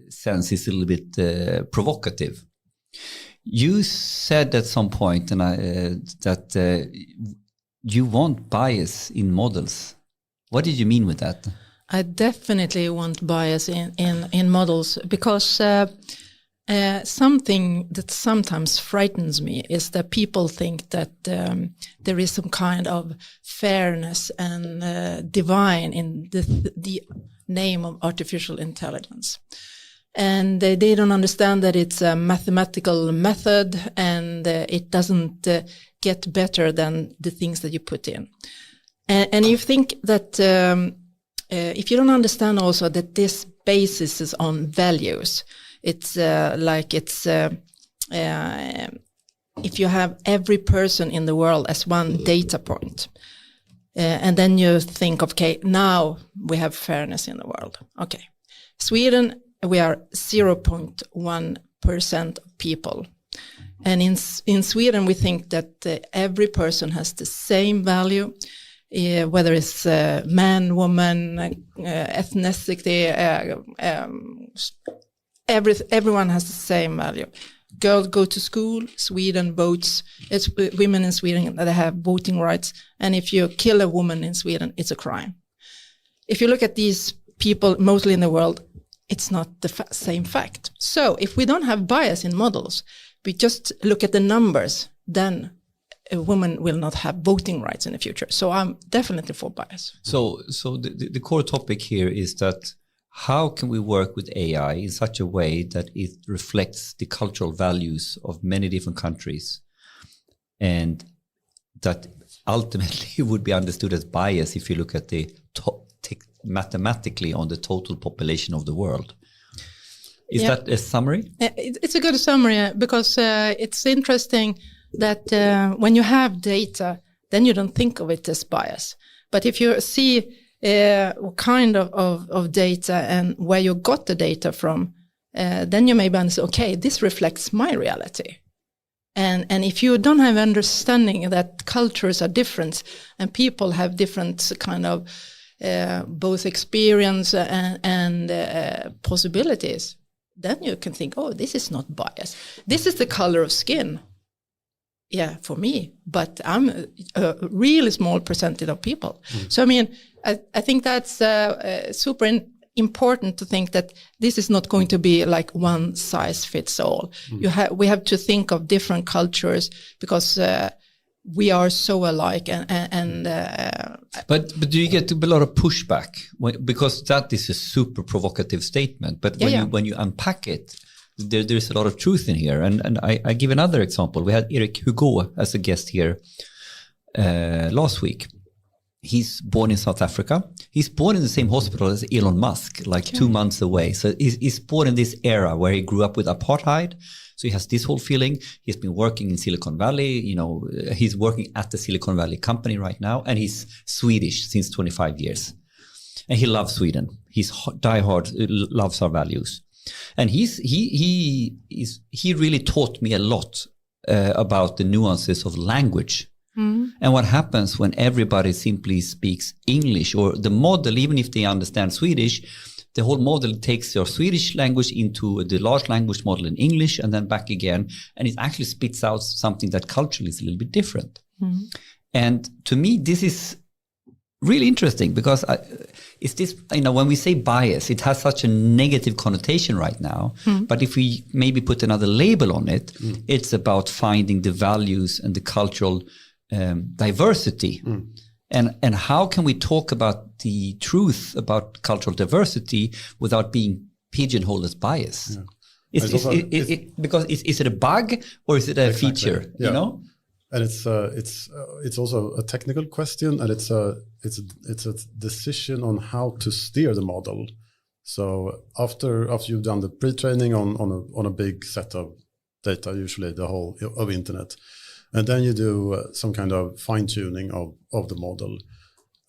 sense is a little bit provocative. You said at some point that you want bias in models. What did you mean with that? I definitely want bias in models because something that sometimes frightens me is that people think that there is some kind of fairness and divine in the name of artificial intelligence. And they don't understand that it's a mathematical method and it doesn't get better than the things that you put in. And you think that if you don't understand also that this basis is on values, it's if you have every person in the world as one data point, and then you think, okay, now we have fairness in the world. Okay, Sweden, we are 0.1% of people. And in Sweden, we think that every person has the same value, whether it's man, woman, ethnicity, everyone has the same value. Girls go to school, Sweden votes. It's women in Sweden that have voting rights. And if you kill a woman in Sweden, it's a crime. If you look at these people mostly in the world, it's not the same fact. So if we don't have bias in models, we just look at the numbers, then a woman will not have voting rights in the future. So I'm definitely for bias. So the core topic here is that how can we work with AI in such a way that it reflects the cultural values of many different countries and that ultimately would be understood as bias if you look at the mathematically on the total population of the world. Is that a summary? It's a good summary because it's interesting that when you have data, then you don't think of it as bias. But if you see what kind of data and where you got the data from, then you maybe understand, okay, this reflects my reality. And if you don't have understanding that cultures are different and people have different kind of both experience and possibilities, then you can think, oh, this is not bias. This is the color of skin. Yeah, for me, but I'm a really small percentage of people. So, I mean, I think that's super important to think that this is not going to be like one size fits all. We have to think of different cultures because we are so alike. But do you get a lot of pushback? Because that is a super provocative statement. But when you unpack it, there's a lot of truth in here. And I give another example. We had Eric Hugo as a guest here last week. He's born in South Africa. He's born in the same hospital as Elon Musk, like 2 months away. So he's born in this era where he grew up with apartheid. So he has this whole feeling. He's been working in Silicon Valley. You know, he's working at the Silicon Valley company right now. And he's Swedish since 25 years. And he loves Sweden. He's diehard, loves our values. And he really taught me a lot about the nuances of language. And what happens when everybody simply speaks English, or the model, even if they understand Swedish, the whole model takes your Swedish language into the large language model in English and then back again. And it actually spits out something that culturally is a little bit different. And to me, this is really interesting because it's this, you know, when we say bias, it has such a negative connotation right now. But if we maybe put another label on it, it's about finding the values and the cultural diversity. And how can we talk about the truth about cultural diversity without being pigeonholed as bias? Because is it a bug or is it a feature? You know. And it's also a technical question, and it's a decision on how to steer the model. So after you've done the pre-training on a big set of data, usually the whole of internet, and then you do some kind of fine-tuning of the model.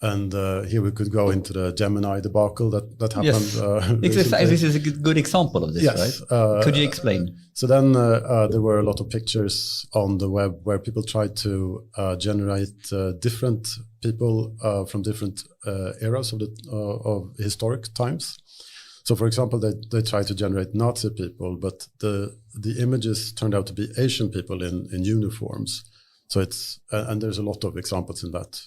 And here we could go into the Gemini debacle that happened. Yes. This is a good example of this, yes. Right? Could you explain? So then there were a lot of pictures on the web where people tried to generate different people from different eras of historic times. So, for example, they try to generate Nazi people, but the images turned out to be Asian people in uniforms. So it's and there's a lot of examples in that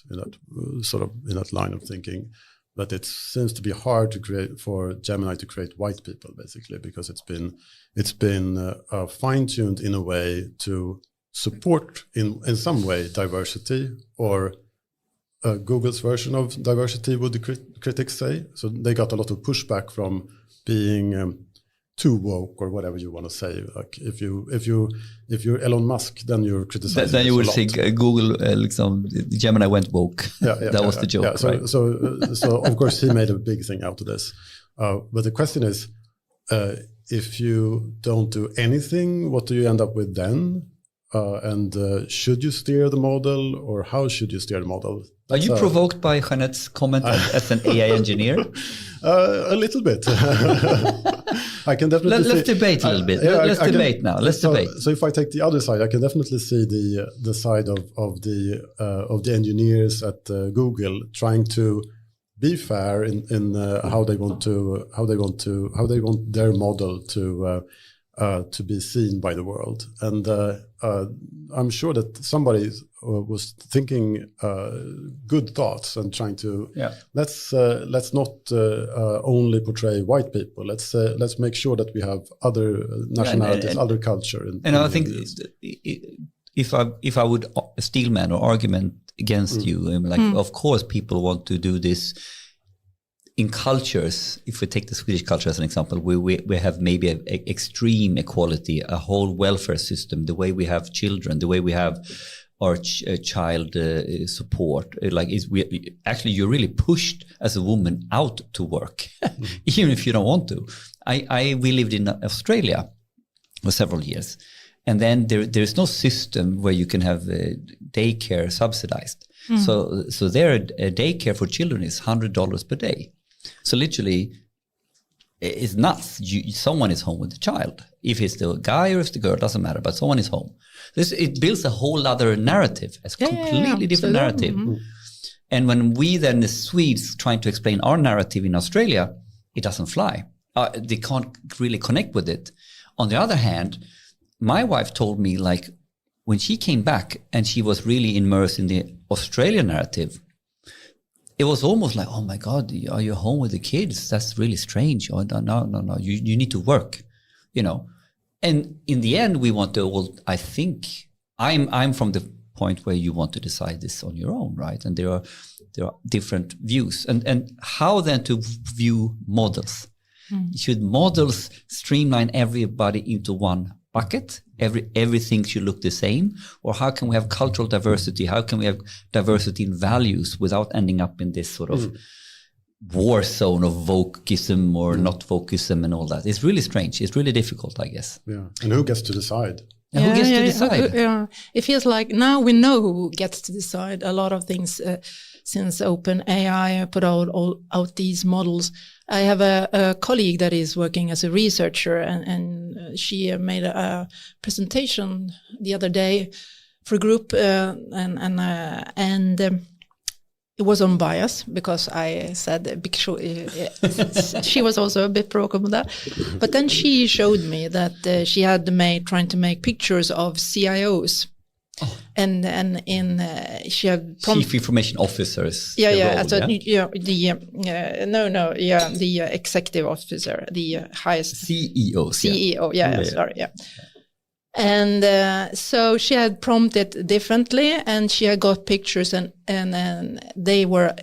line of thinking. But it seems to be hard to create for Gemini to create white people, basically, because it's been fine-tuned in a way to support in some way diversity, or Google's version of diversity, would the critics say. So they got a lot of pushback from being too woke, or whatever you want to say. Like if you're Elon Musk, then you're criticizing. Then you will think Google, Gemini went woke. That was the joke. Yeah. Right? So of course he made a big thing out of this. But the question is, if you don't do anything, what do you end up with then? And should you steer the model, or how should you steer the model? Are you provoked by Jeanette's comment as an AI engineer? A little bit. I can definitely. Let's debate a little bit. Let's debate now. Let's debate. So if I take the other side, I can definitely see the side of the engineers at Google trying to be fair in how they want their model to be seen by the world. And I'm sure that somebody was thinking good thoughts and trying to let's not only portray white people. Let's make sure that we have other nationalities, other culture. And I think if I would steelman or argument against you, of course people want to do this. In cultures, if we take the Swedish culture as an example, we have maybe an extreme equality, a whole welfare system, the way we have children, the way we have our child support. You're really pushed as a woman out to work, even if you don't want to. We lived in Australia for several years, and then there's no system where you can have daycare subsidized. So there, a daycare for children is $100 per day. So literally, it's nuts. Someone is home with the child. If it's the guy or if it's the girl, doesn't matter, but someone is home. It builds a whole other narrative, a completely different narrative. Mm-hmm. And when we then, the Swedes, trying to explain our narrative in Australia, it doesn't fly. They can't really connect with it. On the other hand, my wife told me, when she came back and she was really immersed in the Australian narrative, it was almost like, oh my God, are you home with the kids? That's really strange. Oh, no. You need to work, And in the end, we want to, I think I'm from the point where you want to decide this on your own, right? And there are different views. And how then to view models? Should models streamline everybody into one bucket? Everything should look the same? Or how can we have cultural diversity? How can we have diversity in values without ending up in this sort of war zone of wokeism or not wokeism and all that? It's really strange. It's really difficult, I guess. Yeah. And who gets to decide? Who gets to decide? It feels like now we know who gets to decide a lot of things since OpenAI put out these models. I have a colleague that is working as a researcher, and she made a presentation the other day for a group, and it was on bias because I said she was also a bit broken with that. But then she showed me that she had trying to make pictures of CIOs. Oh. And she had chief information officers. The executive officer, the highest CEO. Sorry. And so she had prompted differently, and she had got pictures, and they were.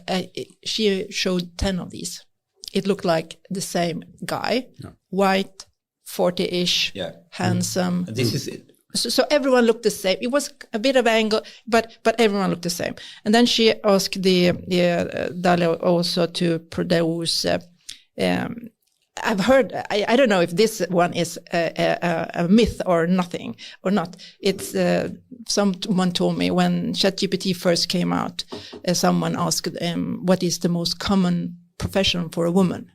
She showed 10 of these. It looked like the same guy, white, 40-ish, handsome. This is it. So everyone looked the same. It was a bit of angle, but everyone looked the same. And then she asked the DALL-E also to produce. I've heard. I don't know if this one is a myth or nothing or not. It's someone told me when ChatGPT first came out, someone asked what is the most common profession for a woman.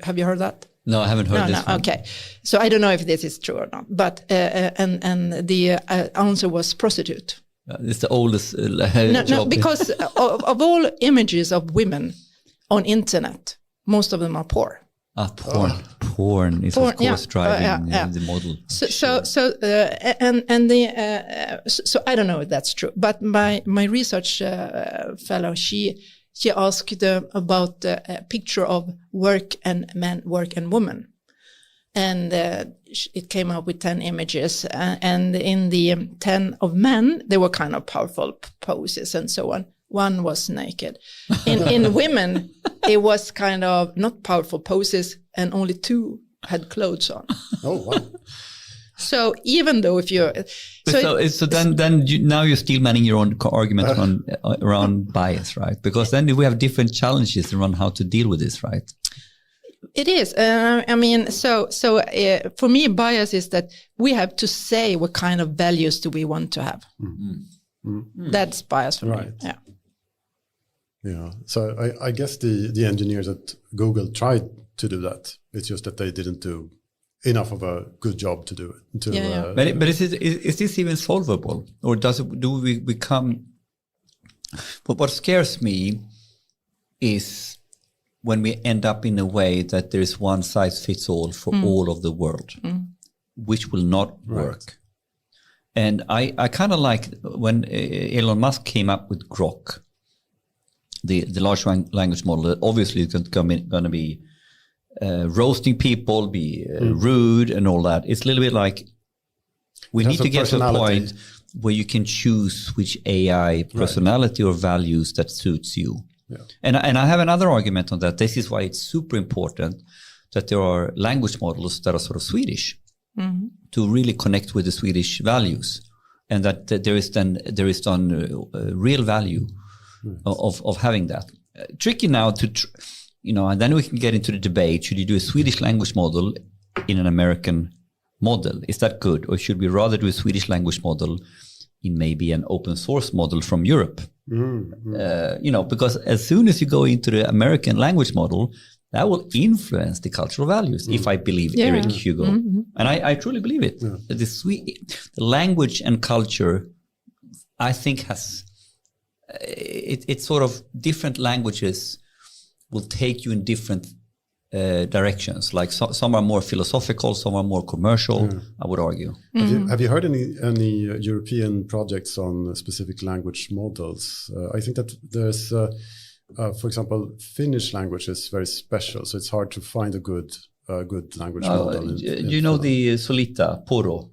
Have you heard that? No, I haven't heard this one. Okay. So I don't know if this is true or not, but and the answer was prostitute. It's the oldest job. No, because of all images of women on internet, most of them are poor. Porn is of course driving the model. So I don't know if that's true, but my research fellow, she asked about the picture of work and men, work and woman. And it came up with 10 images. And in the 10 of men, they were kind of powerful poses and so on. One was naked. In women, it was kind of not powerful poses, and only 2 had clothes on. Oh, wow. So even though if you're... Now you're still manning your own argument around bias, right? Because then we have different challenges around how to deal with this, right? It is. For me, bias is that we have to say what kind of values do we want to have. Mm-hmm. That's bias for me. Yeah. Yeah. So I guess the engineers at Google tried to do that. It's just that they didn't do enough of a good job to do it. But is this even solvable, or do we become? But what scares me is when we end up in a way that there is one size fits all for all of the world, which will not work. And I kind of like when Elon Musk came up with Grok, the large language model. Obviously, it's going to be roasting people, be rude and all that. It's a little bit like we need to get to a point where you can choose which AI personality or values that suits you. Yeah. And I have another argument on that. This is why it's super important that there are language models that are sort of Swedish to really connect with the Swedish values, and that there is real value of having that. Tricky now to, and then we can get into the debate. Should you do a Swedish language model in an American model? Is that good? Or should we rather do a Swedish language model in maybe an open source model from Europe? Because as soon as you go into the American language model, that will influence the cultural values, if I believe Eric Hugo. Mm-hmm. And I truly believe it. Yeah. The language and culture, I think, has... It's sort of different languages will take you in different directions. Like some are more philosophical, some are more commercial, I would argue. Have you heard any European projects on specific language models? I think that there's, for example, Finnish language is very special, so it's hard to find a good language model. Do you know the Solita, Poro?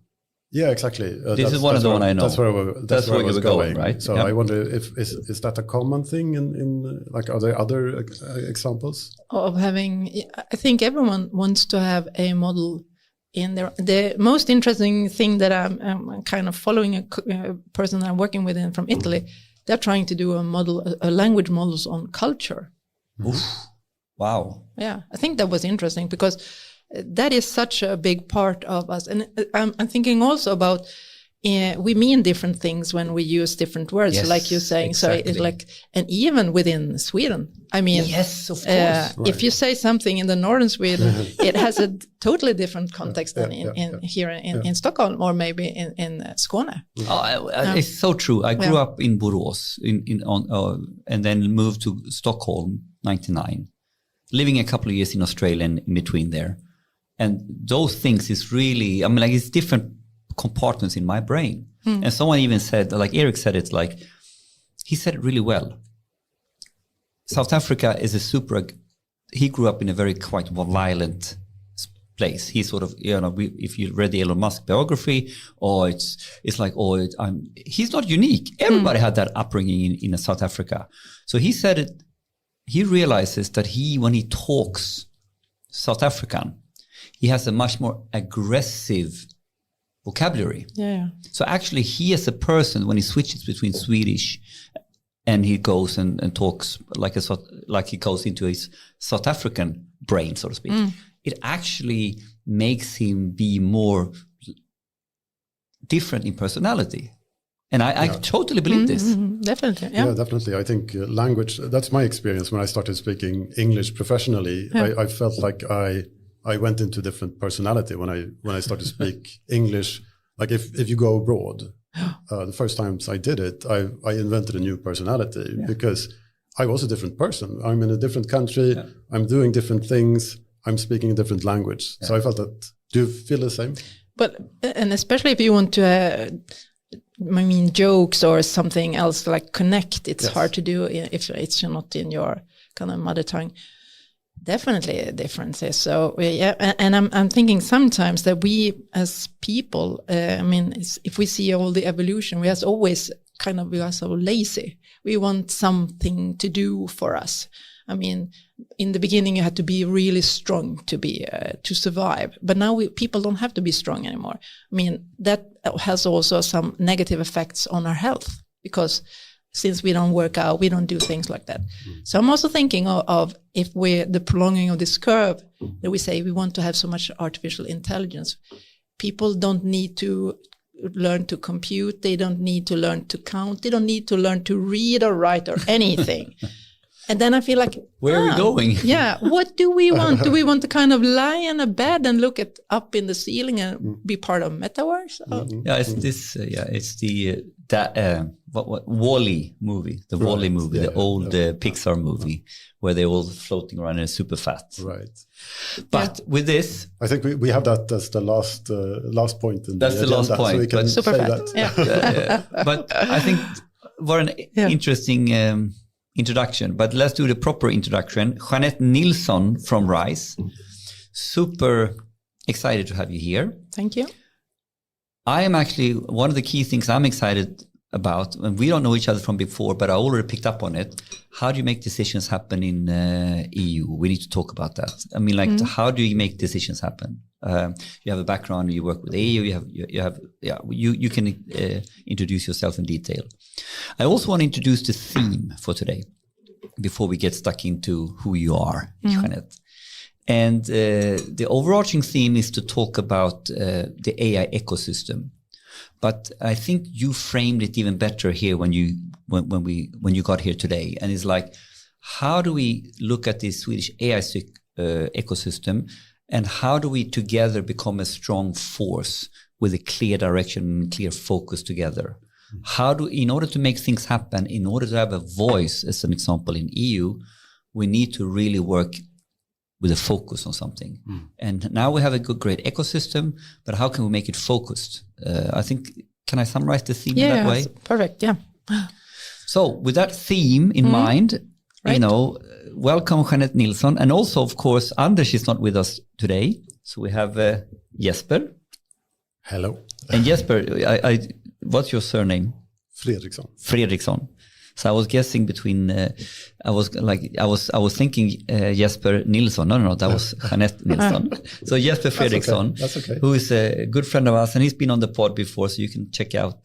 Yeah, exactly. This is one of the one I know. That's where I was going, right? So I wonder if is that a common thing in like, are there other examples of having? I think everyone wants to have a model in there. The most interesting thing that I'm kind of following a person I'm working with from Italy. They're trying to do a language models on culture. Oof. Wow. Yeah, I think that was interesting because that is such a big part of us. And I'm thinking also about, we mean different things when we use different words, like you're saying. Exactly. So it's like, and even within Sweden, I mean, yes, of course. If you say something in the northern Sweden, it has a totally different context than here in Stockholm or maybe in Skåne. It's so true. I grew up in Borås and then moved to Stockholm, 99, living a couple of years in Australia and in between there. And those things is really, it's different compartments in my brain. And someone even said, like Eric said, it's like, he said it really well. South Africa is he grew up in a very quite violent place. He sort of, if you read the Elon Musk biography, or it's like, he's not unique. Everybody had that upbringing in South Africa. So he said it, he realizes that when he talks South African, he has a much more aggressive vocabulary. Yeah. So actually, he as a person, when he switches between Swedish and he goes and talks like he goes into his South African brain, so to speak, it actually makes him be more different in personality. And I totally believe this. Definitely. Yeah, definitely. I think language, that's my experience when I started speaking English professionally. Yeah. I felt like I went into different personality when I started to speak English. Like if you go abroad, the first times I did it, I invented a new personality because I was a different person. I'm in a different country. Yeah. I'm doing different things. I'm speaking a different language. Yeah. So I felt that. Do you feel the same? But and especially if you want to, jokes or something else like connect, it's hard to do if it's not in your kind of mother tongue. Definitely differences. So and I'm thinking sometimes that we as people, if we see all the evolution, we are so lazy. We want something to do for us. I mean, in the beginning, you had to be really strong to survive. But now people don't have to be strong anymore. I mean, that has also some negative effects on our health, because since we don't work out, we don't do things like that. So I'm also thinking of if we're the prolonging of this curve, that we say we want to have so much artificial intelligence. People don't need to learn to compute. They don't need to learn to count. They don't need to learn to read or write or anything. And then I feel like, where are we going? Yeah. What do we want? Do we want to kind of lie in a bed and look up in the ceiling and be part of metaverse? Yeah, it's this. It's the WALL-E movie, the WALL-E movie, the old Pixar movie, where they're all floating around and super fat. Right. But with this, I think we have that as the last point. That's the last point. So we can super fat. That. Yeah. But I think what an interesting introduction. But let's do the proper introduction. Jeanette Nilsson from RISE. Super excited to have you here. Thank you. I am actually, one of the key things I'm excited about, and we don't know each other from before, but I already picked up on it. How do you make decisions happen in EU? We need to talk about that. I mean, how do you make decisions happen? You have a background, you work with EU, you can introduce yourself in detail. I also want to introduce the theme for today before we get stuck into who you are, Jeanette. And the overarching theme is to talk about the AI ecosystem. But I think you framed it even better here when you got here today. And it's like, how do we look at this Swedish AI ecosystem, and how do we together become a strong force with a clear direction and clear focus together? In order to make things happen, in order to have a voice, as an example in EU, we need to really work with a focus on something. And now we have a great ecosystem, but how can we make it focused? I think, can I summarize the theme in that way? Perfect, yeah. So with that theme in mind, welcome Jeanette Nilsson. And also, of course, Anders is not with us today. So we have Jesper. Hello. And Jesper, what's your surname? Fredriksson. So I was guessing between, I was thinking Jesper Nilsson. No, that was Jeanette Nilsson. So Jesper Fredriksson, That's okay. who is a good friend of ours, and he's been on the pod before, so you can check out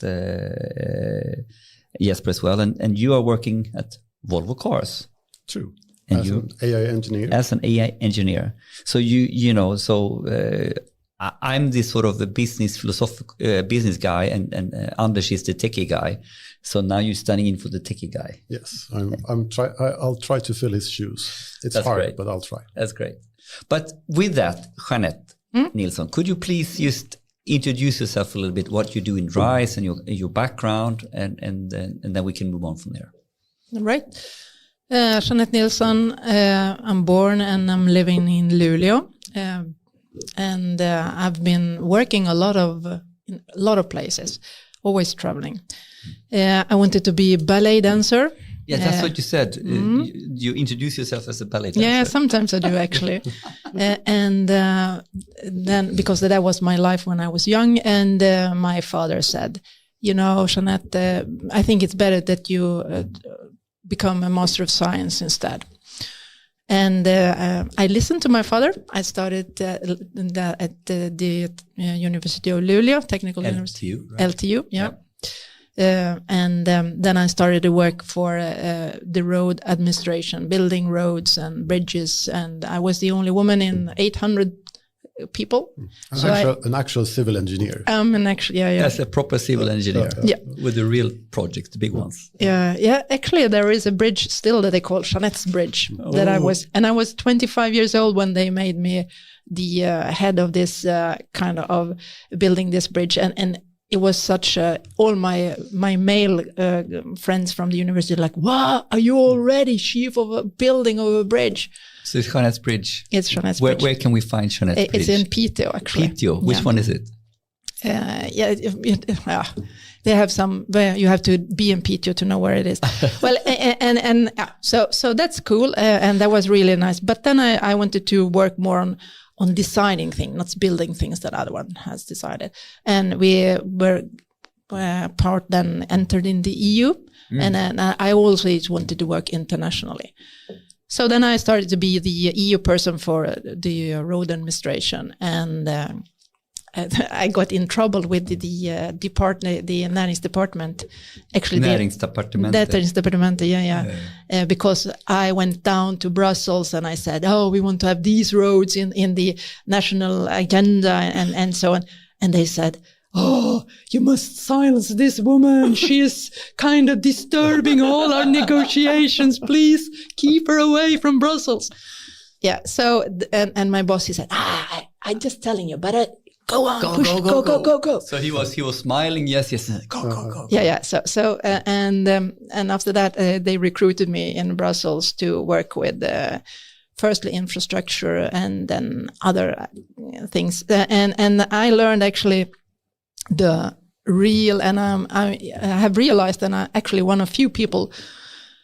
Jesper as well. And you are working at Volvo Cars. True. And as an AI engineer. As an AI engineer. So I'm this sort of a business business guy, and Anders is the techie guy. So now you're standing in for the techie guy. Yes, I'll try to fill his shoes. It's hard, great. But I'll try. That's great. But with that, Jeanette Nilsson, could you please just introduce yourself a little bit, what you do in RISE and your background, and then we can move on from there. All right. Jeanette Nilsson, I'm born and I'm living in Luleå. And I've been working in a lot of places, always traveling. I wanted to be a ballet dancer. Yeah, that's what you said. You introduce yourself as a ballet dancer. Yeah, sometimes I do actually. And then, because that was my life when I was young, and my father said, Jeanette, I think it's better that you become a Master of Science instead. And I listened to my father. I started at the University of Luleå, Technical University. Right? LTU, yeah. And then I started to work for the road administration, building roads and bridges. And I was the only woman in 800 people. An actual civil engineer. That's a proper civil engineer. Yeah. With the real projects, the big ones. Yeah. Actually, there is a bridge still that they call Jeanette's Bridge. That I was 25 years old when they made me the head of this kind of building this bridge, and it was such all my male friends from the university like, wow, are you already chief of a building of a bridge? So it's Jeanette's Bridge. It's Jeanette's Bridge. Where can we find Jeanette's Bridge? It's in Piteå, actually. Piteå. Which one is it? They have some where you have to be in Piteå to know where it is. Well, so that's cool, and that was really nice. But then I wanted to work more on designing things, not building things that other one has decided. And we were then entered in the EU, and then I always wanted to work internationally. So then I started to be the EU person for the road administration, and I got in trouble with the department, the Näringsdepartement. Actually, Näringsdepartementet, because I went down to Brussels and I said, "Oh, we want to have these roads in the national agenda," and so on. And they said, "Oh, you must silence this woman. She is kind of disturbing all our negotiations. Please keep her away from Brussels." Yeah. So and my boss, he said, "I'm just telling you, but." Go on, go. So he was smiling. Yes. Go. Yeah. So and after that, they recruited me in Brussels to work with firstly infrastructure and then other things. And I learned actually the real, and I have realized, and I'm actually one of few people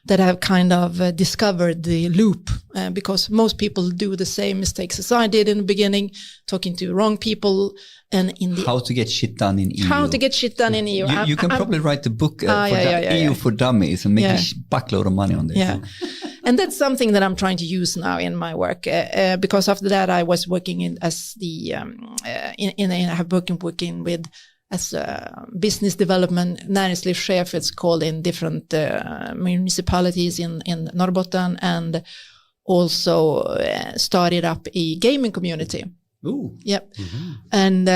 that have kind of discovered the loop, because most people do the same mistakes as I did in the beginning, talking to wrong people, and in the how to get shit done in EU. How to get shit done in EU. You can probably write a book EU for dummies and make a buckload of money on this. Yeah, and that's something that I'm trying to use now in my work, because after that I was working as the I have working with as business development, näringslivschef, it's called, in different municipalities in Norrbotten, and also started up a gaming community. Ooh. Yep. Mm-hmm. And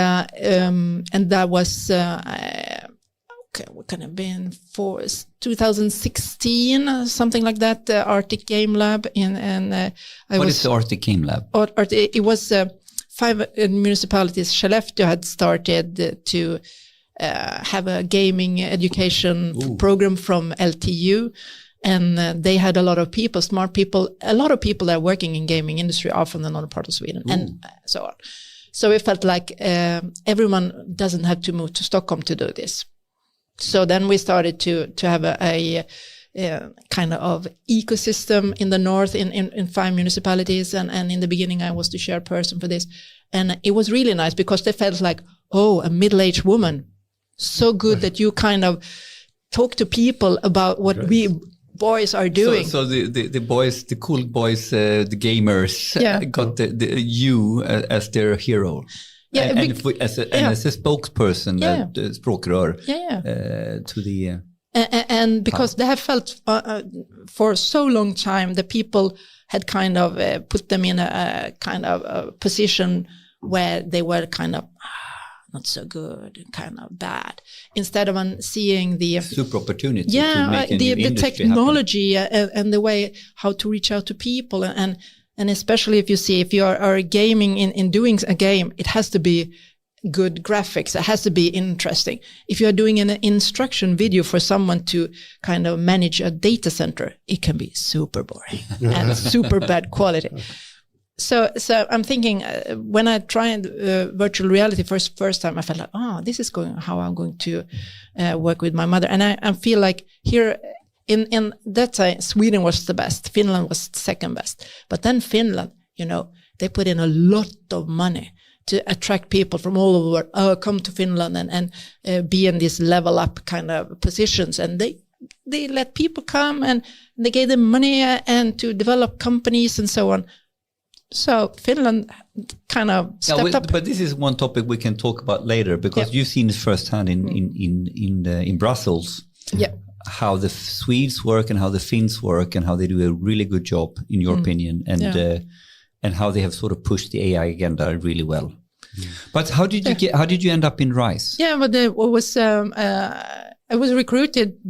that was what can have been for 2016, something like that. Arctic Game Lab What is the Arctic Game Lab? It was 5 municipalities. Skellefteå had started to have a gaming education program from LTU, and they had a lot of people, smart people. A lot of people that are working in gaming industry are from the northern part of Sweden, and so on. So it felt like everyone doesn't have to move to Stockholm to do this. So then we started to have a kind of ecosystem in the north in 5 municipalities, and in the beginning I was the chairperson for this, and it was really nice because they felt like, oh, a middle-aged woman, so good that you kind of talk to people about what we boys are doing. So the boys, the cool boys, the gamers, got you as their hero. Yeah, as a spokesperson, språkrör, to the. And because they have felt for so long time, the people had kind of put them in a kind of a position where they were kind of not so good, kind of bad, instead of seeing the super opportunity. The technology and the way how to reach out to people, and especially if you are gaming in doing a game, it has to be good graphics. It has to be interesting. If you are doing an instruction video for someone to kind of manage a data center, it can be super boring and super bad quality. So I'm thinking when I tried virtual reality first time, I felt like, this is how I'm going to work with my mother. And I feel like here in that time, Sweden was the best. Finland was second best. But then Finland, they put in a lot of money to attract people from all over the world, come to Finland and be in these level up kind of positions. And they let people come and they gave them money and to develop companies and so on. So Finland kind of stepped up. But this is one topic we can talk about later, because you've seen it firsthand in Brussels. Yeah. How the Swedes work and how the Finns work and how they do a really good job, in your opinion, and how they have sort of pushed the AI agenda really well. But how did you end up in RISE? Yeah, but I was recruited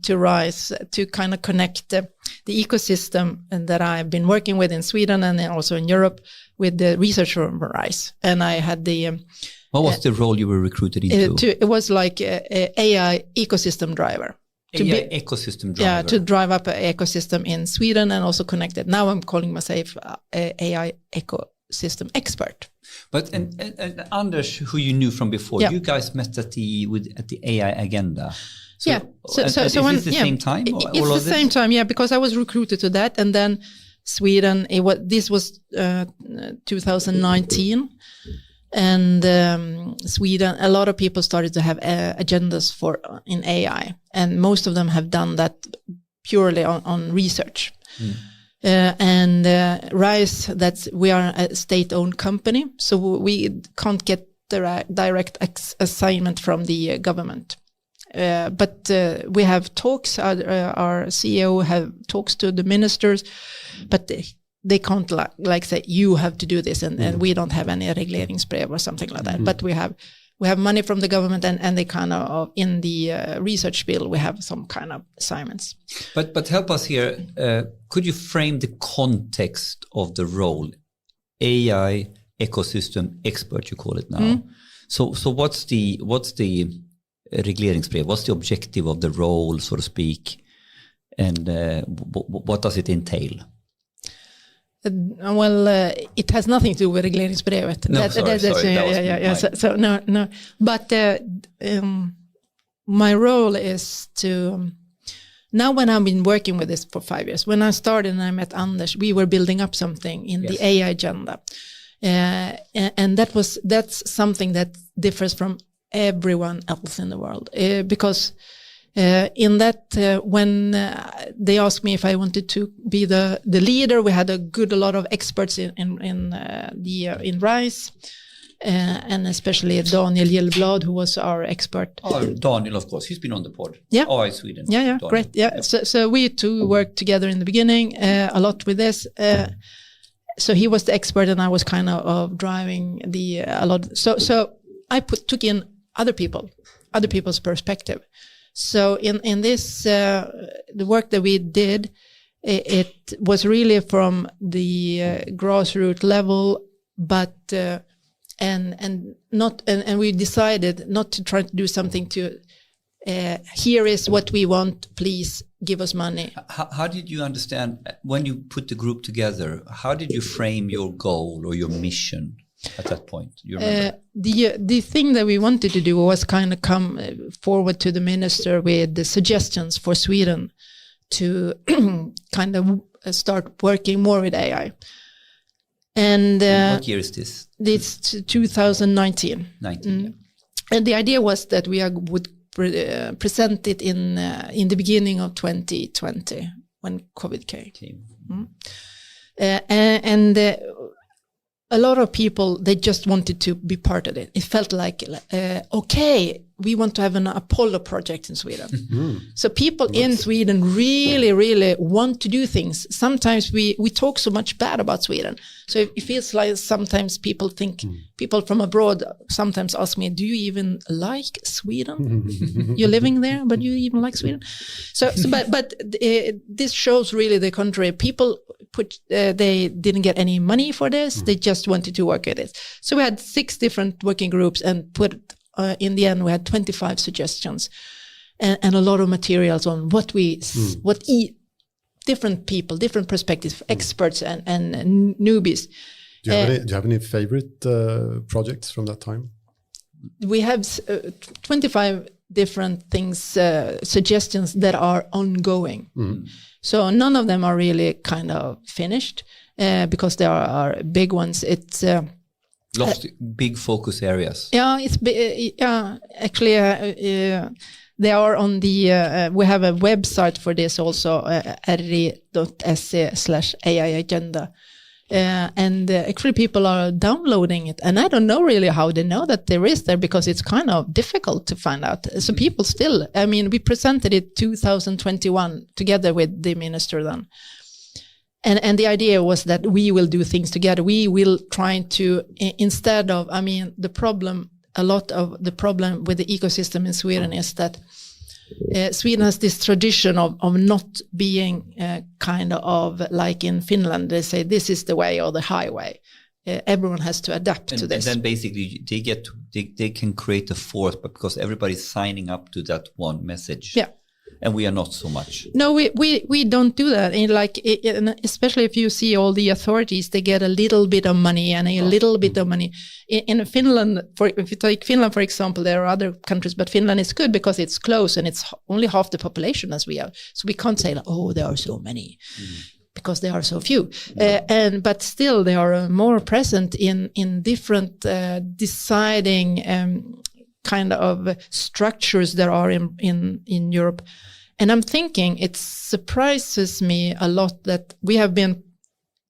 to RISE to kind of connect the ecosystem that I've been working with in Sweden and also in Europe with the research from RISE. And I had the... what was the role you were recruited into? It was like a AI ecosystem driver. AI ecosystem driver. Yeah, to drive up an ecosystem in Sweden and also connect it. Now I'm calling myself AI ecosystem expert. But and Anders, who you knew from before, you guys met at the AI agenda. So, is this the same time? It's the same time, because I was recruited to that, and then Sweden. This was 2019, and Sweden. A lot of people started to have agendas in AI, and most of them have done that purely on research. And RISE, we are a state-owned company, so we can't get direct assignment from the government. But we have talks, our CEO have talks to the ministers, but they can't like say, you have to do this, and we don't have any regleringsbrev or something like that. But we have money from the government, and they kind of, in the research bill, we have some kind of assignments. But help us here. Could you frame the context of the role? AI ecosystem expert, you call it now. So what's the regleringsbrev? What's the objective of the role, so to speak? And what does it entail? It has nothing to do with regleringsbrevet. No. But my role is to, now when I've been working with this for 5 years, when I started and I met Anders, we were building up something in the AI agenda. And that's something that differs from everyone else in the world. Because in that, when they asked me if I wanted to be the leader, we had a lot of experts in RISE, and especially Daniel Gillblad, who was our expert. Oh, Daniel, of course, he's been on the pod. Yeah, AI Sweden. Yeah, Daniel. Great. Yeah, so we two worked together in the beginning a lot with this. So he was the expert, and I was kind of driving a lot. So I took in other people's perspective. So in this, the work that we did, it was really from the grassroots level, but and we decided not to try to do something to. Here is what we want. Please give us money. How did you understand when you put the group together? How did you frame your goal or your mission at that point? You remember? The thing that we wanted to do was kind of come forward to the minister with the suggestions for Sweden to kind of start working more with AI. And what year is this? It's 2019. And the idea was that we would present it in the beginning of 2020 when COVID came. And a lot of people, they just wanted to be part of it. It felt like, okay, we want to have an Apollo project in Sweden. So people in Sweden really, really want to do things. Sometimes we talk so much bad about Sweden. So it feels like sometimes people think, people from abroad sometimes ask me, do you even like Sweden? You're living there, but you even like Sweden? But this shows really the contrary. People they didn't get any money for this. They just wanted to work at it. So we had 6 different working groups, and in the end we had 25 suggestions and a lot of materials on different people, different perspectives, experts and newbies. Do you have any favorite projects from that time? We have 25 different things, suggestions that are ongoing. So none of them are really kind of finished because there are big ones. It's lost big focus areas. Yeah, actually, they are on the. We have a website for this also, ri.se/AI agenda. And actually people are downloading it, and I don't know really how they know that there is there, because it's kind of difficult to find out. So people still, I mean, we presented it 2021 together with the minister then. And the idea was that we will do things together. We will try to, instead of, I mean, a lot of the problem with the ecosystem in Sweden is that Sweden has this tradition of not being kind of like in Finland. They say this is the way or the highway. Everyone has to adapt to this. And then basically they can create a force, but because everybody's signing up to that one message. Yeah. and we are not so much. No, we don't do that. Especially if you see all the authorities, they get a little bit of money and a little bit of money. In Finland, if you take Finland, for example, there are other countries, but Finland is good because it's close and it's only half the population as we are. So we can't say, there are so many. Because there are so few, but still they are more present in different deciding kind of structures that are in Europe. And I'm thinking it surprises me a lot that we have been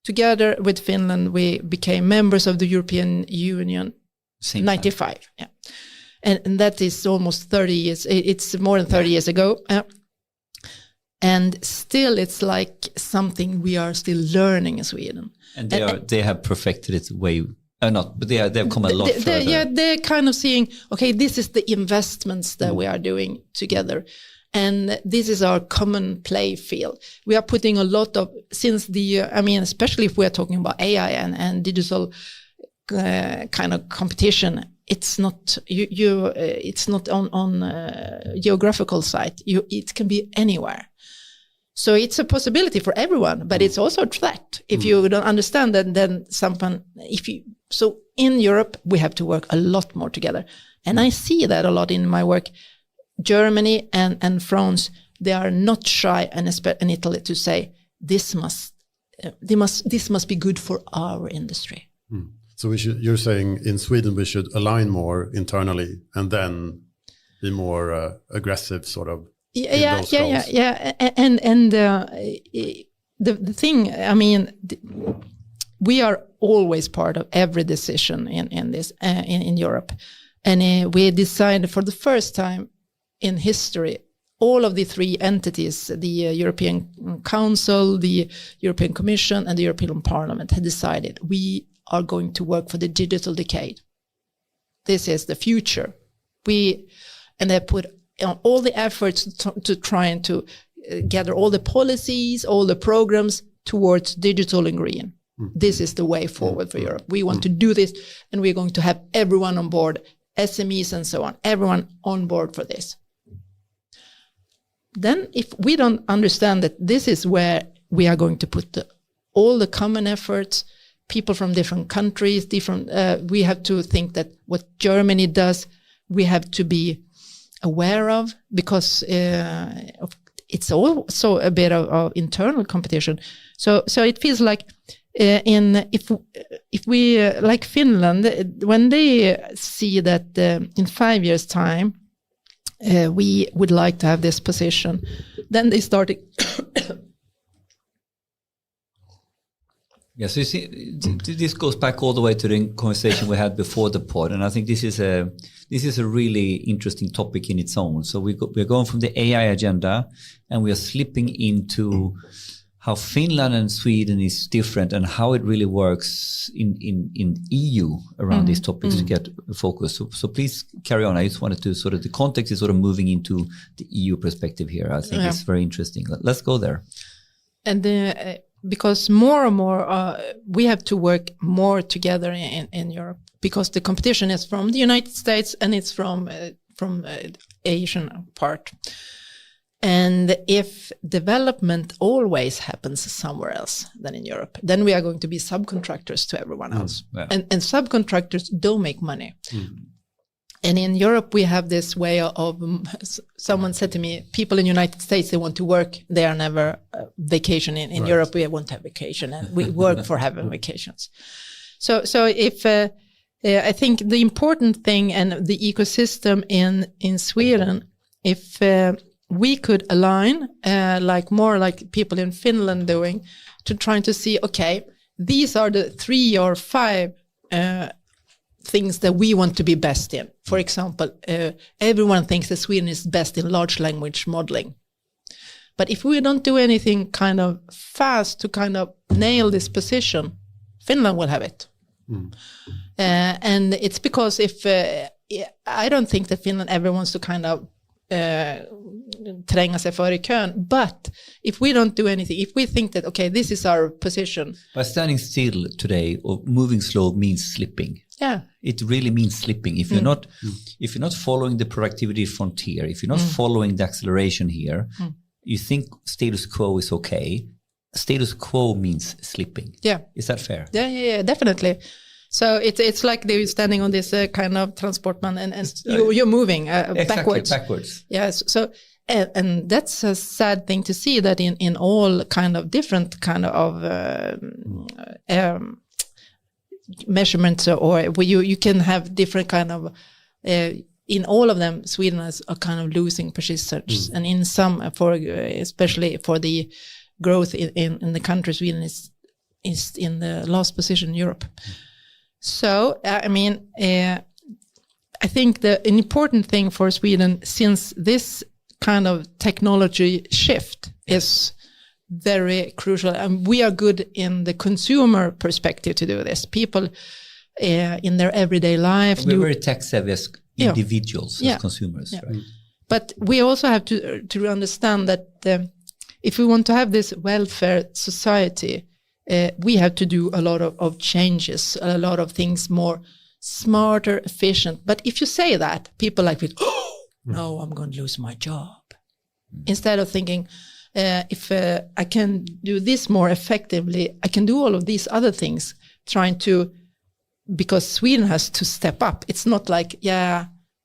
together with Finland. We became members of the European Union in 95. Yeah, and that is almost 30 years. It's more than 30 years ago. And still, it's like something we are still learning in Sweden. And they have perfected it but they have come a lot further. They're kind of seeing, okay, this is the investments that we are doing together. And this is our common play field. We are putting a lot of, especially if we are talking about AI and digital kind of competition, it's not it's not on geographical site. It can be anywhere. So it's a possibility for everyone, but it's also a threat. If you don't understand that, then so in Europe, we have to work a lot more together. And I see that a lot in my work. Germany and France, they are not shy, and Italy, to say this must be good for our industry. So you're saying in Sweden we should align more internally and then be more aggressive, sort of. Yeah. And the thing, we are always part of every decision in this in Europe, and we decided for the first time in history, all of the three entities, the European Council, the European Commission, and the European Parliament, had decided we are going to work for the digital decade. This is the future. And they put all the efforts to try and to gather all the policies, all the programs towards digital and green. This is the way forward for Europe. We want to do this, and we're going to have everyone on board, SMEs and so on, everyone on board for this. Then if we don't understand that this is where we are going to put all the common efforts, people from different countries, we have to think that what Germany does, we have to be aware of, because it's also a bit of internal competition. So it feels like if we like Finland, when they see that in 5 years' time we would like to have this position, then they started. Yeah, so you see, this goes back all the way to the conversation we had before the pod, and I think this is a really interesting topic in its own. So we're going from the AI agenda, and we are slipping into how Finland and Sweden is different, and how it really works in EU around these topics to get focus. So please carry on. I just wanted to the context is moving into the EU perspective here. I think it's very interesting. Let's go there. And because more and more we have to work more together in Europe, because the competition is from the United States and it's from Asian part. And if development always happens somewhere else than in Europe, then we are going to be subcontractors to everyone else. Yeah. And subcontractors don't make money. And in Europe, we have this way of, someone said to me, people in the United States, they want to work. They are never vacation. In right. Europe, we want to have vacation, and we work for having vacations. So if I think the important thing, and the ecosystem in Sweden, if we could align more like people in Finland doing, to trying to see, okay, these are the 3 or 5 things that we want to be best in. For example, everyone thinks that Sweden is best in large language modeling. But if we don't do anything kind of fast to kind of nail this position, Finland will have it. And it's because if I don't think that Finland ever wants to kind of tränga sig för i kön. But if we don't do anything, if we think that, okay, this is our position. By standing still today or moving slow means slipping. Yeah. It really means slipping. If you're not following the productivity frontier, if you're not following the acceleration here, you think status quo is okay. Status quo means slipping. Yeah. Is that fair? Yeah, definitely. So it's like they're standing on this kind of transportman and you're moving backwards. Backwards. Yes. So and that's a sad thing to see, that in all kind of different kind of measurements, or where you can have different kind of in all of them, Sweden is a kind of losing positions, and in some, especially for the growth in the country, Sweden is in the last position in Europe. So I mean, I think an important thing for Sweden, since this kind of technology shift is very crucial, and we are good in the consumer perspective to do this. People in their everyday life, we're very tech savvy as individuals, as consumers, right? But we also have to understand that if we want to have this welfare society, we have to do a lot of changes, a lot of things more smarter, efficient. But if you say that, people like, no, I'm going to lose my job. Instead of thinking, if I can do this more effectively, I can do all of these other things, because Sweden has to step up. It's not like,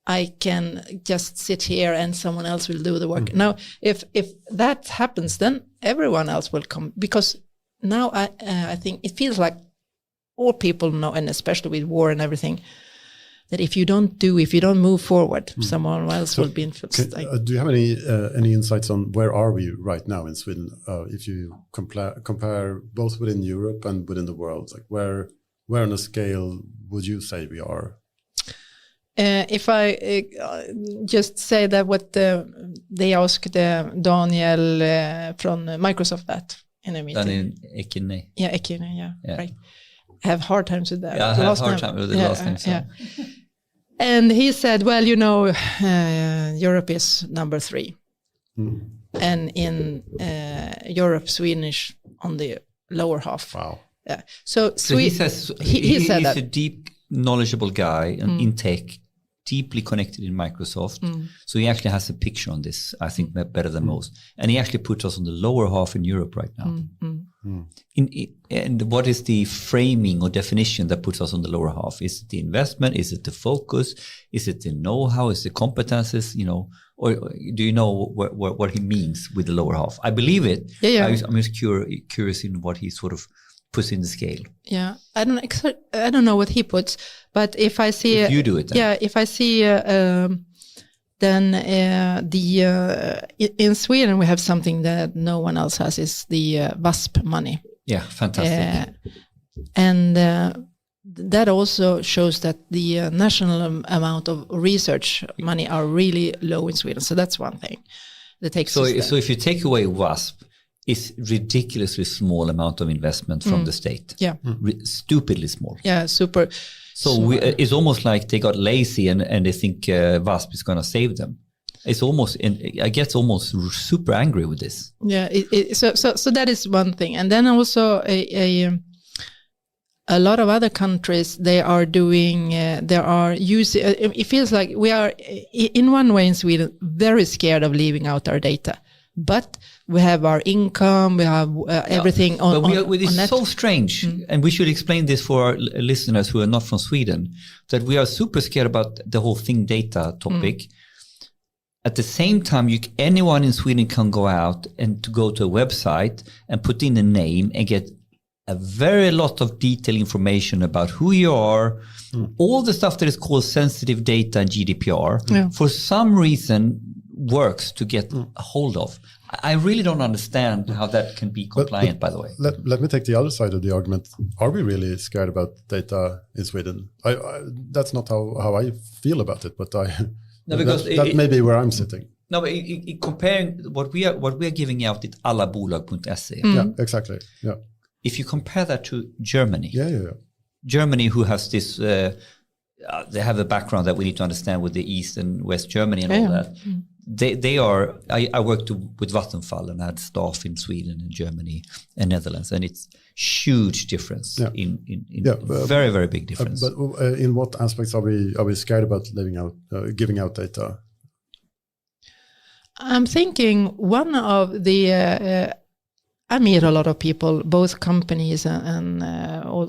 I can just sit here and someone else will do the work. Now, if that happens, then everyone else will come, because now I think it feels like all people know, and especially with war and everything, that if you don't move forward, someone else will be influenced. Do you have any insights on where are we right now in Sweden? If you compare both within Europe and within the world, like where on a scale would you say we are? If I just say that what they asked Daniel from Microsoft that in a meeting. Daniel Ekine. Yeah, Ekine, yeah, right. I have hard times with that. Yeah, I have hard time with the last name. So. Yeah. And he said, well, Europe is number 3. And in Europe, Sweden is on the lower half. Wow. Yeah. So he says he's that. A deep, knowledgeable guy in tech, deeply connected in Microsoft. So he actually has a picture on this, I think, better than most. And he actually puts us on the lower half in Europe right now. And what is the framing or definition that puts us on the lower half? Is it the investment? Is it the focus? Is it the know-how? Is it the competences? Or do you know what he means with the lower half? I believe it. Yeah. I'm just curious in what he sort of puts in the scale. Yeah, I don't know what he puts, but if I see, if you do it, then. Yeah, if I see, then in Sweden we have something that no one else has, is the WASP money. Yeah, fantastic. And that also shows that the national amount of research money are really low in Sweden. So that's one thing that takes. So if you take away WASP, it's ridiculously small amount of investment from the state. Yeah, stupidly small. Yeah, super. So it's almost like they got lazy and they think WASP is going to save them. It's almost, I get almost super angry with this. Yeah, so that is one thing, and then also a lot of other countries, they are doing, they are using. It feels like we are, in one way in Sweden, very scared of leaving out our data, but we have our income, we have everything on. But it's so strange, and we should explain this for our listeners who are not from Sweden, that we are super scared about the whole thing data topic. At the same time, anyone in Sweden can go out and to go to a website and put in a name and get a very lot of detailed information about who you are, all the stuff that is called sensitive data and GDPR, for some reason works to get a hold of. I really don't understand how that can be compliant, by the way. Let me take the other side of the argument. Are we really scared about data in Sweden? That's not how I feel about it, but no, because that may be where I'm sitting. No, but comparing what we are giving out at allabolag.se. Yeah, exactly. Yeah. If you compare that to Germany, yeah. Germany, who has this they have a background that we need to understand with the East and West Germany and all that. They are. I worked with Vattenfall and had staff in Sweden and Germany and Netherlands, and it's huge difference in very, very big difference. But in what aspects are we scared about giving out data? I'm thinking one of the. I meet a lot of people, both companies and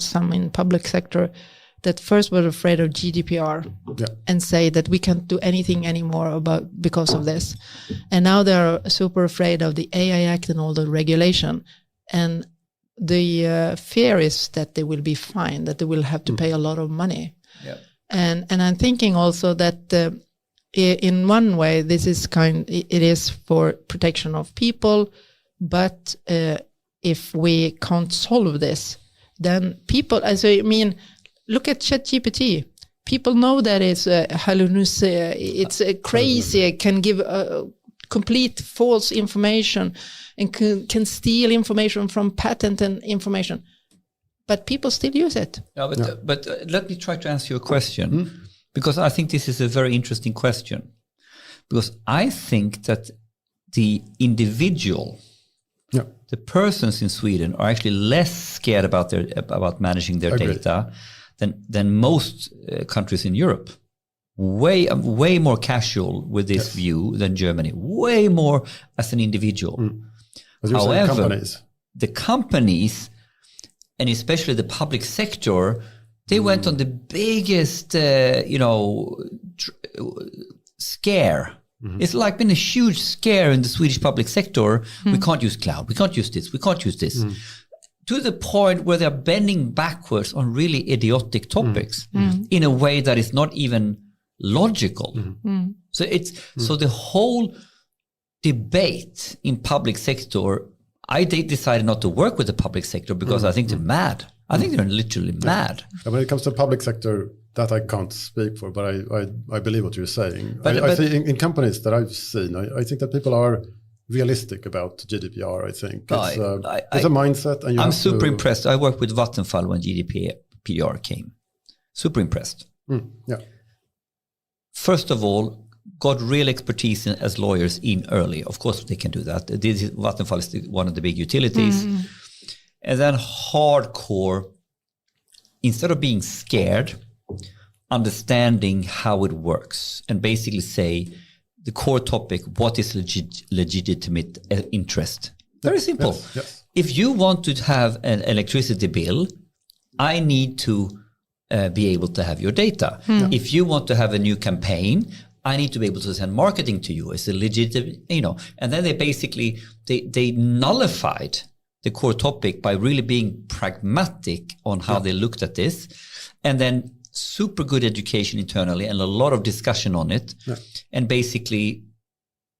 some in public sector, that first were afraid of GDPR and say that we can't do anything anymore because of this. And now they're super afraid of the AI Act and all the regulation. And the fear is that they will be fined, that they will have to pay a lot of money. Yeah. And I'm thinking also that in one way, it is for protection of people, but if we can't solve this, then people, look at ChatGPT. People know that it's it's crazy. It can give complete false information and can steal information from patent and information. But people still use it. But let me try to answer your question, because I think this is a very interesting question. Because I think that the individual, the persons in Sweden are actually less scared about managing their data than most countries in Europe. Way more casual with this view than Germany. Way more as an individual. However, the companies, and especially the public sector, they went on the biggest, scare. It's like been a huge scare in the Swedish public sector. We can't use cloud. We can't use this. We can't use this. To the point where they're bending backwards on really idiotic topics in a way that is not even logical. So so the whole debate in public sector, I decided not to work with the public sector because I think they're mad. I think they're literally mad. When it comes to public sector, that I can't speak for, but I believe what you're saying. I think in companies that I've seen, I think that people are realistic about GDPR. I think it's a mindset. And I'm super impressed. I worked with Vattenfall when GDPR came. Super impressed. First of all, got real expertise as lawyers in early. Of course, they can do that. Vattenfall is one of the big utilities. And then hardcore, instead of being scared, understanding how it works and basically say the core topic, what is legitimate interest? Very simple. Yes. If you want to have an electricity bill, I need to be able to have your data. If you want to have a new campaign, I need to be able to send marketing to you. It's a legitimate, and then they basically, they nullified the core topic by really being pragmatic on how they looked at this. And then super good education internally and a lot of discussion on it. And basically,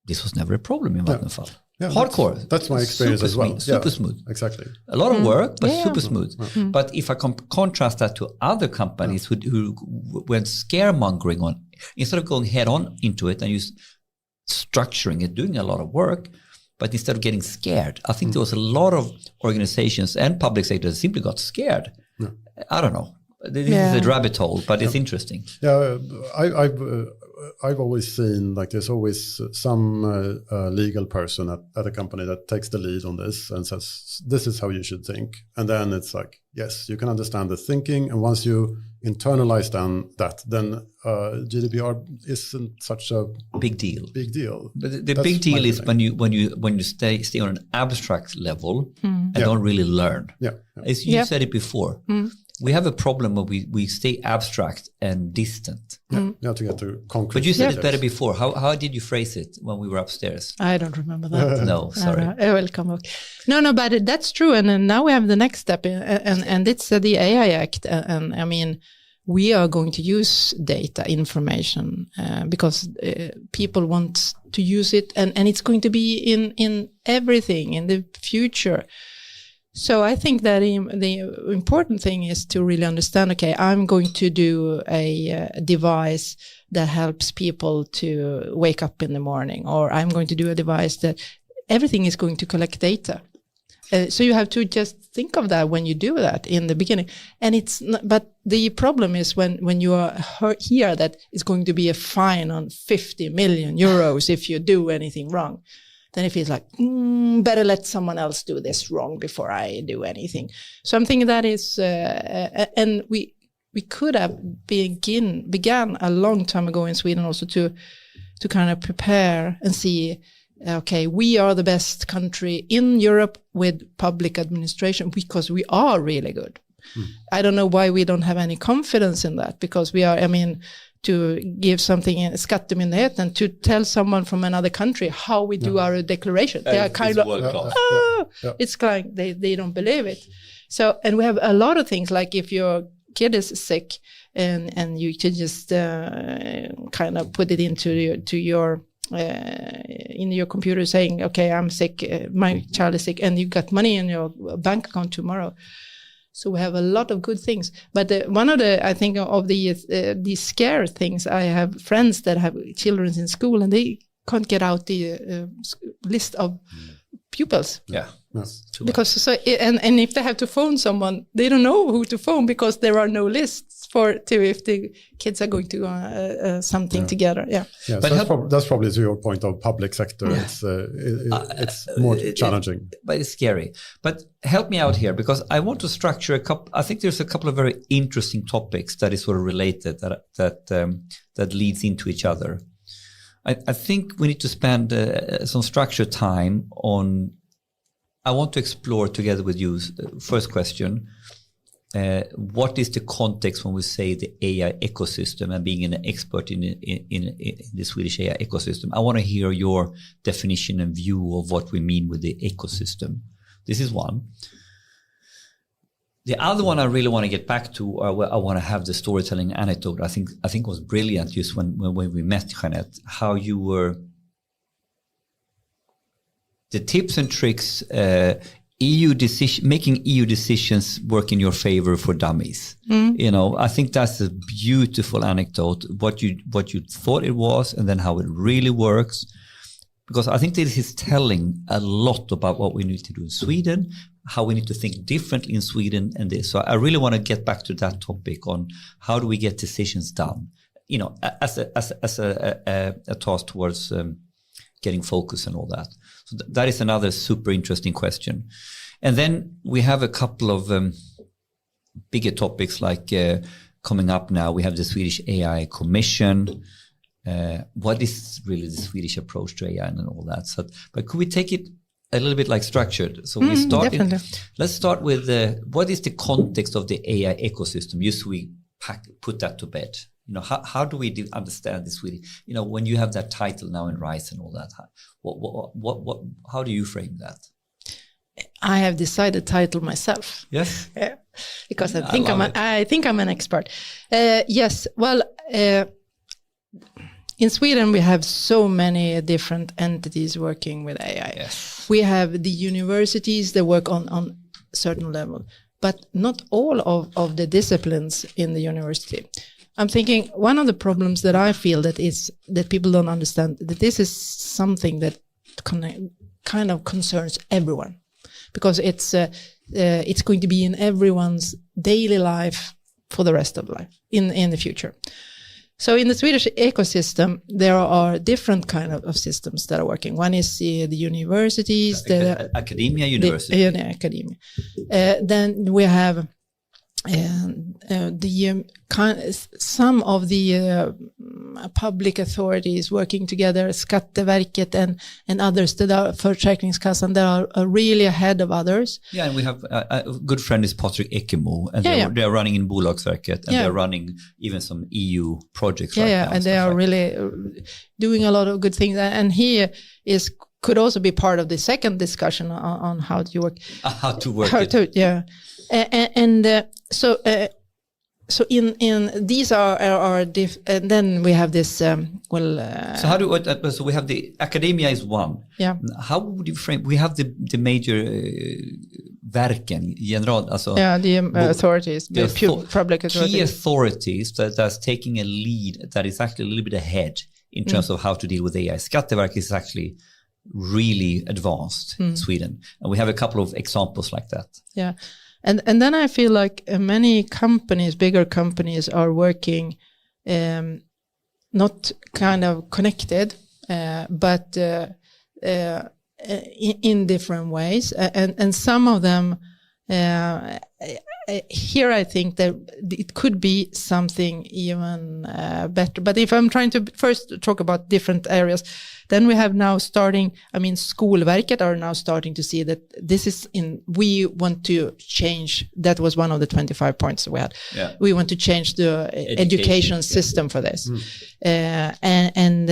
this was never a problem in Vattenfall. Hardcore. That's my experience as well. Super smooth. Exactly. A lot of work, but super smooth. But if I contrast that to other companies who went scaremongering on, instead of going head on into it and structuring it, doing a lot of work, but instead of getting scared, I think there was a lot of organizations and public sector that simply got scared. I don't know. This is a rabbit hole, but it's interesting. Yeah, I've always seen like there's always some legal person at a company that takes the lead on this and says, this is how you should think. And then it's like, yes, you can understand the thinking. And once you internalize that, then GDPR isn't such a big deal. But the big deal is when you stay on an abstract level and don't really learn. As you said it before. We have a problem where we stay abstract and distant. You have to get to concrete. But you said it better before. How did you phrase it when we were upstairs? I don't remember that. No, sorry. I will come back. No, but that's true. And then now we have the next step, and it's the AI Act. And I mean, we are going to use data information because people want to use it, and it's going to be in everything in the future. So I think that the important thing is to really understand, okay, I'm going to do a device that helps people to wake up in the morning, or I'm going to do a device that everything is going to collect data. So you have to just think of that when you do that in the beginning. And it's not, but the problem is when you hear that it's going to be a fine on 50 million euros if you do anything wrong, then it feels like, better let someone else do this wrong before I do anything. Something that is, and we could have began a long time ago in Sweden also to kind of prepare and see, okay, we are the best country in Europe with public administration because we are really good. I don't know why we don't have any confidence in that, because we are, I mean, to give something in Skattemyndigheten and to tell someone from another country how we do our declaration. They are kind of, it's like they don't believe it. So, and we have a lot of things, like if your kid is sick and you can just kind of put it into your in your computer saying, okay, I'm sick, my child is sick, and you got money in your bank account tomorrow. So we have a lot of good things. But one of the, I think, of the scare things, I have friends that have children in school and they can't get out the list of pupils. Yeah. Because and if they have to phone someone, they don't know who to phone because there are no lists if the kids are going to something together. Yeah. But so that's probably to your point of public sector. Yeah. It's more challenging. But it's scary. But help me out here, because I want to structure a couple. I think there's a couple of very interesting topics that is sort of related that leads into each other. I think we need to spend some structured time on. I want to explore together with you. First question. What is the context when we say the AI ecosystem, and being an expert in the Swedish AI ecosystem? I want to hear your definition and view of what we mean with the ecosystem. This is one. The other one I really want to get back to, I want to have the storytelling anecdote. I think was brilliant just when we met, Jeanette, how you were the tips and tricks, making EU decisions work in your favor for dummies. You know, I think that's a beautiful anecdote. What you thought it was, and then how it really works. Because I think this is telling a lot about what we need to do in Sweden, how we need to think differently in Sweden, and this. So I really want to get back to that topic on how do we get decisions done, you know, as a task towards getting focus and all that. So that is another super interesting question. And then we have a couple of bigger topics like coming up now. We have the Swedish AI Commission. What is really the Swedish approach to AI and all that? So, but could we take it a little bit like structured? So we start. Let's start with what is the context of the AI ecosystem? Just so we put that to bed. You know, how do we understand this really? You know, when you have that title now in RISE and all that, how do you frame that? I have decided title myself. Yes. Yeah. Because I think I'm an expert. Yes. Well, in Sweden we have so many different entities working with AI. Yes. We have the universities that work on certain level, but not all of the disciplines in the university. I'm thinking one of the problems that I feel that people don't understand, that this is something that kind of concerns everyone, because it's going to be in everyone's daily life for the rest of life in the future. So in the Swedish ecosystem, there are different kind of systems that are working. One is the universities, academia, university. Academia. Then we have some of the public authorities working together, Skatteverket and others that are Försäkringskassan, that are really ahead of others. Yeah, and we have a good friend is Patrik Ekemo, and they're running in Bolagsverket, and they're running even some EU projects right now. And they are really doing a lot of good things. And he could also be part of the second discussion on how to work. So in these are and then we have this so we have the academia is one. Yeah. How would you frame? We have the major verken, authorities, public authorities. Key authorities that's taking a lead that is actually a little bit ahead in terms of how to deal with AI. Skatteverket is actually really advanced in Sweden. And we have a couple of examples like that. Yeah. And then I feel like many companies, bigger companies, are working not kind of connected, but in different ways. And some of them, here I think that it could be something even better. But if I'm trying to first talk about different areas, then we have now starting, Skolverket are now starting to see that this is we want to change. That was one of the 25 points we had. Yeah. We want to change the education system for this. And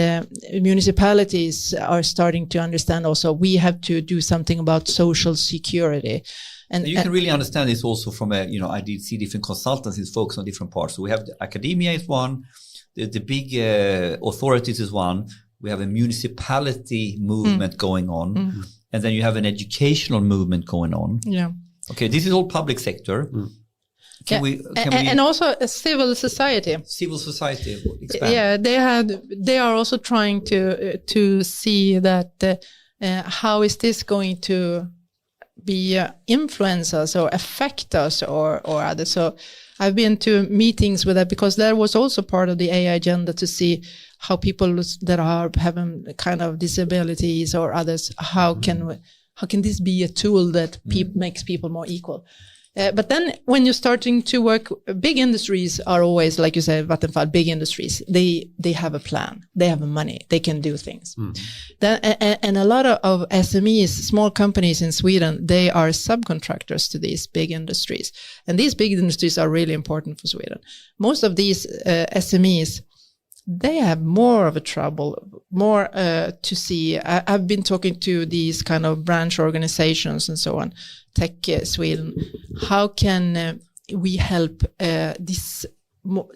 municipalities are starting to understand also we have to do something about social security. And you can really understand this also from I did see different consultancies focus on different parts. So we have the academia is one, the big authorities is one. We have a municipality movement going on, and then you have an educational movement going on. Yeah. Okay, this is all public sector. Can we and also a civil society. Civil society. Expand. Yeah, they are also trying to see that how is this going to be influence us or affect us or others. So I've been to meetings with that because that was also part of the AI agenda to see how people that are having kind of disabilities or others, how can this be a tool that makes people more equal? But then when you're starting to work, big industries are always, like you said, Vattenfall, big industries. They have a plan. They have money. They can do things. And a lot of SMEs, small companies in Sweden, they are subcontractors to these big industries. And these big industries are really important for Sweden. Most of these SMEs, they have more of a trouble, more to see. I've been talking to these kind of branch organizations and so on, Tech Sweden. How can we help the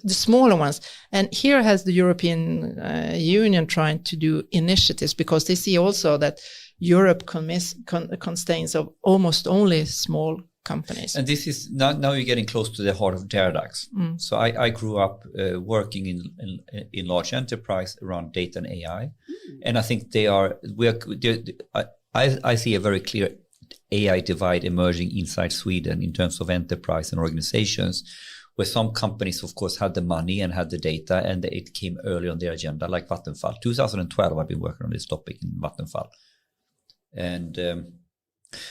smaller ones? And here has the European Union trying to do initiatives because they see also that Europe contains of almost only small companies. And this is now you're getting close to the heart of DARDAX. So I grew up working in large enterprise around data and AI, and I think I see a very clear AI divide emerging inside Sweden in terms of enterprise and organizations, where some companies, of course, had the money and had the data, and it came early on their agenda, like Vattenfall. 2012, I've been working on this topic in Vattenfall,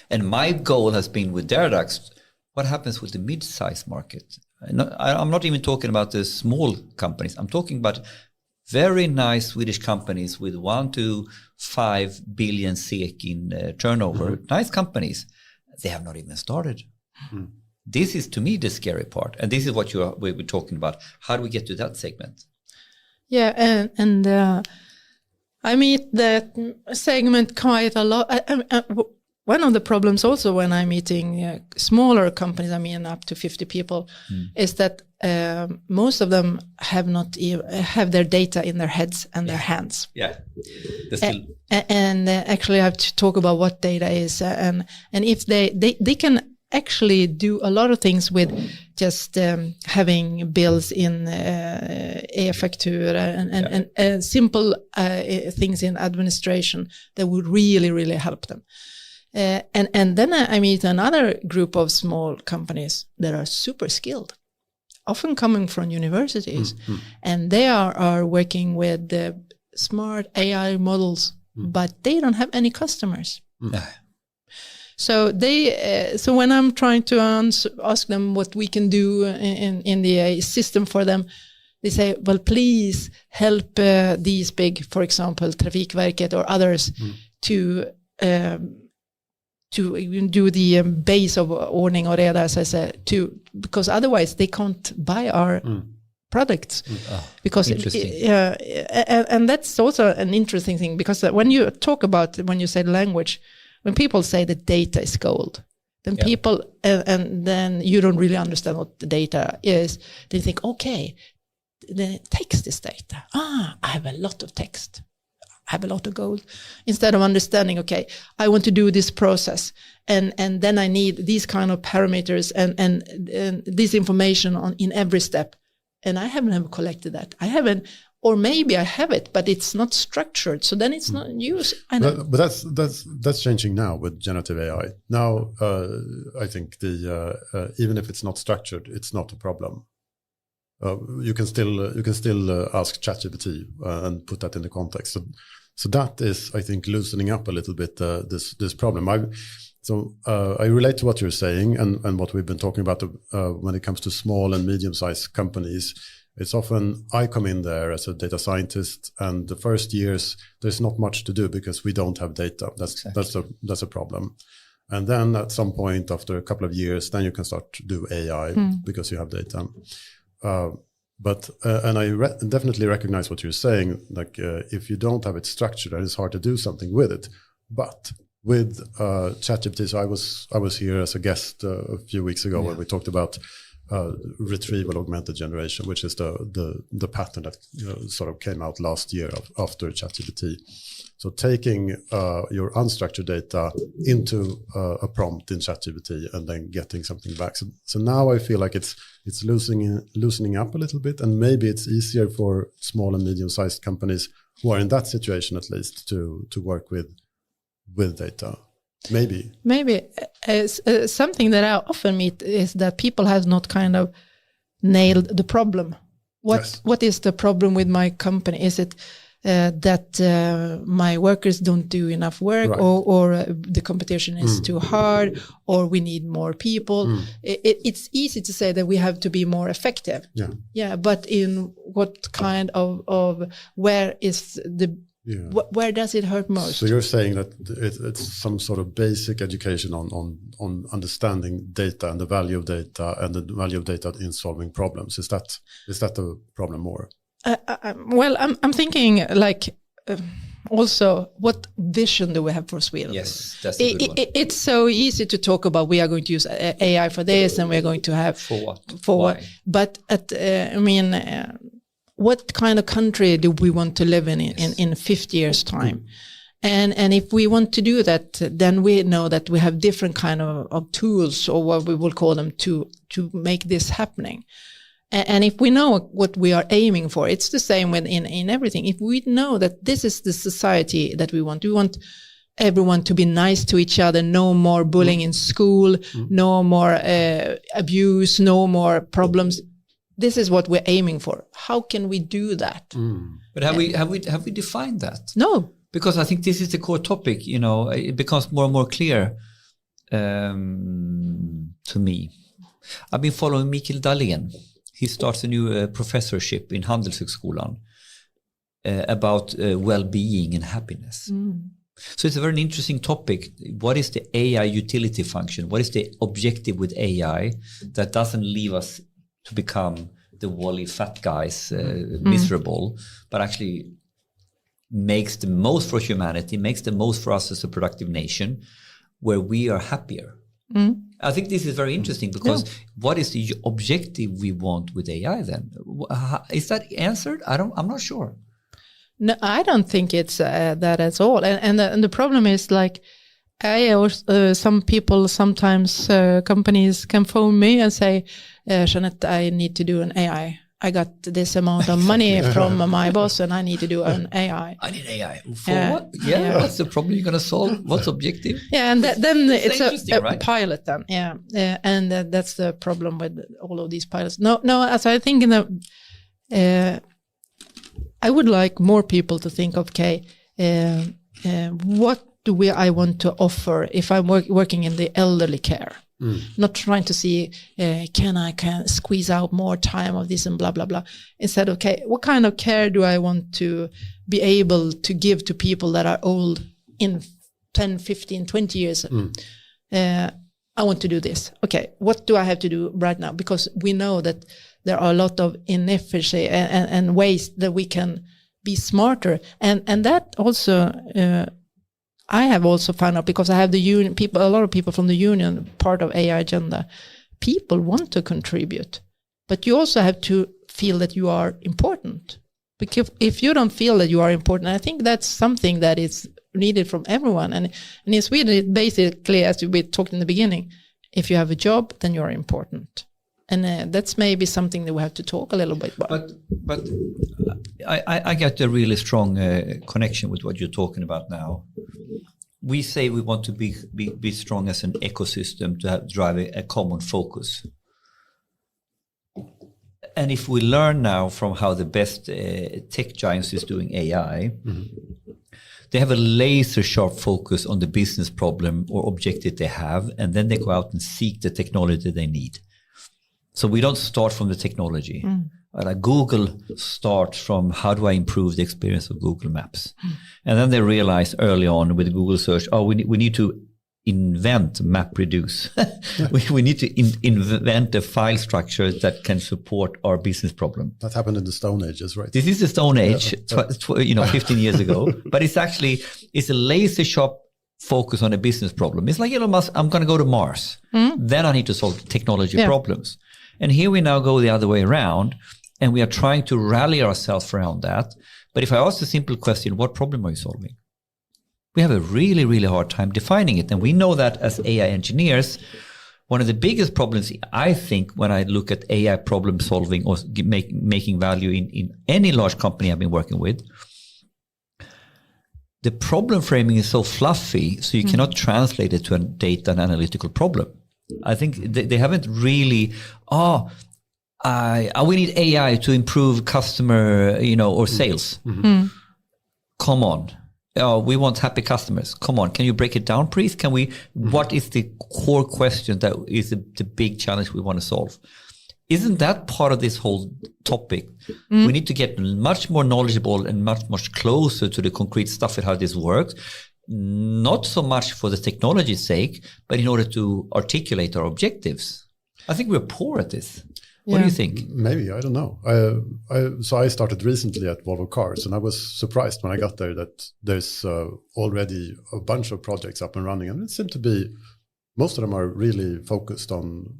and my goal has been with DARDAX, what happens with the mid-size market? I'm not even talking about the small companies. I'm talking about very nice Swedish companies with 1 to 5 billion SEK in turnover. Nice companies. They have not even started. This is, to me, the scary part. And this is what we were talking about. How do we get to that segment? Yeah, and I meet that segment quite a lot. One of the problems also when I'm meeting smaller companies, up to 50 people, is that most of them have their data in their heads and their hands. Yeah. And actually I have to talk about what data is. And if they can actually do a lot of things with just having bills in e-faktura and simple things in administration that would really, really help them. And then I meet another group of small companies that are super skilled, often coming from universities, and they are working with the smart AI models, but they don't have any customers. So so when I'm trying to ask them what we can do in the AI system for them, they say, well, please help these big, for example, Trafikverket or others to do the base of ordning och reda, as I said, because otherwise they can't buy our products. Because and that's also an interesting thing, because when you say language, when people say that data is gold, then people, and then you don't really understand what the data is, they think, okay, the text is data. I have a lot of text. I have a lot of gold, instead of understanding, okay, I want to do this process, and then I need these kind of parameters and this information in every step. and I haven't collected that. I haven't, or maybe I have it, but it's not structured. So then it's not used. But that's changing now with generative AI. Now, I think even if it's not structured, it's not a problem. You can still ask ChatGPT and put that in the context. So that is, I think, loosening up a little bit this problem. I relate to what you're saying and what we've been talking about when it comes to small and medium-sized companies. It's often I come in there as a data scientist, and the first years there's not much to do because we don't have data. That's a problem. And then at some point after a couple of years, then you can start to do AI because you have data. And I definitely recognize what you're saying. Like if you don't have it structured, then it's hard to do something with it. But with ChatGPT, so I was here as a guest a few weeks ago when we talked about retrieval augmented generation, which is the pattern that sort of came out last year after ChatGPT. So taking your unstructured data into a prompt in ChatGPT and then getting something back. So now I feel like it's loosening up a little bit, and maybe it's easier for small and medium-sized companies who are in that situation at least to work with data. Maybe something that I often meet is that people have not kind of nailed the problem. What is the problem with my company? Is it that my workers don't do enough work, right, or the competition is too hard, or we need more people? It's easy to say that we have to be more effective. Yeah. But in what kind of where is the where does it hurt most? So you're saying that it's some sort of basic education on understanding data and the value of data and the value of data in solving problems. Is that the problem more? Well, I'm thinking like also what vision do we have for Sweden? Yes, that's a good one. It's so easy to talk about we are going to use AI for this and we're going to have for what? What? But what kind of country do we want to live in 50 years' time? And if we want to do that, then we know that we have different kind of tools, or what we will call them, to make this happening. And if we know what we are aiming for, it's the same in everything. If we know that this is the society that we want everyone to be nice to each other, no more bullying in school, no more abuse, no more problems. This is what we're aiming for. How can we do that? But have we defined that? No, because I think this is the core topic. It becomes more and more clear to me. I've been following Mikael Dahlén. He starts a new professorship in Handelshögskolan about well-being and happiness. So it's a very interesting topic. What is the AI utility function? What is the objective with AI that doesn't leave us to become the wally fat guys, miserable, but actually makes the most for humanity, makes the most for us as a productive nation, where we are happier. I think this is very interesting because what is the objective we want with AI then? Is that answered? I'm not sure. No, I don't think it's that at all. And the problem is like, some people, sometimes companies can phone me and say, Jeanette, I need to do an AI. I got this amount of money from my boss and I need to do an AI. I need AI. For what? Yeah, what's the problem you're going to solve? What's objective? Yeah, and then it's a right? pilot then. Yeah, and that's the problem with all of these pilots. No, as I think I would like more people to think of, what do I want to offer if I'm working in the elderly care? Not trying to see, can I squeeze out more time of this and blah, blah, blah. Instead, what kind of care do I want to be able to give to people that are old in 10, 15, 20 years? I want to do this. Okay, what do I have to do right now? Because we know that there are a lot of inefficiency and ways that we can be smarter. And that also... I have also found out, because I have a lot of people from the union, part of AI agenda. People want to contribute, but you also have to feel that you are important. Because if you don't feel that you are important, I think that's something that is needed from everyone. And in Sweden, it basically, as we talked in the beginning, if you have a job, then you are important. And that's maybe something that we have to talk a little bit about. But I get a really strong connection with what you're talking about now. We say we want to be strong as an ecosystem to drive a common focus. And if we learn now from how the best tech giants is doing AI, they have a laser sharp focus on the business problem or objective they have, and then they go out and seek the technology they need. So we don't start from the technology. Like Google starts from how do I improve the experience of Google Maps? And then they realize early on with Google search, we need to invent MapReduce. we need to invent a file structure that can support our business problem. That happened in the Stone Ages, right? This is the Stone Age, 15 years ago. But it's a laser sharp focus on a business problem. It's like Elon Musk, I'm going to go to Mars. Then I need to solve technology problems. And here we now go the other way around, and we are trying to rally ourselves around that. But if I ask the simple question, what problem are you solving? We have a really, really hard time defining it. And we know that as AI engineers, one of the biggest problems, I think, when I look at AI problem solving or making value in any large company I've been working with, the problem framing is so fluffy, so you cannot translate it to a data and analytical problem. I think they haven't really, we need AI to improve customer, or sales. Come on. We want happy customers. Come on. Can you break it down, please? What is the core question that is the big challenge we want to solve? Isn't that part of this whole topic? We need to get much more knowledgeable and much closer to the concrete stuff and how this works. Not so much for the technology's sake, but in order to articulate our objectives. I think we're poor at this. What do you think? Maybe, I don't know. So I started recently at Volvo Cars, and I was surprised when I got there that there's already a bunch of projects up and running, and it seemed to be most of them are really focused on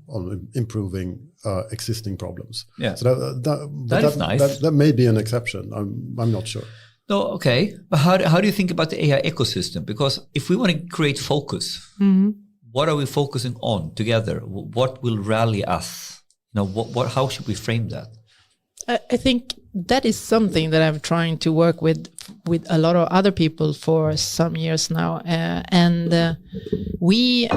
improving existing problems. Yeah, so that is nice. That may be an exception. I'm not sure. No, okay. But how do you think about the AI ecosystem? Because if we want to create focus, what are we focusing on together? What will rally us? How should we frame that? I think that is something that I'm trying to work with a lot of other people for some years now. And we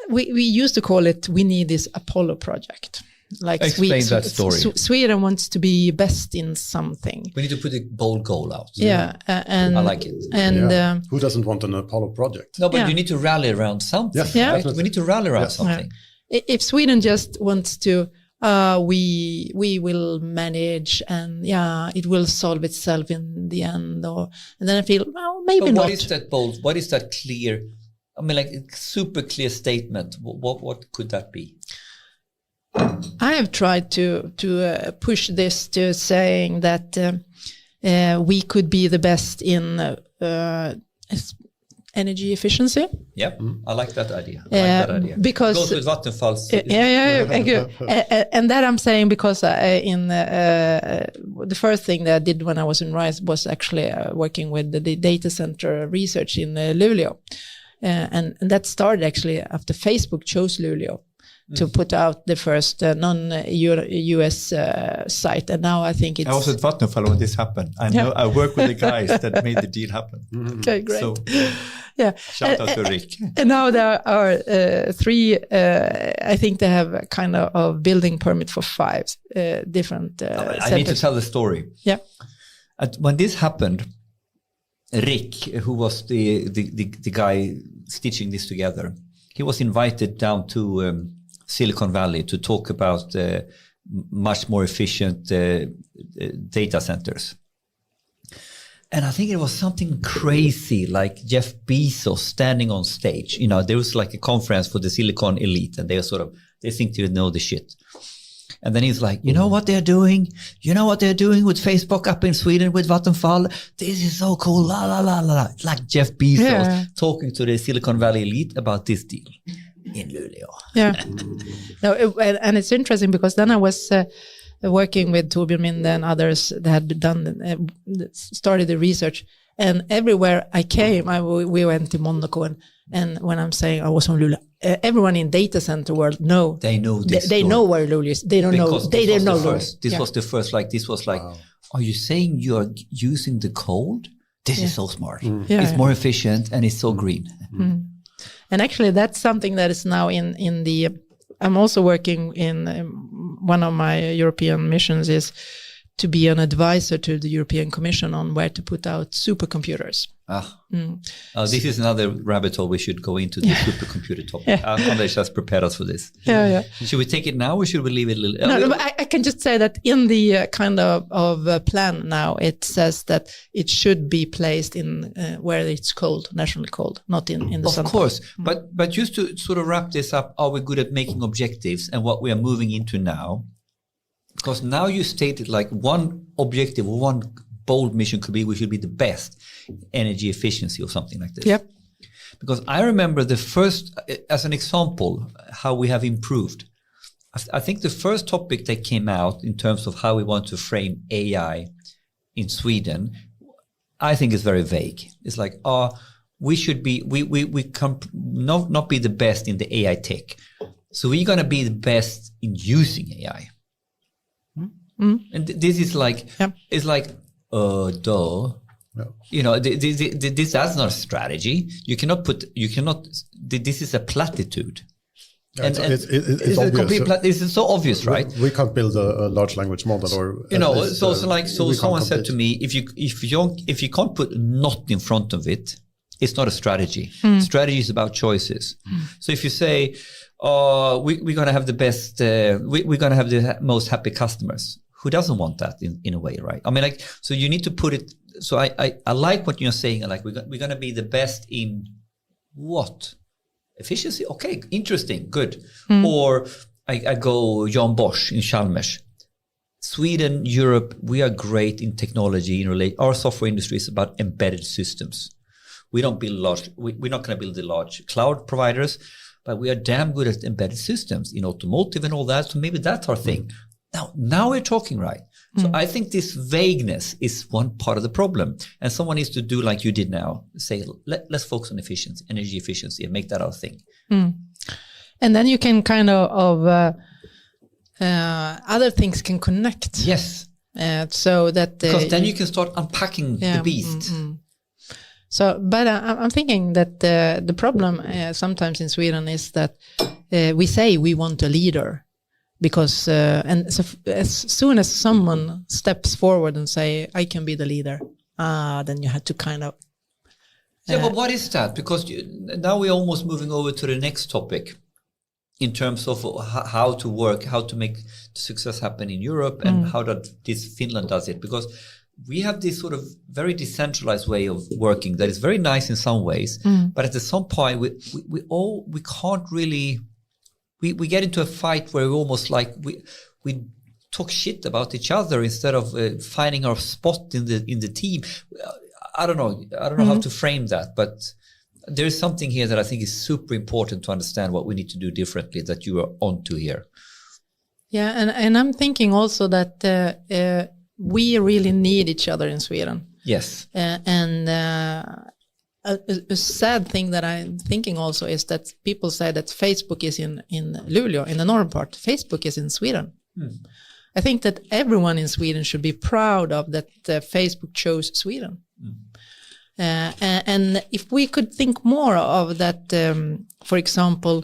used to call it, we need this Apollo project. Like explain that story. Sweden wants to be best in something. We need to put a bold goal out. Yeah, and I like it. And who doesn't want an Apollo project? No, but you need to rally around something. Yes, right? We need to rally around something. If Sweden just wants to, we will manage, and it will solve itself in the end. And then I feel, maybe but not. What is that bold? What is that clear? I mean, like a super clear statement. What could that be? I have tried to push this to saying that we could be the best in energy efficiency. Yep, I like that idea. Because goes with Vattenfall's. And that I'm saying because the first thing that I did when I was in RISE was actually working with the data center research in Luleå, and that started actually after Facebook chose Luleå to put out the first non-US site. And now I think it's... I was at Vattenfall when this happened. I work with the guys that made the deal happen. Okay, great. So, shout out to Rick. And now there are three, I think they have a kind of building permit for 5 different I need to tell the story. Yeah. When this happened, Rick, who was the guy stitching this together, he was invited down to Silicon Valley to talk about much more efficient data centers. And I think it was something crazy, like Jeff Bezos standing on stage. There was like a conference for the Silicon elite, and they think they know the shit. And then he's like, you know what they're doing? You know what they're doing with Facebook up in Sweden with Vattenfall? This is so cool, la, la, la, la. Like Jeff Bezos talking to the Silicon Valley elite about this deal in Luleå. Yeah. And it's interesting because then I was working with Torbjörn Minde and others that had started the research. And everywhere I came, we went to Monaco, and when I'm saying I was on Luleå, everyone in data center world they know this. They know where Luleå is. They don't know. They didn't know Luleå. This was the first. This was wow. Are you saying you are using the cold? This is so smart. It's more efficient and it's so green. And actually, that's something that is now in the. I'm also working in one of my European missions is to be an advisor to the European Commission on where to put out supercomputers. This is another rabbit hole we should go into, the supercomputer topic. Anders has prepared us for this. Should we take it now or should we leave it a little? No, but I can just say that in the kind of plan now, it says that it should be placed in where it's cold, nationally cold, not in the sun. Of course, but just to sort of wrap this up, are we good at making objectives and what we are moving into now? Because now you stated like one objective or one bold mission could be we should be the best energy efficiency or something like this. Yep. Because I remember the first, as an example, how we have improved. I think the first topic that came out in terms of how we want to frame AI in Sweden, I think is very vague. It's like, we should be, we can not be the best in the AI tech. So we're going to be the best in using AI. And this is like, it's like, duh. No. You know, that's not a strategy. You cannot, this is a platitude. Yeah, it's obvious. It's so obvious, right? We can't build a large language model, or you know. So someone said to me, if you can't put not in front of it, it's not a strategy. Strategy is about choices. So if you say, we're gonna have the best, we're gonna have the most happy customers. Who doesn't want that in a way, right? I mean, like, so you need to put it. So I like what you're saying. Like, we're gonna be the best in what? Efficiency? Okay, interesting, good. Or I go Jan Bosch in Chalmers. Sweden, Europe, we are great in technology. Our software industry is about embedded systems. We don't build large. We're not going to build the large cloud providers, but we are damn good at embedded systems in automotive and all that. So maybe that's our thing. Now we're talking, right? So I think this vagueness is one part of the problem. And someone needs to do like you did now, say, let's focus on efficiency, energy efficiency, and make that our thing. And then you can kind of other things can connect. Yes. So that... because then you can start unpacking the beast. So, but I'm thinking that the problem sometimes in Sweden is that we say we want a leader. Because and so as soon as someone steps forward and say, I can be the leader, then you have to kind of... but what is that? Because now we're almost moving over to the next topic in terms of how to work, how to make success happen in Europe and how Finland does it. Because we have this sort of very decentralized way of working that is very nice in some ways, but at some point we can't really... We get into a fight where we almost like we talk shit about each other instead of finding our spot in the team. I don't know how to frame that, but there is something here that I think is super important to understand what we need to do differently that you are onto here. Yeah, and I'm thinking also that we really need each other in Sweden. Yes, A sad thing that I'm thinking also is that people say that Facebook is in Luleå, in the northern part. Facebook is in Sweden. I think that everyone in Sweden should be proud of that Facebook chose Sweden. And if we could think more of that, for example,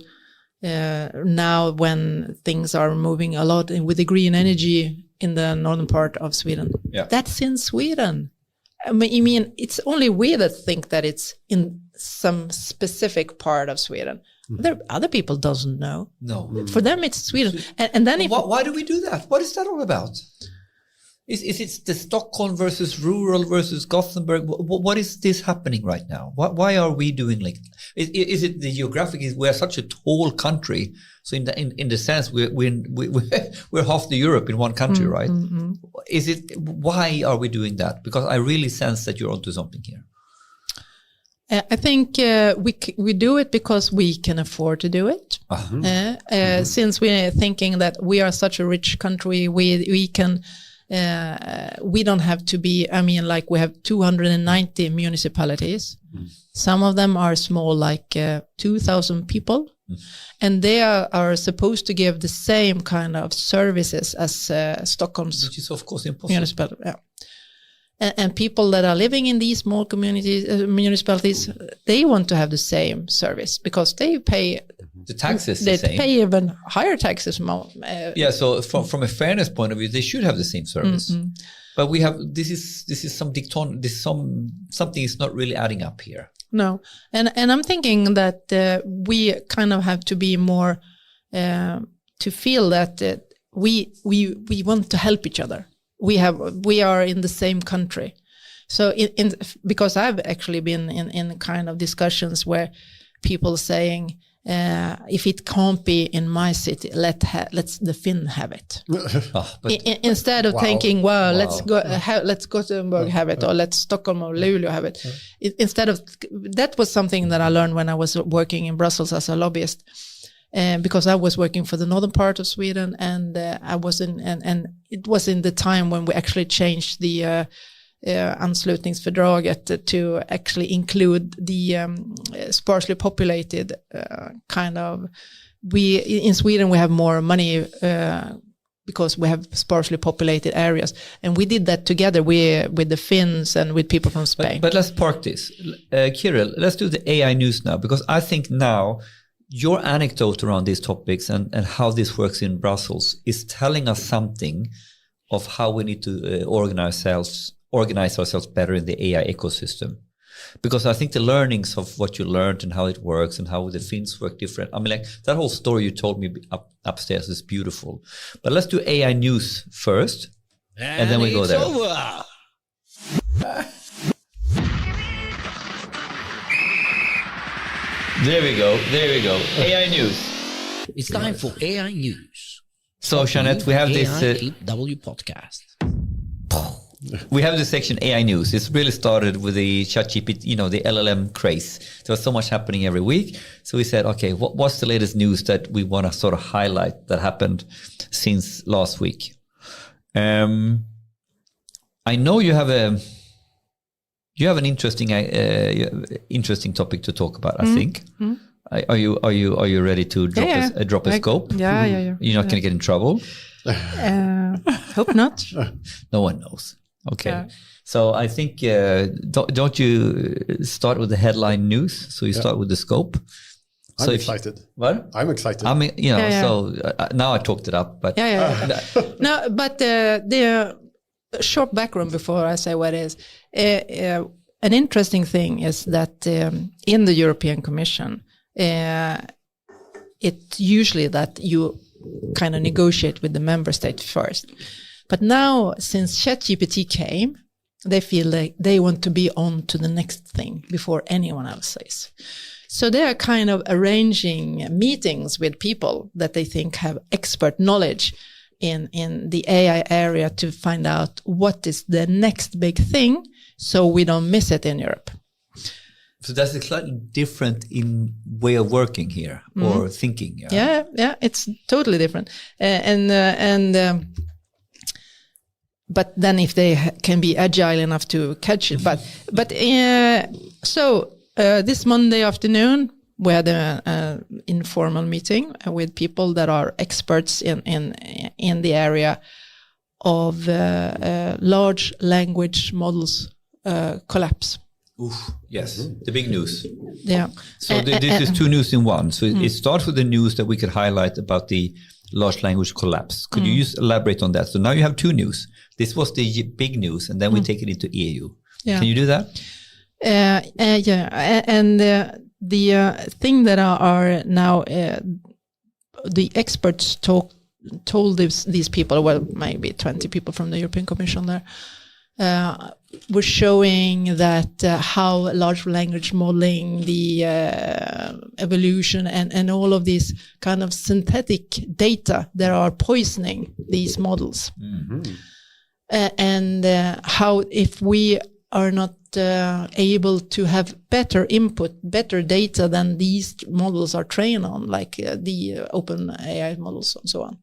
now when things are moving a lot with the green energy in the northern part of Sweden, that's in Sweden. I mean, it's only we that think that it's in some specific part of Sweden. Other people doesn't know. No. For them, it's Sweden. And then why do we do that? What is that all about? Is it the Stockholm versus rural versus Gothenburg? What is this happening right now? Why are we doing like? Is it the geographic? We're such a tall country, so in the sense we're half the Europe in one country, right? Is it? Why are we doing that? Because I really sense that you're onto something here. I think we do it because we can afford to do it. Since we're thinking that we are such a rich country, we can we don't have to be, I mean, like we have 290 municipalities. Some of them are small, like 2,000 people. And they are supposed to give the same kind of services as Stockholm's, which is of course impossible. Municipality. Yeah. And people that are living in these small communities, municipalities, they want to have the same service because they pay the taxes. They the same. pay even higher taxes. Yeah. So from a fairness point of view, they should have the same service. Mm-hmm. But we have this is something is not really adding up here. No, and I'm thinking that we kind of have to be more to feel that we want to help each other. We are in the same country, so because I've actually been in kind of discussions where people saying if it can't be in my city, let's the Finn have it. Instead of thinking, let's Gothenburg have it, or let's Stockholm or Luleå have it. Instead of that was something that I learned when I was working in Brussels as a lobbyist. Because I was working for the northern part of Sweden, and I was and it was in the time when we actually changed the Anslutningsfördraget to actually include the sparsely populated kind of. We in Sweden we have more money because we have sparsely populated areas, and we did that together with the Finns and with people from Spain. But let's park this, Kirill. Let's do the AI news now, because I think now. Your anecdote around these topics and how this works in Brussels is telling us something of how we need to organize ourselves better in the AI ecosystem. Because I think the learnings of what you learned and how it works and how the Finns work different. I mean, like that whole story you told me upstairs is beautiful. But let's do AI news first, and then we go there. Over. There we go. AI news. It's time for AI news. So, Jeanette, we have this AIAW Podcast. We have this section AI news. It's really started with the ChatGPT, the LLM craze. There was so much happening every week. So we said, okay, what's the latest news that we want to sort of highlight that happened since last week? I know you have an interesting topic to talk about. I think. Are you ready to drop a scope? Yeah. You're not going to get in trouble. Hope not. No one knows. Okay. So I think don't you start with the headline news? So you start with the scope. I'm excited. What? I'm excited. I mean, So now I talked it up, but No, but the short background before I say what it is. An interesting thing is that in the European Commission, it's usually that you kind of negotiate with the member state first. But now, since ChatGPT came, they feel like they want to be on to the next thing before anyone else says. So they are kind of arranging meetings with people that they think have expert knowledge in the AI area to find out what is the next big thing, so we don't miss it in Europe. So that's a slightly different in way of working here or thinking. Yeah, it's totally different. But then if they can be agile enough to catch it, so this Monday afternoon we had an informal meeting with people that are experts in the area of large language models collapse. Oof, yes, the big news. Yeah. So this is two news in one. So it starts with the news that we could highlight about the large language collapse. Could you just elaborate on that? So now you have two news. This was the big news, and then we take it into EU. Yeah. Can you do that? And the thing that are now the experts told these people, well, maybe 20 people from the European Commission there, were showing that how large language modeling, the evolution, and all of these kind of synthetic data that are poisoning these models. Mm-hmm. And how if we are not able to have better input, better data than these models are trained on, like the open AI models and so on,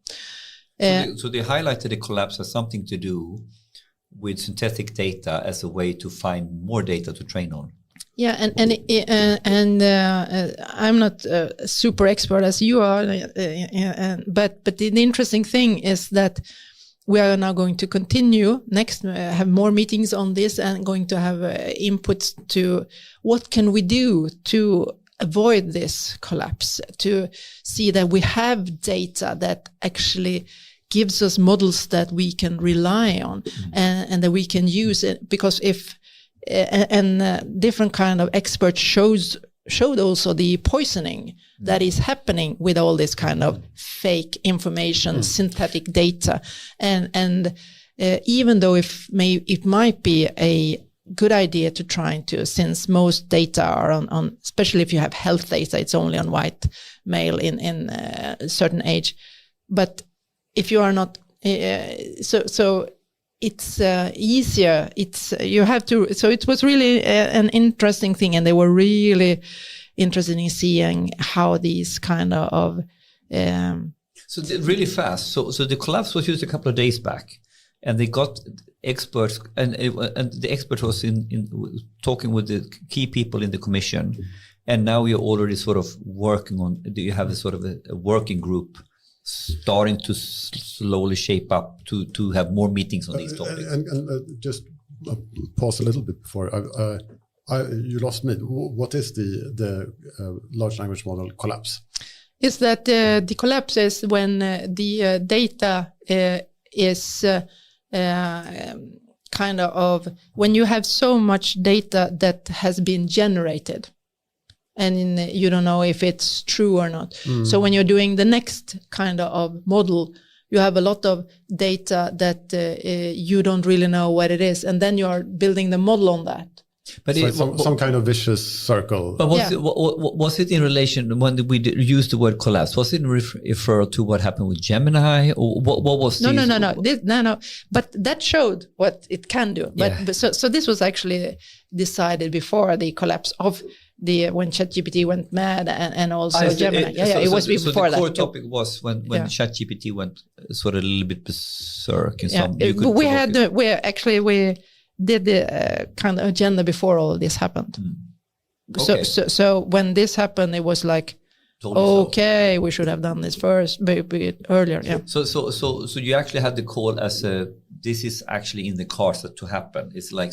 So they highlighted the collapse as something to do with synthetic data as a way to find more data to train on. Yeah, and I'm not a super expert as you are, but the interesting thing is that we are now going to continue next, have more meetings on this, and going to have inputs to what can we do to avoid this collapse, to see that we have data that actually gives us models that we can rely on, and that we can use it. Because if different kind of experts showed also the poisoning that is happening with all this kind of fake information, synthetic data, and even though it might be a good idea to try to, since most data are on, especially if you have health data, it's only on white male in a certain age, but if you are not, so it's easier. You have to. So it was really an interesting thing, and they were really interested in seeing how these kind of. So really fast. So the collapse was used a couple of days back, and they got experts, and the expert was in talking with the key people in the commission, and now you're already sort of working on. Do you have a sort of a working group starting to slowly shape up to have more meetings on these topics? And just pause a little bit before you lost me. What is the large language model collapse? Is that the collapse is when the data is kind of when you have so much data that has been generated, and you don't know if it's true or not. So when you're doing the next kind of model, you have a lot of data that you don't really know what it is, and then you are building the model on that. But so some kind of vicious circle. But was it in relation, when we used the word collapse, was it refer to what happened with Gemini, or what was No. No. But that showed what it can do. But so this was actually decided before the collapse of when ChatGPT went mad, and also Gemini. It was before that. The core topic was when ChatGPT went sort of a little bit berserk in some. We did the kind of agenda before all this happened. Okay. So when this happened, it was like, okay, we should have done this first, maybe earlier. Yeah. So you actually had the call as this is actually in the cards to happen. It's like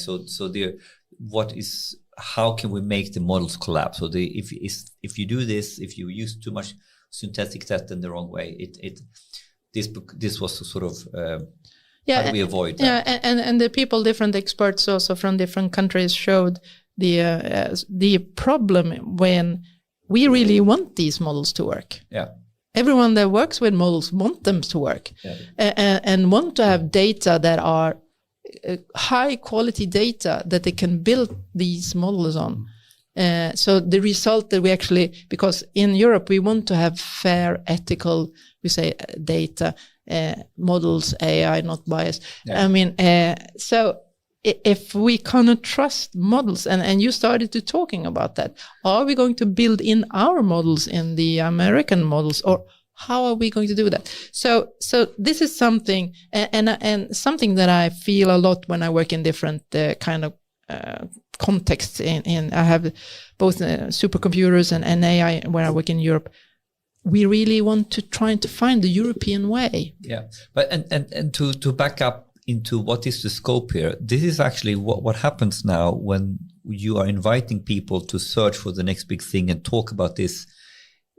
how can we make the models collapse? So if you do this, if you use too much synthetic data in the wrong way, this was sort of. How do we avoid that? Yeah, and the people, different experts also from different countries showed the problem when we really want these models to work. Yeah. Everyone that works with models want them to work, and want to have data that are high quality data that they can build these models on. So the result that we actually, because in Europe we want to have fair, ethical, we say data, models, AI, not biased. Yeah. I mean, so if we cannot trust models, and you started to talking about that, are we going to build in our models in the American models, or how are we going to do that? So this is something, and something that I feel a lot when I work in different kind of contexts. I have both supercomputers and AI where I work in Europe. We really want to try to find the European way. Yeah, but and to back up into what is the scope here, this is actually what happens now when you are inviting people to search for the next big thing and talk about this.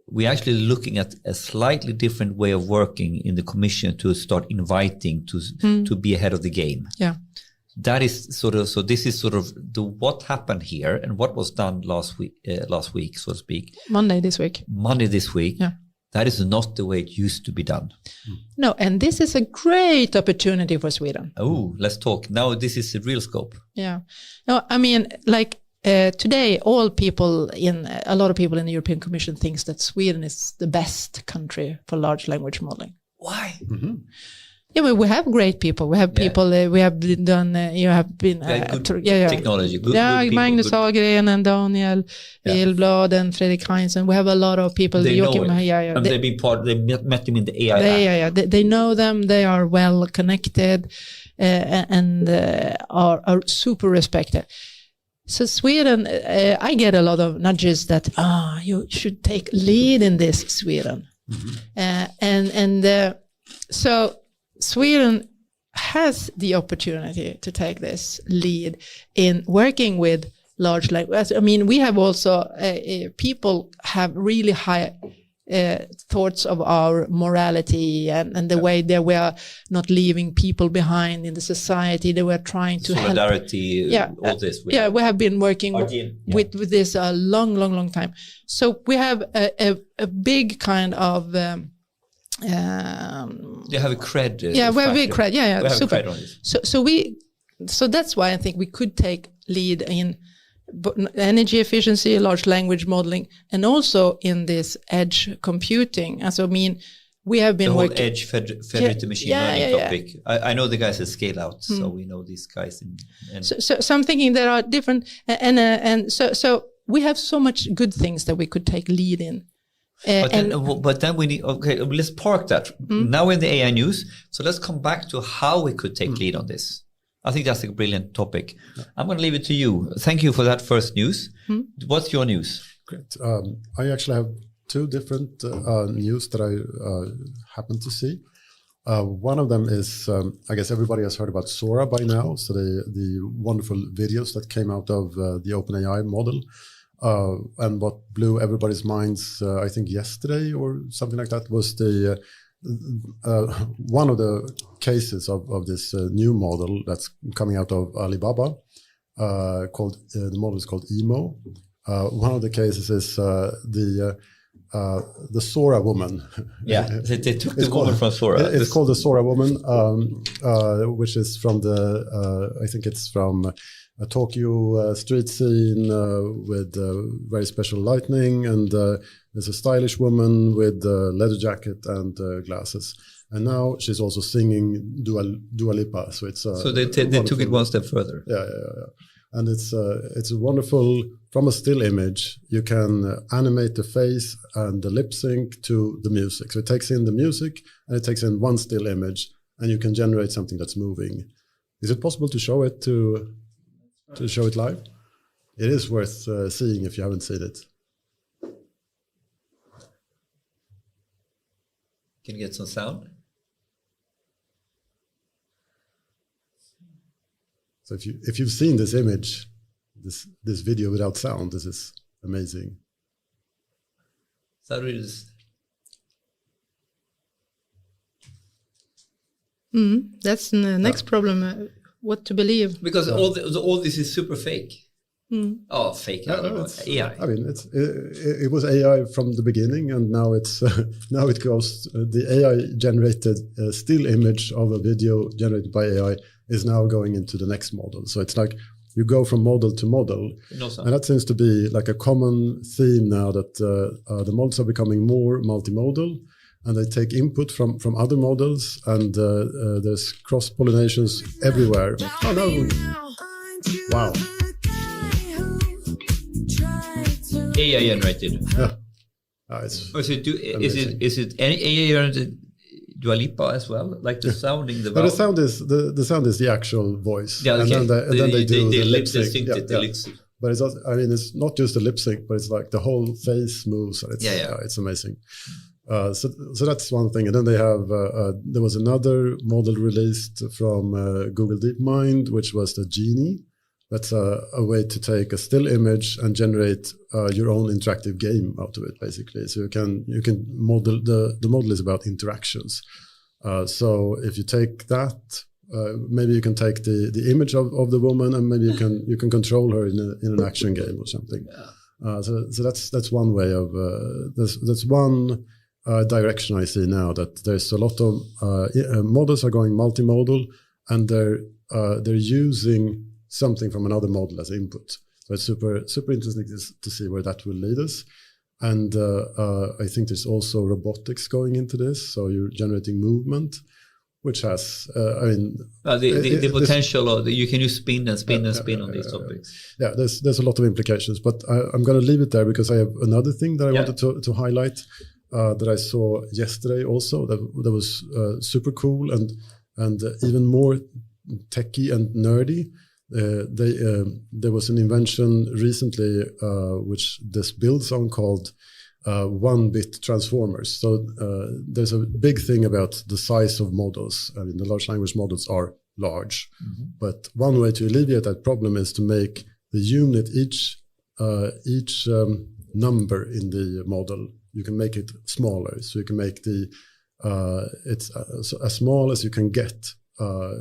We're actually looking at a slightly different way of working in the commission to start inviting to be ahead of the game. Yeah. That is sort of, so this is sort of what happened here and what was done last week, so to speak. Monday this week. Yeah. That is not the way it used to be done. No, and this is a great opportunity for Sweden. Oh, let's talk. Now this is the real scope. Yeah. No, I mean, like today, a lot of people in the European Commission thinks that Sweden is the best country for large language modeling. Why? Mm-hmm. Yeah, but we have great people. We have people. We have been done. You have been. Good technology. Good people, Magnus Agren and Daniel Ilblad and Fredrik Heinz, and we have a lot of people. They know it. And they've been part. They met them in the AI. They know them. They are well connected, and are super respected. So Sweden, I get a lot of nudges that you should take lead in this, Sweden, so Sweden has the opportunity to take this lead in working with large language. I mean, we have also people have really high thoughts of our morality and the way that we are not leaving people behind in the society, that we're trying to solidarity, help. All this. We have been working with this a long time. So we have a big kind of they have a cred. We have a big cred. We have super. A cred on this. So that's why I think we could take lead in energy efficiency, large language modeling, and also in this edge computing. I mean, we have been working the whole edge federated machine learning topic. I know the guys at Scale Out, so we know these guys. So I'm thinking there are different, and so we have so much good things that we could take lead in. But then we need, let's park that. Now in the AI news, so let's come back to how we could take lead on this. I think that's a brilliant topic. I'm going to leave it to you. Thank you for that first news. What's your news? Great. I actually have two different news that I happen to see. One of them is, I guess everybody has heard about Sora by now. So the wonderful videos that came out of the OpenAI model. And what blew everybody's minds, I think yesterday or something like that, was the one of the cases of this new model that's coming out of Alibaba, called the model is called EMO. One of the cases is the Sora woman. Yeah, they took the woman from Sora. It's called the Sora woman, which is from I think it's from a Tokyo street scene with very special lighting, and there's a stylish woman with a leather jacket and glasses. And now she's also singing Dua Lipa. So it's so they took it one step further. Yeah. And it's a wonderful, from a still image, you can animate the face and the lip sync to the music. So it takes in the music and it takes in one still image, and you can generate something that's moving. Is it possible to show it to show it live? It is worth seeing if you haven't seen it. Can you get some sound? So if you've seen this image, this video without sound, this is amazing. So it is. That's the next problem. What to believe? Because all this is super fake. Oh, fake! AI. I mean, it was AI from the beginning, and now now it goes. The AI generated still image of a video generated by AI is now going into the next model. So it's like you go from model to model, and that seems to be like a common theme now, that the models are becoming more multimodal, and they take input from other models, and there's cross-pollinations everywhere. Oh no! Wow. AI generated. Yeah. Is it any AI generated Dua Lipa as well? Like the sounding, the sound is the actual voice. Yeah, okay. And then they do the lip sync. But it's also, I mean, it's not just the lip sync, but it's like the whole face moves. And it's amazing. So that's one thing. And then they have there was another model released from Google DeepMind, which was the Genie. That's a way to take a still image and generate your own interactive game out of it, basically. So you can model the model is about interactions. So if you take that, maybe you can take the image of the woman, and maybe you can control her in an action game or something. So that's one way of that's one direction I see now, that there's a lot of models are going multimodal, and they're using something from another model as input. So it's super interesting to see where that will lead us. And I think there's also robotics going into this. So you're generating movement. which has, the potential you can use spin and spin on these topics. Yeah, there's a lot of implications, but I'm going to leave it there because I have another thing that I wanted to highlight that I saw yesterday also that was super cool and even more techy and nerdy. There was an invention recently which this builds on called 1-bit transformers. So there's a big thing about the size of models. I mean, the large language models are large, but one way to alleviate that problem is to make the unit each number in the model. You can make it smaller, so you can make it's as small as you can get,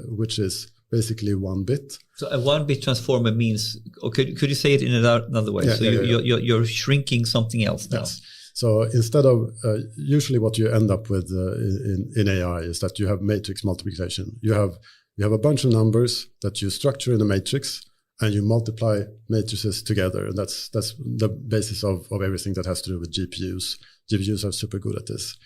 which is basically 1 bit. So a 1-bit transformer means, or could you say it in another way? You're shrinking something else now. Yes. So instead of usually what you end up with in AI is that you have matrix multiplication. You have a bunch of numbers that you structure in a matrix and you multiply matrices together. And that's the basis of everything that has to do with GPUs. GPUs are super good at this.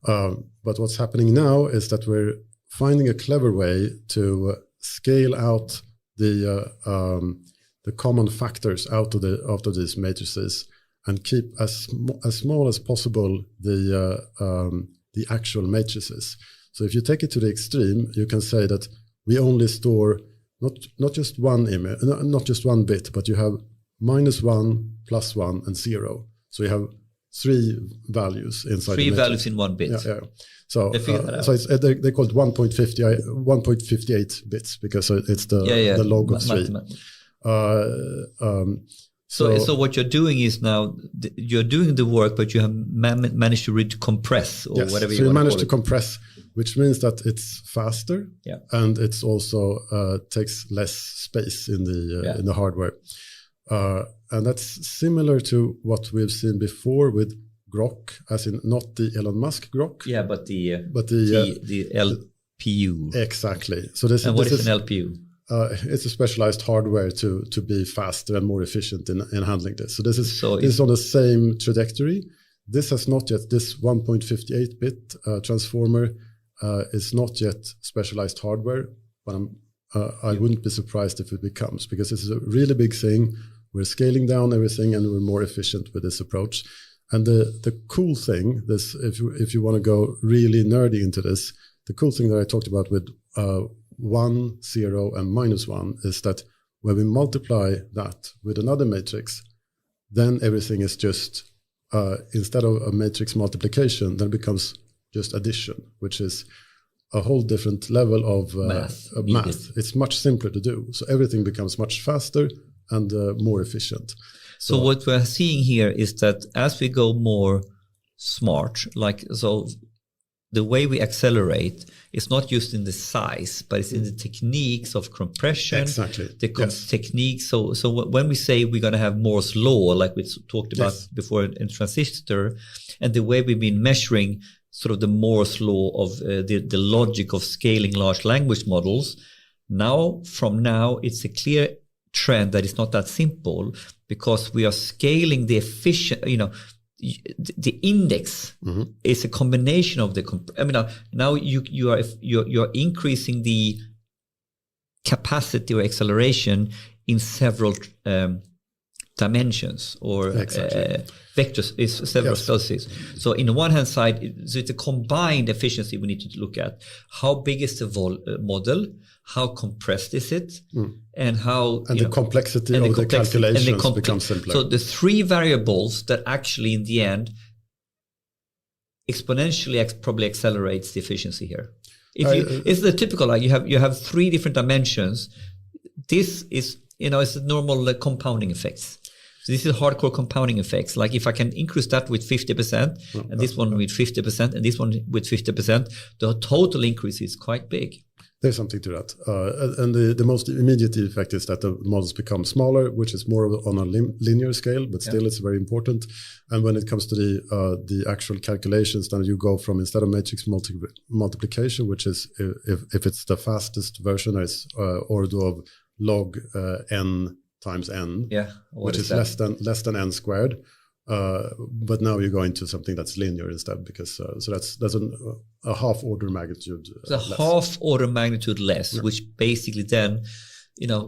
But what's happening now is that we're finding a clever way to scale out the common factors out of these matrices and keep as small as possible the actual matrices. So if you take it to the extreme, you can say that we only store not just one image, not just 1 bit, but you have -1, +1, and 0. So you have 3 values inside. 3 values in 1 bit. Yeah. So they call it 1.58 bits because it's the log of 3. So what you're doing is now you're doing the work, but you have managed to compress or whatever. So you managed to compress, which means that it's faster, and it's also takes less space in the hardware, and that's similar to what we've seen before with Grok, as in not the Elon Musk Grok, but the LPU. Exactly. So what is an LPU? It's a specialized hardware to be faster and more efficient in handling this. So this is on the same trajectory. This has not yet, this 1.58-bit transformer is not yet specialized hardware, but I wouldn't be surprised if it becomes, because this is a really big thing. We're scaling down everything and we're more efficient with this approach. And the cool thing, if you want to go really nerdy into this, the cool thing that I talked about with 1, 0, and -1 is that when we multiply that with another matrix, then everything is just, instead of a matrix multiplication, then it becomes just addition, which is a whole different level of math. It's much simpler to do. So everything becomes much faster and more efficient. So what we're seeing here is that as we go more smart, the way we accelerate is not just in the size, but it's in the techniques of compression. Exactly. Techniques. So when we say we're going to have Moore's law, like we talked about before in transistor, and the way we've been measuring sort of the Moore's law of the logic of scaling large language models, from now it's a clear trend that it's not that simple, because we are scaling the efficient, the index is a combination of now you're increasing the capacity or acceleration in several dimensions or vectors, is several spaces. So in the one hand side, it's a combined efficiency we need to look at. How big is the model? How compressed is it? And how... And the complexity of the calculations becomes simpler. So the 3 variables that actually in the end exponentially probably accelerates the efficiency here. It's the typical, you have 3 different dimensions. This is, it's the normal compounding effects. So this is hardcore compounding effects. Like if I can increase that with 50%, and this one with 50%, and this one with 50%, the total increase is quite big. There's something to that. And the most immediate effect is that the models become smaller, which is more on a linear scale, but still it's very important. And when it comes to the actual calculations, then you go from, instead of matrix multiplication, which is if it's the fastest version, is order of log n times n, which is less than n squared. But now you're going to something that's linear instead, because so that's a half order magnitude. It's a half order magnitude less, which basically then,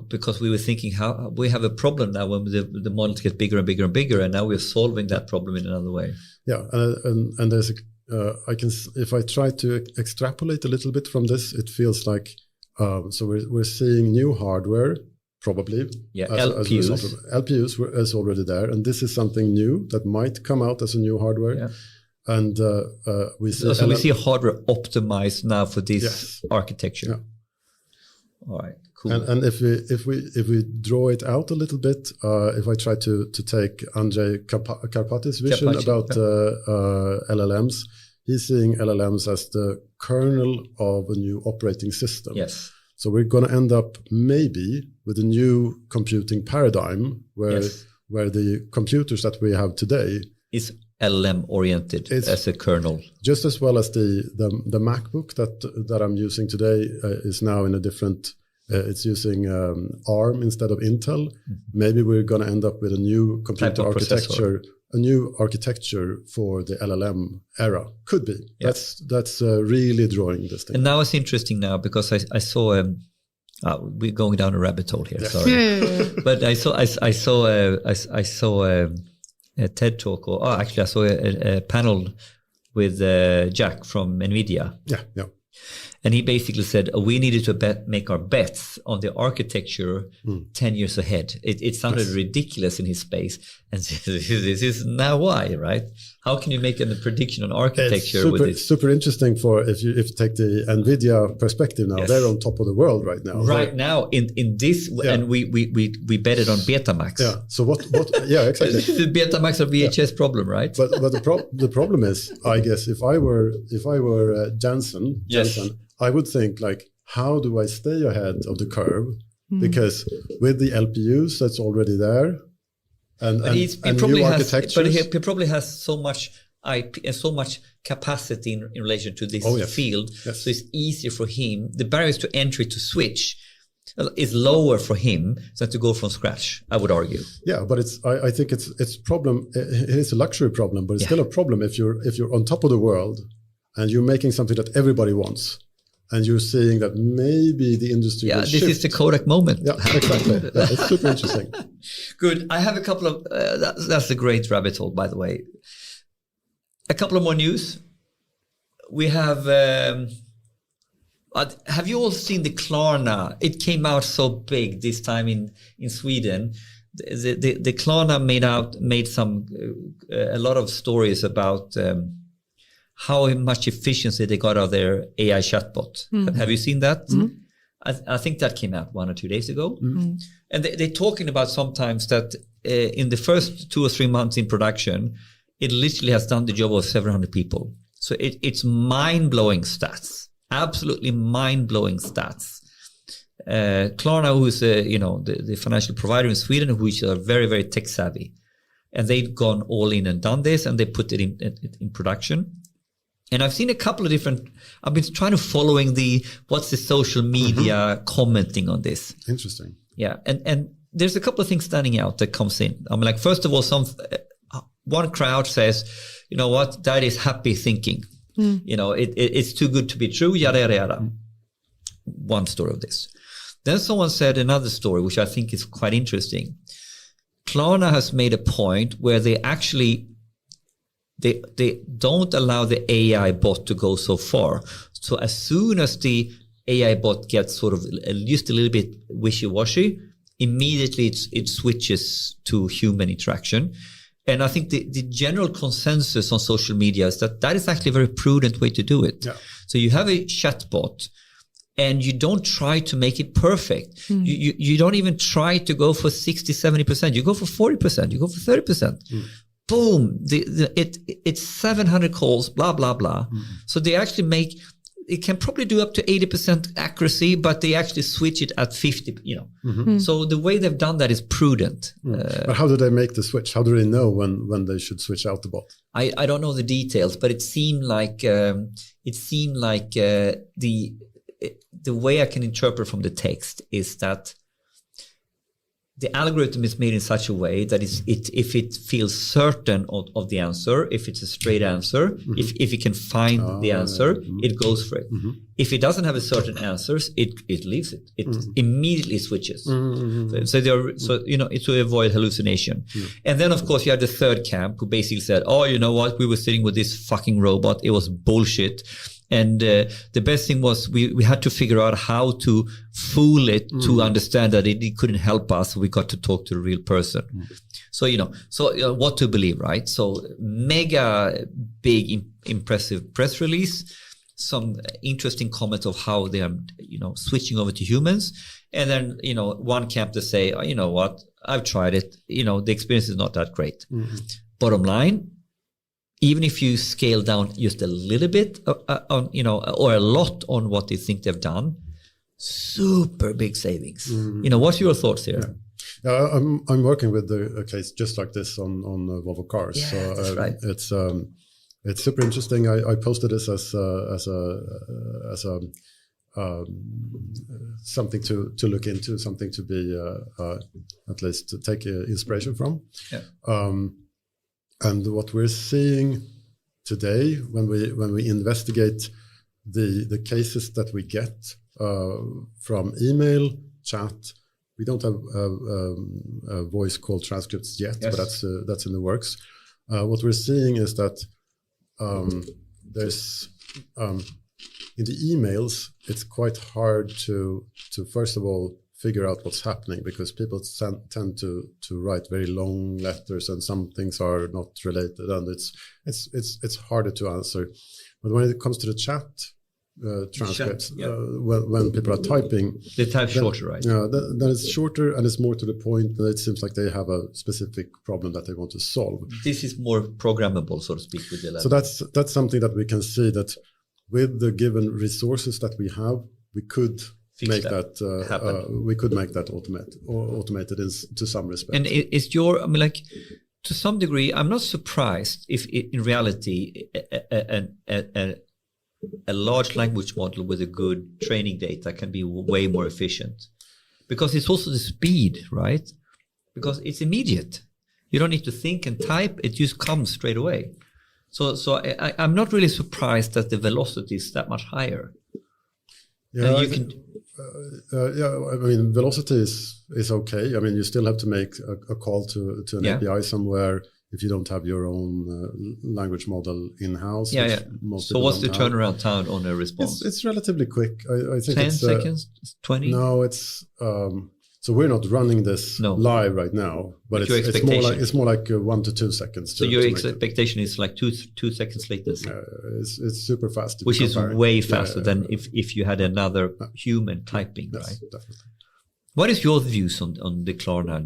because we were thinking how we have a problem now when the models get bigger and bigger and bigger, and now we're solving that problem in another way. Yeah, and there's if I try to extrapolate a little bit from this, it feels like so we're seeing new hardware. Probably, LPUs is already there, and this is something new that might come out as a new hardware. Yeah. And we see hardware optimized now for this architecture. Yeah. All right, cool. And if we draw it out a little bit, if I try to take Andrzej Karpathy's vision about LLMs, he's seeing LLMs as the kernel of a new operating system. Yes. So we're going to end up maybe with a new computing paradigm where the computers that we have today is LLM oriented as a kernel, just as well as the MacBook that I'm using today is now in a different. It's using ARM instead of Intel. Mm-hmm. Maybe we're going to end up with a new computer architecture. A new architecture for the LLM era could be. Yeah. That's really drawing this thing. And now it's interesting now because I saw we're going down a rabbit hole here. Sorry, but I saw a TED talk, I saw a panel with Jack from NVIDIA. Yeah. And he basically said, we needed to make our bets on the architecture 10 years ahead. It sounded ridiculous in his space. And this is now why, right? How can you make a prediction on architecture with this? Super interesting for if you take the NVIDIA perspective now. Yes. They're on top of the world right now. Right now in this, and we betted on Betamax. Yeah. So what? Yeah, exactly. The Betamax or VHS problem, right? But the problem is, I guess, if I were Jensen, I would think like, how do I stay ahead of the curve? Because with the LPUs that's already there, and new architectures. But he probably has so much IP and so much capacity in relation to this field. Yes. So it's easier for him. The barriers to entry to switch is lower for him than to go from scratch, I would argue. Yeah, but I think it's problem. It is a luxury problem, but it's still a problem if you're on top of the world and you're making something that everybody wants. And you're seeing that maybe the industry will shift. This is the Kodak moment. Yeah, exactly. It's super interesting. Good. I have a couple of, that's a great rabbit hole, by the way. A couple of more news. We have you all seen the Klarna? It came out so big this time in Sweden. The Klarna made some a lot of stories about how much efficiency they got out of their AI chatbot. Have you seen that? I think that came out 1 or 2 days ago. And they're talking about sometimes that in the first 2 or 3 months in production, it literally has done the job of 700 people. So it's mind-blowing stats, absolutely mind-blowing stats. Klarna, who is the financial provider in Sweden, which are very, very tech-savvy. And they've gone all in and done this, and they put it in production. And I've seen a couple of I've been trying to following what's the social media commenting on this. Interesting. Yeah. And there's a couple of things standing out that comes in. I mean, like, first of all, one crowd says, you know what, that is happy thinking. It's too good to be true, yada, yada, yada. One story of this. Then someone said another story, which I think is quite interesting. Klarna has made a point where they actually they don't allow the AI bot to go so far. So as soon as the AI bot gets sort of just a little bit wishy-washy, immediately it switches to human interaction. And I think the general consensus on social media is that is actually a very prudent way to do it. Yeah. So you have a chatbot and you don't try to make it perfect. You don't even try to go for 60, 70%. You go for 40%. You go for 30%. Boom, it's 700 calls, blah, blah, blah. So they actually it can probably do up to 80% accuracy, but they actually switch it at 50, So the way they've done that is prudent. But how do they make the switch? How do they know when they should switch out the bot? I don't know the details, but it seemed like the way I can interpret from the text is that the algorithm is made in such a way that if it feels certain of the answer, if it's a straight answer, if it can find the answer, it goes for it. If it doesn't have a certain answers, it leaves it. It immediately switches. So it's to avoid hallucination. And then of course you have the third camp who basically said, oh, you know what, we were sitting with this fucking robot. It was bullshit. And the best thing was we had to figure out how to fool it to understand that it couldn't help us. We got to talk to a real person. So, what to believe, right? So mega big, impressive press release, some interesting comments of how they are, switching over to humans. And then, one camp to say, oh, you know what, I've tried it. The experience is not that great. Bottom line, even if you scale down just a little bit on, or a lot on what they think they've done, super big savings. What's your thoughts here? Yeah, I'm working with a case just like this on Volvo cars. Yeah, so that's right. It's super interesting. I posted this as something to look into, something to be at least to take inspiration from. Yeah. And what we're seeing today, when we investigate the cases that we get from email, chat, we don't have voice call transcripts yet, but that's in the works. What we're seeing is that there's in the emails, it's quite hard to first of all figure out what's happening, because people tend to write very long letters and some things are not related, and it's harder to answer. But when it comes to the chat transcripts, when people are typing, they type shorter, right? Yeah, then it's shorter and it's more to the point, and it seems like they have a specific problem that they want to solve. This is more programmable, so to speak, with the level. So that's something that we can see, that with the given resources that we have, we could make that happen. We could make that automated to some respect. And it's to some degree, I'm not surprised if in reality a large language model with a good training data can be way more efficient, because it's also the speed, right? Because it's immediate. You don't need to think and type; it just comes straight away. So I'm not really surprised that the velocity is that much higher. Yeah, I mean, velocity is okay. I mean, you still have to make a call to an API somewhere if you don't have your own language model in-house. So what's the turnaround time on a response? It's relatively quick. I think 10 it's, seconds, 20? No, it's... so we're not running this live right now, but it's more like 1 to 2 seconds. So your expectation is like two seconds later. It's super fast. Which is way faster than if you had another human typing, right? Definitely. What is your views on the Klarna?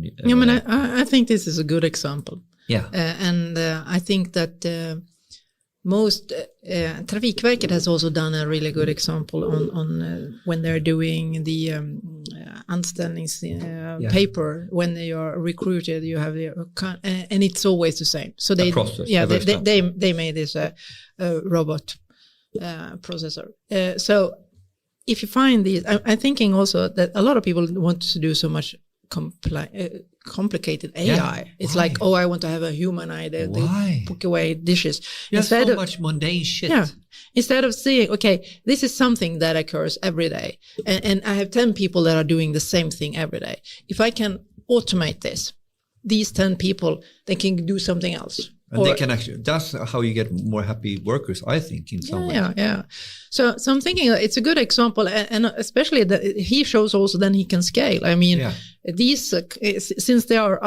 I think this is a good example. Yeah. And I think that most Trafikverket has also done a really good example on when they're doing the anställnings paper. When they are recruited, you have and it's always the same. So they made this robot processor. So if you find these, I'm thinking also that a lot of people want to do so much complicated AI. Yeah. It's like, I want to have a human eye. They put away dishes. Instead so much mundane shit. Yeah. Instead of saying, okay, this is something that occurs every day, and I have 10 people that are doing the same thing every day. If I can automate this, these 10 people, they can do something else. And they can actually, that's how you get more happy workers, I think, in some way. Yeah. So I'm thinking it's a good example, and especially that he shows also then he can scale. I mean, these, since they are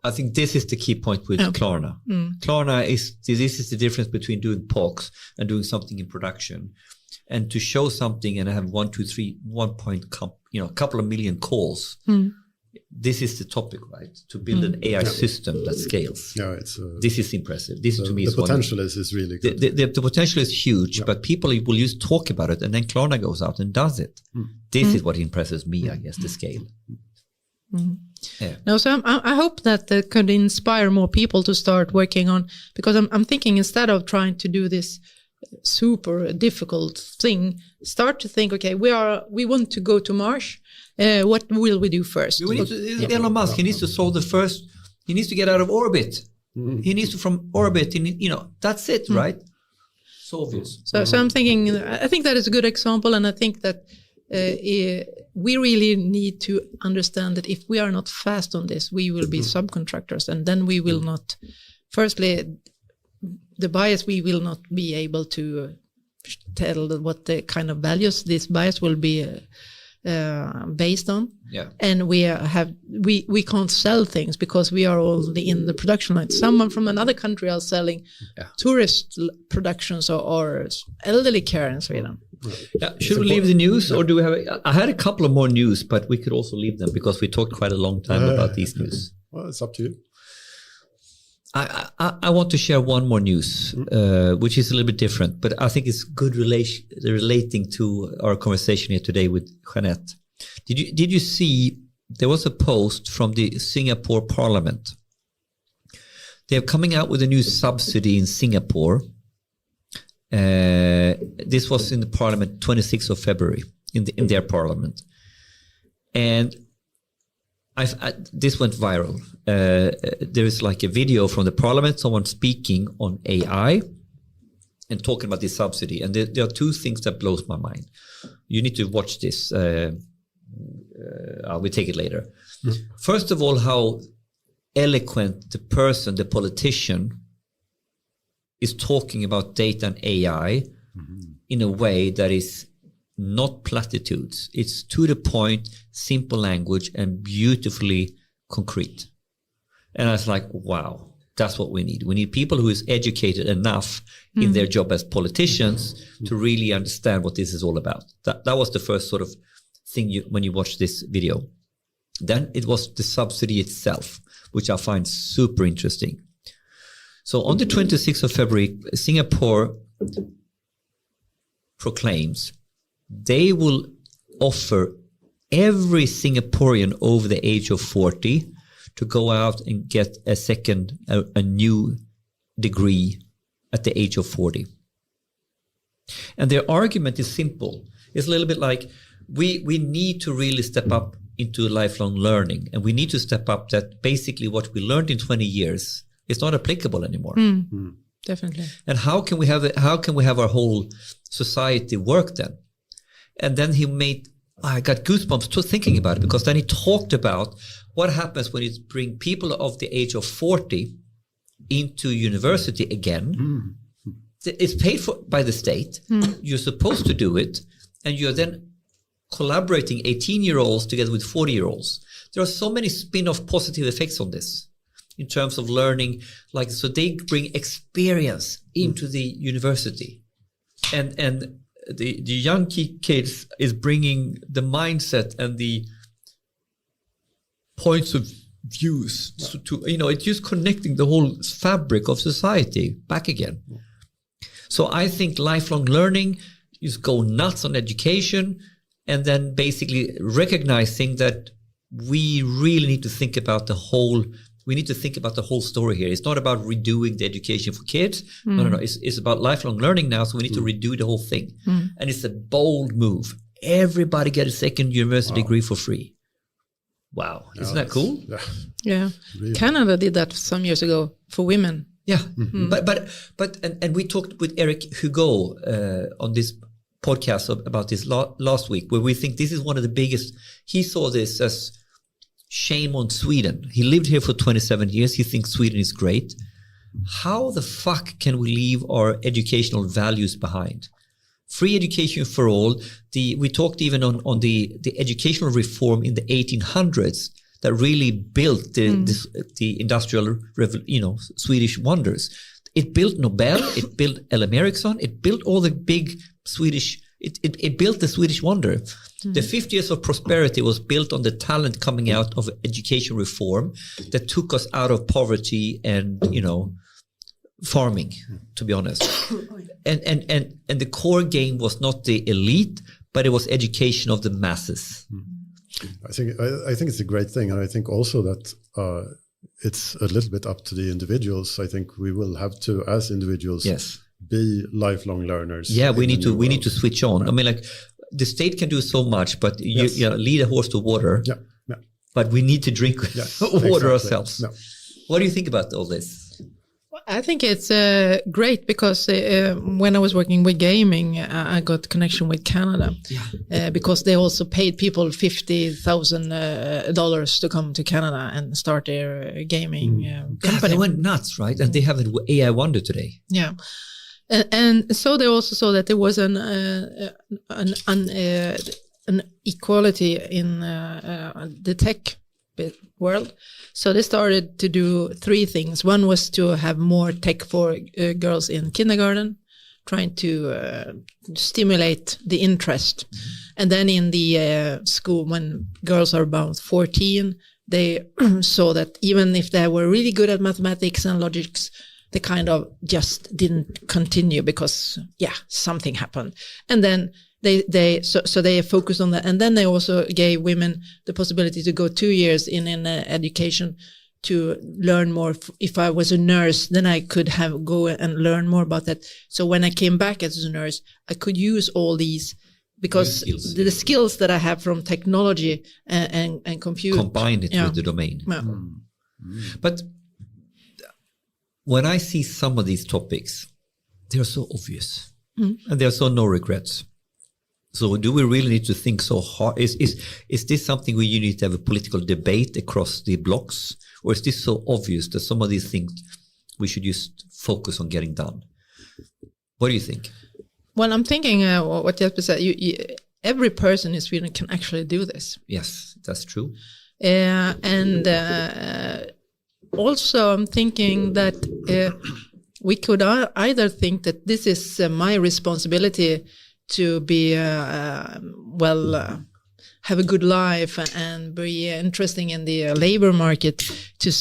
I think this is the key point with Klarna. Klarna this is the difference between doing POCs and doing something in production. And to show something and have 1, 2, 3, 1 point, a couple of million calls. This is the topic, right? To build an AI system that scales. Yeah, this is impressive. This to me is the potential is really good. The potential is huge, but people will just talk about it, and then Klarna goes out and does it. This is what impresses me, I guess, the scale. Yeah. No, so I hope that could inspire more people to start working on, because I'm thinking instead of trying to do this super difficult thing, start to think, okay, we want to go to Mars. What will we do first? Elon Musk, he needs to solve he needs to get out of orbit. Mm-hmm. He needs to from orbit, that's it, right? So obvious. So I'm thinking, I think that is a good example, and I think that we really need to understand that if we are not fast on this, we will be subcontractors, and then we will not, firstly, the bias, we will not be able to tell what the kind of values this bias will be based on. Yeah. And we can't sell things because we are only in the production line. Someone from another country are selling tourist productions or elderly care in Sweden. Yeah. Should we leave the news, or do we have? I had a couple of more news, but we could also leave them because we talked quite a long time about these news. Well, it's up to you. I want to share one more news, which is a little bit different, but I think it's good relating to our conversation here today with Jeanette. Did you see there was a post from the Singapore Parliament? They're coming out with a new subsidy in Singapore. This was in the Parliament 26th of February in their Parliament, and this went viral. There is like a video from the Parliament, someone speaking on AI and talking about this subsidy. And there are two things that blows my mind. You need to watch this. We'll take it later. Mm-hmm. First of all, how eloquent the person, the politician, is talking about data and AI in a way that is not platitudes. It's to the point, simple language, and beautifully concrete. And I was like, wow, that's what we need. We need people who is educated enough in their job as politicians to really understand what this is all about. That was the first sort of thing when you watch this video. Then it was the subsidy itself, which I find super interesting. So on the 26th of February, Singapore proclaims they will offer every Singaporean over the age of 40 to go out and get a new degree at the age of 40. And their argument is simple. It's a little bit like we need to really step up into lifelong learning, and we need to step up that basically what we learned in 20 years is not applicable anymore. Definitely. And how can we have our whole society work then? And then I got goosebumps just thinking about it, because then he talked about what happens when you bring people of the age of 40 into university again. It's paid for by the state. You're supposed to do it, and you're then collaborating 18-year-olds together with 40-year-olds. There are so many spin-off positive effects on this in terms of learning. So they bring experience into the university, and the young kids is bringing the mindset and the points of views to it's just connecting the whole fabric of society back again. So I think lifelong learning is go nuts on education, and then basically recognizing that we really need to think about the whole. We need to think about the whole story here. It's not about redoing the education for kids. No. It's about lifelong learning now. So we need to redo the whole thing. And it's a bold move. Everybody get a second university degree for free. Wow. Isn't that cool? Yeah. Really. Canada did that some years ago for women. Yeah. But we talked with Eric Hugo on this podcast about this last week, where we think this is one of the biggest. He saw this as shame on Sweden. He lived here for 27 years. He thinks Sweden is great. How the fuck can we leave our educational values behind? Free education for all. We talked even on the educational reform in the 1800s that really built the industrial, Swedish wonders. It built Nobel. It built LM Ericsson. It built all the big Swedish. It built the Swedish wonder. The 50 years of prosperity was built on the talent coming out of education reform that took us out of poverty and, farming, to be honest. And the core game was not the elite, but it was education of the masses. I think it's a great thing. And I think also that it's a little bit up to the individuals. I think we will have to, as individuals, be lifelong learners. Yeah, we need to switch on. Right. I mean, like the state can do so much, but you lead a horse to water. Yeah. But we need to drink water ourselves. No. What do you think about all this? I think it's great because when I was working with gaming, I got connection with Canada because they also paid people $50,000 to come to Canada and start their gaming company. They went nuts, right? And they have an AI Wonder today. Yeah. And so they also saw that there was an equality in the tech world. So they started to do three things. One was to have more tech for girls in kindergarten, trying to stimulate the interest. And then in the school, when girls are about 14, they saw that even if they were really good at mathematics and logics, they kind of just didn't continue because, something happened. And then they focused on that. And then they also gave women the possibility to go 2 years in education to learn more. If I was a nurse, then I could go and learn more about that. So when I came back as a nurse, I could use all these because the skills that I have from technology and computer. Combine it with the domain. Yeah. But when I see some of these topics, they're so obvious and there's no regrets. So do we really need to think so hard? Is this something where you need to have a political debate across the blocks? Or is this so obvious that some of these things we should just focus on getting done? What do you think? Well, I'm thinking what Jesper said, every person in Sweden can actually do this. Yes, that's true. Also, I'm thinking that we could either think that this is my responsibility to be, have a good life and be interesting in the labor market to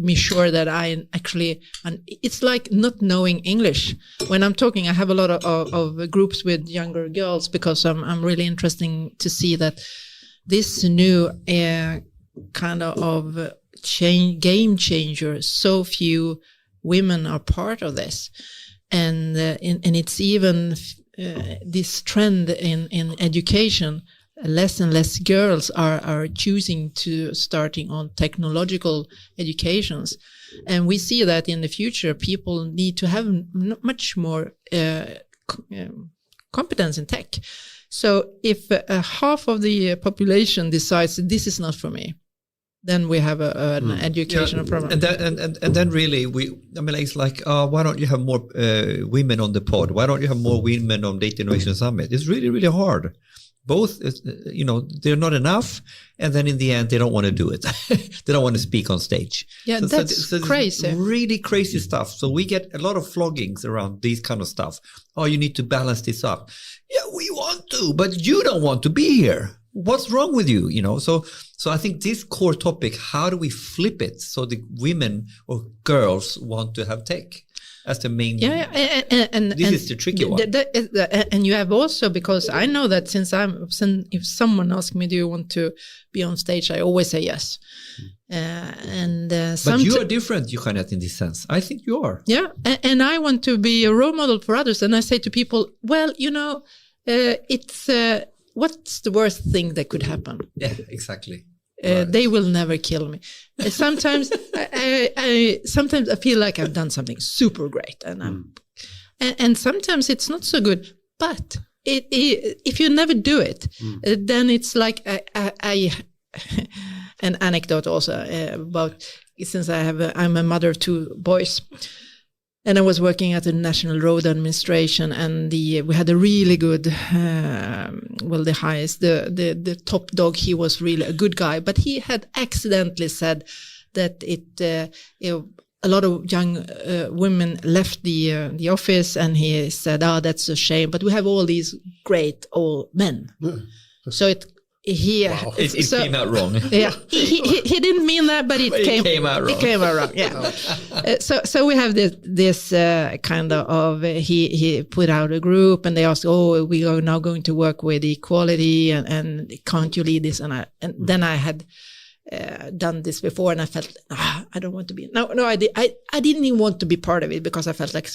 be sure that I actually, and it's like not knowing English. When I'm talking, I have a lot of groups with younger girls because I'm really interesting to see that this new kind of game changer, so few women are part of this. And it's even this trend in education, less and less girls are choosing to starting on technological educations. And we see that in the future, people need to have much more competence in tech. So if half of the population decides this is not for me, then we have an educational problem. And then really, it's like, why don't you have more women on the pod? Why don't you have more women on Data Innovation Summit? It's really, really hard. Both, they're not enough. And then in the end, they don't want to do it. They don't want to speak on stage. Yeah, that's crazy. Really crazy stuff. So we get a lot of floggings around these kind of stuff. Oh, you need to balance this up. Yeah, we want to, but you don't want to be here. What's wrong with you? So I think this core topic, how do we flip it so the women or girls want to have tech as the main? And this is the tricky one. And you have also, because I know that if someone asks me, do you want to be on stage? I always say yes. But you are different, Jeanette, in this sense. I think you are. Yeah, and I want to be a role model for others. And I say to people, well, it's what's the worst thing that could happen? Yeah, exactly. Right. They will never kill me. Sometimes sometimes I feel like I've done something super great, and sometimes it's not so good. But if you never do it, then it's like I an anecdote also about, since I'm a mother of two boys. And I was working at the National Road Administration, and we had a really good, the highest, the top dog. He was really a good guy, but he had accidentally said that a lot of young women left the office, and he said, "Oh, that's a shame, but we have all these great old men." So it came out wrong. Yeah, he didn't mean that, but it came out wrong. It came out wrong. Yeah. So we have this kind of he put out a group, and they asked, "Oh, we are now going to work with equality, and can't you lead this?" And then I had done this before, and I felt I don't want to be. No, I didn't even want to be part of it because I felt like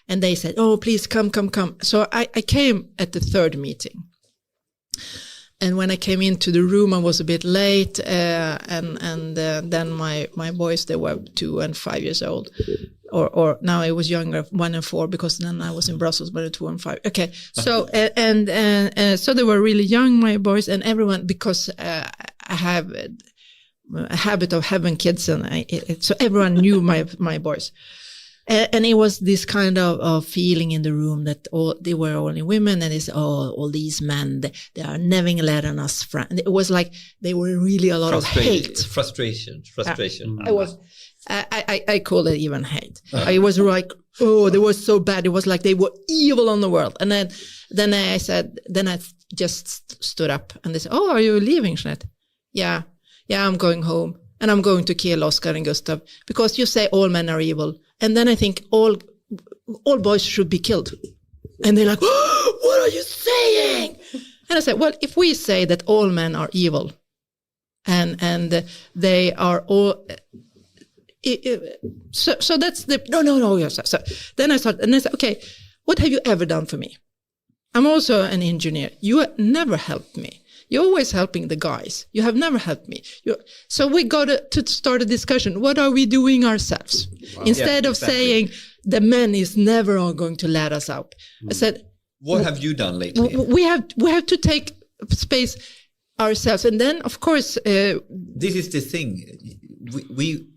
And they said, "Oh, please come." So I came at the third meeting. And when I came into the room, I was a bit late, and then my boys, they were 2 and 5 years old, or now I was younger, 1 and 4, because then I was in Brussels, but 2 and 5. Okay, so so they were really young, my boys, and everyone, because I have a habit of having kids, and so everyone knew my boys. And it was this kind of feeling in the room that they were only women, and it's all these men, they are never letting us friends. It was like they were really a lot of hate, frustration. I was, I call it even hate. I was like, oh, they were so bad. It was like they were evil on the world. And then I just stood up, and they said, "Oh, are you leaving, Jeanette?" Yeah, I'm going home, and I'm going to kill Oscar and Gustav, because you say all men are evil. And then I think all boys should be killed. And they're like, "Oh, what are you saying?" And I said, well, if we say that all men are evil, and they are all, so that's the, no. Yes. So then I started, and I said, okay, what have you ever done for me? I'm also an engineer. You never helped me. You're always helping the guys. You have never helped me. So we got to start a discussion. What are we doing ourselves? Wow. Instead of saying the men is never going to let us out. I said, what have you done lately? We have to take space ourselves. And then, of course, this is the thing. We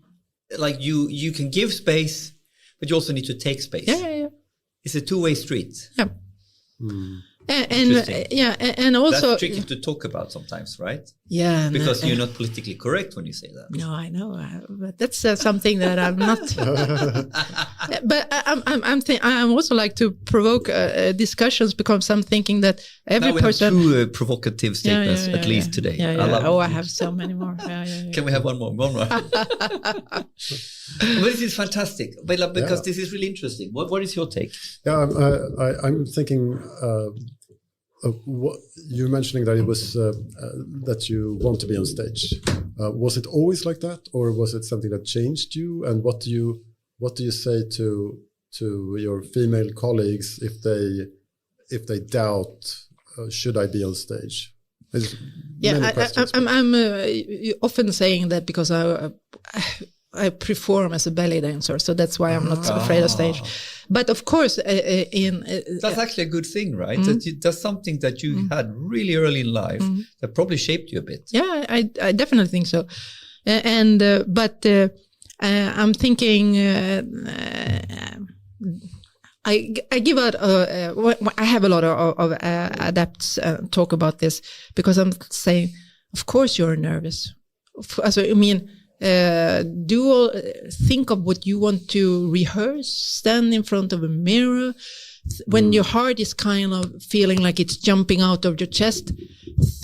like you can give space, but you also need to take space. Yeah. It's a two-way street. Yeah. And also that's tricky to talk about sometimes, right? Yeah, because you're not politically correct when you say that. No, I know, but that's something that I'm not. But I'm also like to provoke discussions, because I'm thinking that every person. Have 2 provocative statements at least today. I have so many more. Can we have one more? But this is fantastic, because this is really interesting. What is your take? Yeah, I'm thinking. What you're mentioning that it was that you want to be on stage. Was it always like that, or was it something that changed you? And what do you say to your female colleagues if they doubt should I be on stage? I'm often saying that because I perform as a ballet dancer, so that's why I'm not afraid of stage. But of course, that's actually a good thing, right? Mm-hmm. That's something that you had really early in life that probably shaped you a bit. Yeah, I definitely think so. But I'm thinking I give out. I have a lot of adepts talk about this, because I'm saying, of course you're nervous. I mean. Think of what you want to rehearse, stand in front of a mirror. When your heart is kind of feeling like it's jumping out of your chest,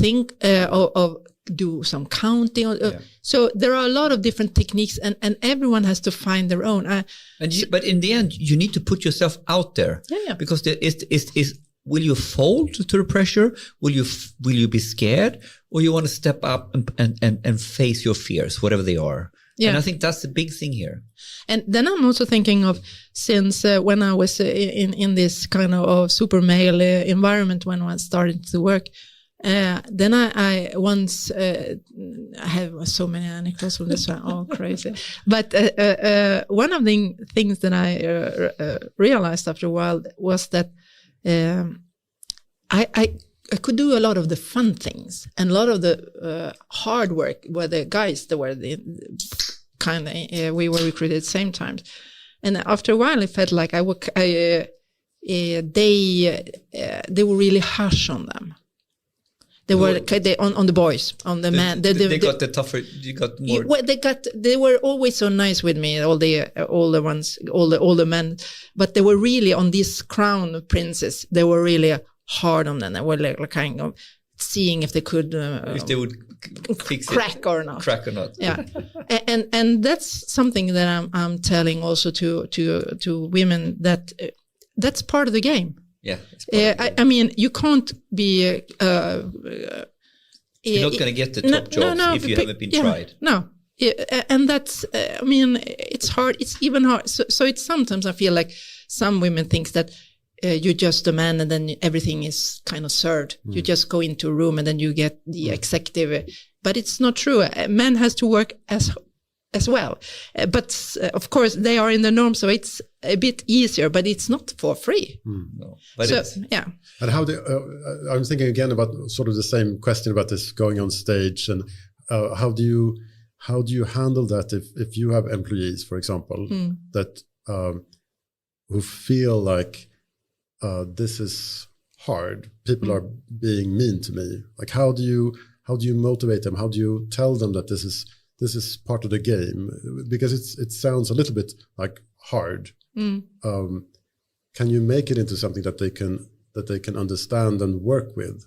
think of do some counting. So there are a lot of different techniques, and everyone has to find their own. But in the end, you need to put yourself out there. Yeah. Because there is will you fold to the pressure? Will you be scared, or you want to step up and face your fears, whatever they are? Yeah. And I think that's the big thing here. And then I'm also thinking of, since when I was in this kind of super male environment when I started to work, then I once I have so many anecdotes from this one. Oh, crazy! But one of the things that I realized after a while was that. I could do a lot of the fun things and a lot of the hard work where the guys that were the kind of we were recruited at the same time, and after a while it felt like they were really harsh on them. They were on the boys, on the men. They got the tougher. You got more. They were always so nice with me. All the men, but they were really on these crown princes. They were really hard on them. They were like kind of seeing if they could if they would fix crack it, or not. Crack or not. Yeah, and that's something that I'm telling also to women that that's part of the game. Yeah, I mean, you can't be. You're not going to get the top jobs if you haven't been tried. No, And that's, I mean, it's hard. It's even hard. So it's sometimes I feel like some women think that you're just a man and then everything is kind of served. You just go into a room and then you get the executive. But it's not true. A man has to work as well. But of course they are in the norm, so it's a bit easier, but it's not for free. No, but so, it's, yeah. And how I'm thinking again about sort of the same question about this going on stage, and how do you handle that if you have employees, for example, that who feel like this is hard, people are being mean to me. Like how do you motivate them? How do you tell them that this is part of the game? Because it sounds a little bit like hard. Can you make it into something that they can understand and work with?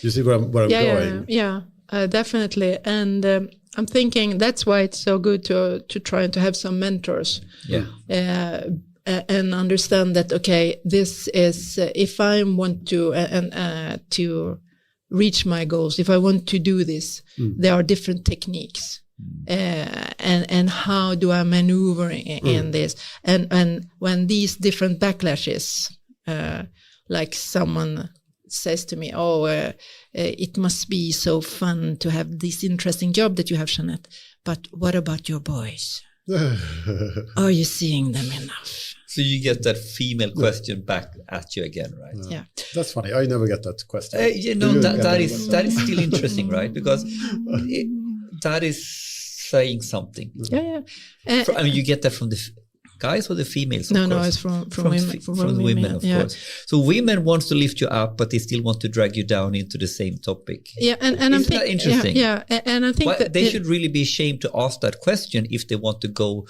You see where I'm going? Yeah, definitely. And I'm thinking that's why it's so good to try to have some mentors. Yeah. And understand that, okay, this is, if I want to reach my goals, if I want to do this, there are different techniques. And how do I maneuver in this? And when these different backlashes, like someone says to me, it must be so fun to have this interesting job that you have, Jeanette, but what about your boys? Are you seeing them enough? So you get that female question back at you again, right? Yeah. That's funny. I never get that question. That is still interesting, right? Because that is saying something. Yeah. I mean, you get that from the guys or the females? No, it's from women. From women, of course. So women want to lift you up, but they still want to drag you down into the same topic. Yeah, and I'm Isn't that interesting? Yeah, and I think that they should really be ashamed to ask that question if they want to go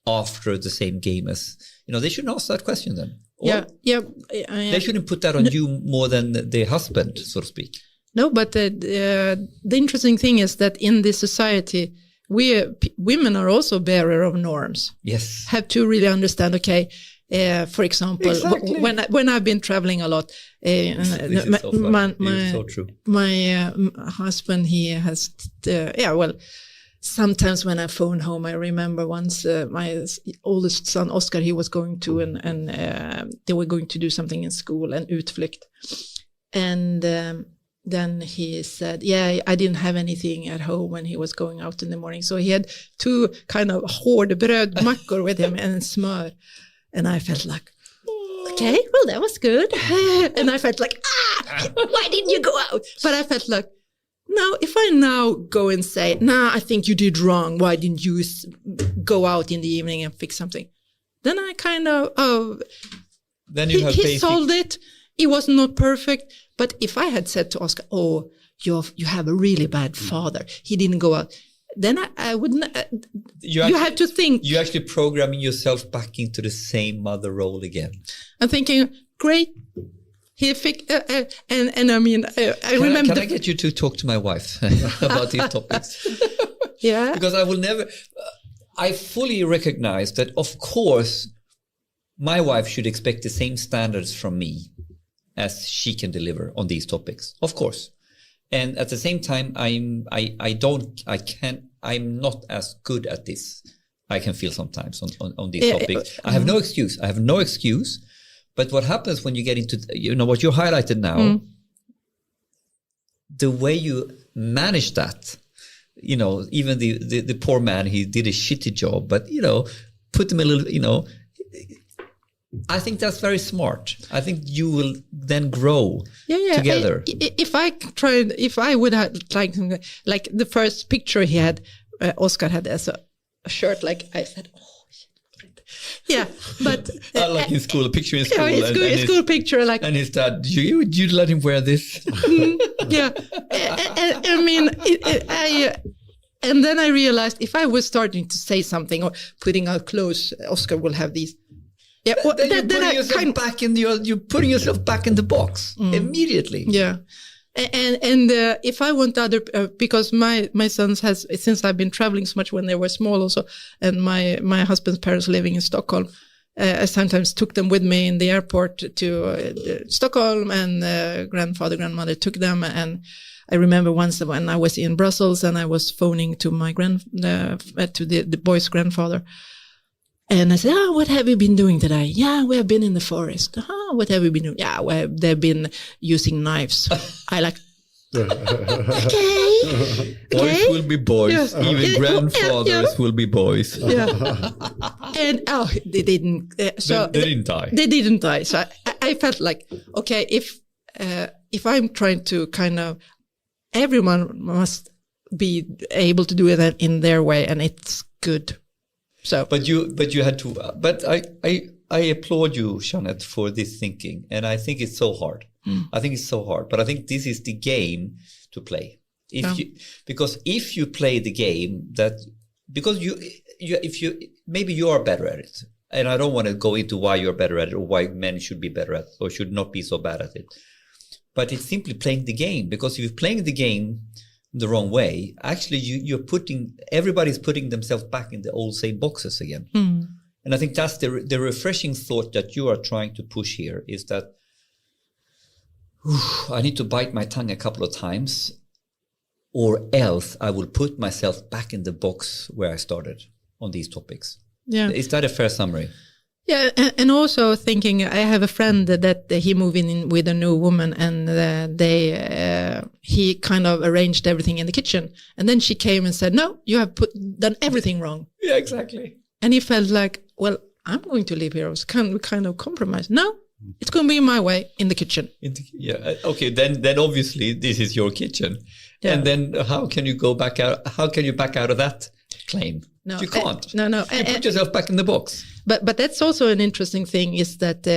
after the same game as, they shouldn't ask that question then. Or they shouldn't put that on you more than their husband, so to speak. No, but the interesting thing is that in this society, women are also bearer of norms. Yes. Have to really understand, okay, for example, exactly. when I've been traveling a lot, my husband, he has, sometimes when I phone home, I remember once my oldest son, Oscar, he was going to, and they were going to do something in school, an utflykt. And then he said, I didn't have anything at home when he was going out in the morning. So he had 2 kind of hård brödmackor with him and smör. And I felt like, okay, well, that was good. And I felt like, why didn't you go out? But I felt like, no, if I now go and say, I think you did wrong. Why didn't you go out in the evening and fix something? Then I kind of, then you he solved it. It was not perfect. But if I had said to Oscar, you have a really bad father, he didn't go out, then I wouldn't. You have to think. You're actually programming yourself back into the same mother role again. I'm thinking, great. He fixed, and I mean, I remember. Can I get you to talk to my wife about these topics? Yeah. Because I will never. I fully recognize that, of course, my wife should expect the same standards from me as she can deliver on these topics, of course. And at the same time, I'm not as good at this. I can feel sometimes on these topics. I have no excuse. But what happens when you get into, what you highlighted now, the way you manage that, even the poor man, he did a shitty job, but, put him a little, I think that's very smart. I think you will then grow together. If I would have like the first picture he had, Oscar had as a shirt, like I said, yeah, but like in school, a picture in school, school picture, like, and his dad. You let him wear this? Yeah, I mean, and then I realized if I was starting to say something or putting out clothes, Oscar will have these. Yeah, well, then you're putting yourself back in the box immediately. Yeah, and if I want other, because my sons has, since I've been traveling so much when they were small also, and my husband's parents living in Stockholm, I sometimes took them with me in the airport to Stockholm, and grandfather, grandmother took them, and I remember once when I was in Brussels and I was phoning to my to the boy's grandfather. And I said, what have you been doing today? Yeah, we have been in the forest. What have you been doing? Yeah, well, they've been using knives. I like, okay. Boys will be boys. Yeah. Even grandfathers will be boys. Yeah. And they didn't. So they didn't die. They didn't die. So I felt like, okay, if I'm trying to kind of, everyone must be able to do it in their way, and it's good. So, but you had to. But I applaud you, Jeanette, for this thinking, and I think it's so hard. I think it's so hard, but I think this is the game to play. Because if you play the game because maybe you are better at it, and I don't want to go into why you're better at it or why men should be better at it or should not be so bad at it. But it's simply playing the game, because if you're playing the game the wrong way, actually everybody's putting themselves back in the old same boxes again. And I think that's the refreshing thought that you are trying to push here, is that I need to bite my tongue a couple of times, or else I will put myself back in the box where I started on these topics. Yeah. Is that a fair summary? Yeah, and also thinking, I have a friend that he moved in with a new woman, and he kind of arranged everything in the kitchen, and then she came and said, "No, you have done everything wrong." Yeah, exactly. And he felt like, well, I'm going to live here. It was kind of compromise. No, it's going to be my way in the kitchen. Okay. Then obviously this is your kitchen, and then how can you go back out? How can you back out of that claim? No, you can't. No. You put yourself back in the box. But that's also an interesting thing, is that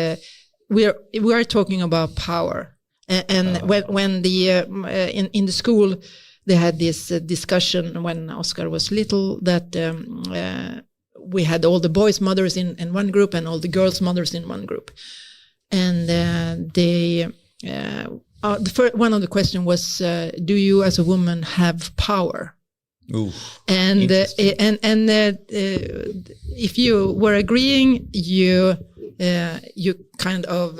we are talking about power, and when in the school they had this discussion when Oscar was little, that we had all the boys' mothers in one group and all the girls' mothers in one group, and one of the question was, do you as a woman have power? Ooh, and if you were agreeing, you kind of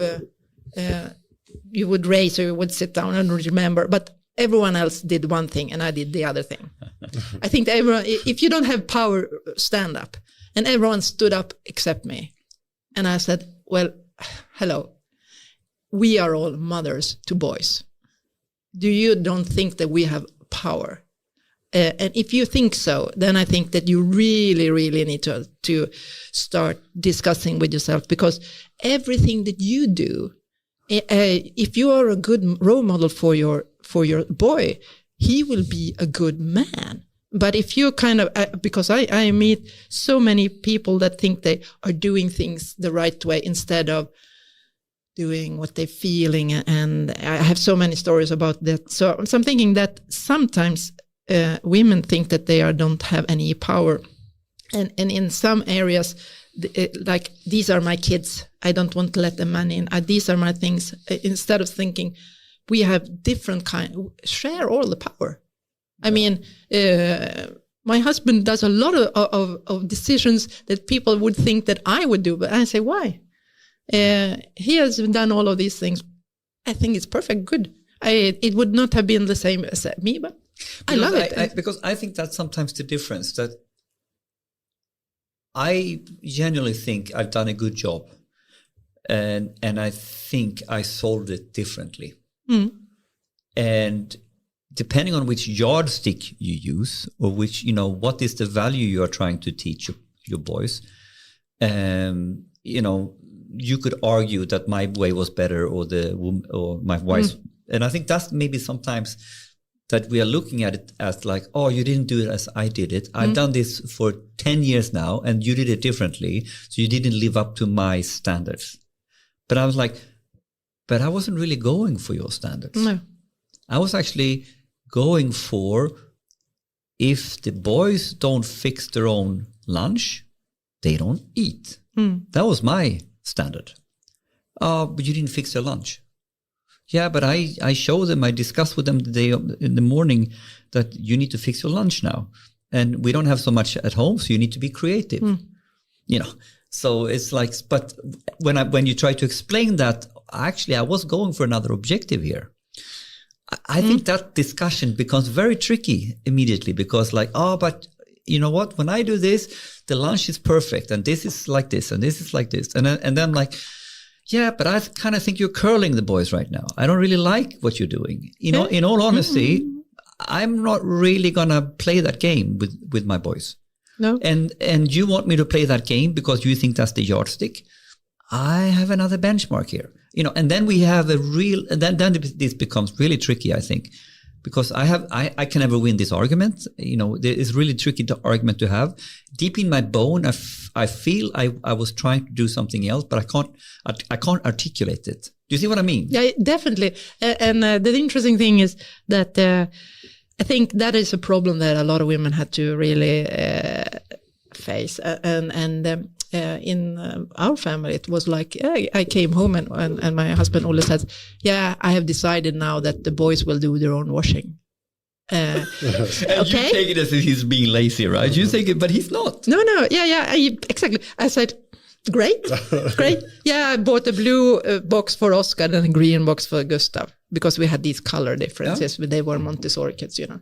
you would raise, or you would sit down and remember, but everyone else did one thing and I did the other thing. I think that everyone, if you don't have power, stand up. And everyone stood up except me. And I said, well, hello, we are all mothers to boys. Don't think that we have power? And if you think so, then I think that you really, really need to start discussing with yourself, because everything that you do, if you are a good role model for your boy, he will be a good man. But if you kind of, because I meet so many people that think they are doing things the right way instead of doing what they're feeling, and I have so many stories about that. So I'm thinking that sometimes women think that they don't have any power, and in some areas, like, these are my kids, I don't want to let them in, these are my things, instead of thinking we have different share all the power. I mean, my husband does a lot of decisions that people would think that I would do, but I say, why? He has done all of these things. I think it's perfect, good. It would not have been the same as me, but I love it. Because I think that's sometimes the difference, that I genuinely think I've done a good job, and I think I solved it differently. And depending on which yardstick you use, or which, what is the value you are trying to teach your boys, you could argue that my way was better, or my wife's. And I think that's maybe sometimes that we are looking at it as like, oh, you didn't do it as I did it. I've done this for 10 years now, and you did it differently, so you didn't live up to my standards. But I was like, but I wasn't really going for your standards. No. I was actually going for, if the boys don't fix their own lunch, they don't eat. That was my standard. But you didn't fix their lunch. Yeah, but I show them, I discuss with them in the morning that you need to fix your lunch now. And we don't have so much at home, so you need to be creative. So it's like, but when you try to explain that, actually I was going for another objective here. I think that discussion becomes very tricky immediately because but you know what? When I do this, the lunch is perfect and this is like this and this is like this. And then I'm like, yeah, but I kind of think you're curling the boys right now. I don't really like what you're doing. You know, in all honesty, I'm not really going to play that game with my boys. No. And you want me to play that game because you think that's the yardstick. I have another benchmark here. You know, and then we have then this becomes really tricky, I think, because I can never win this argument. You know, it's really tricky argument to have. Deep in my bone, I feel I was trying to do something else, but I can't articulate it. Do you see what I mean? Yeah, definitely. And the interesting thing is that I think that is a problem that a lot of women had to really face. In our family, it was like I came home and my husband always said, "Yeah, I have decided now that the boys will do their own washing." And okay, you take it as if he's being lazy, right? You think it, but he's not. No, yeah, exactly. I said, "Great. Yeah, I bought a blue box for Oscar and a green box for Gustav because we had these color differences. They were Montessori kids, you know."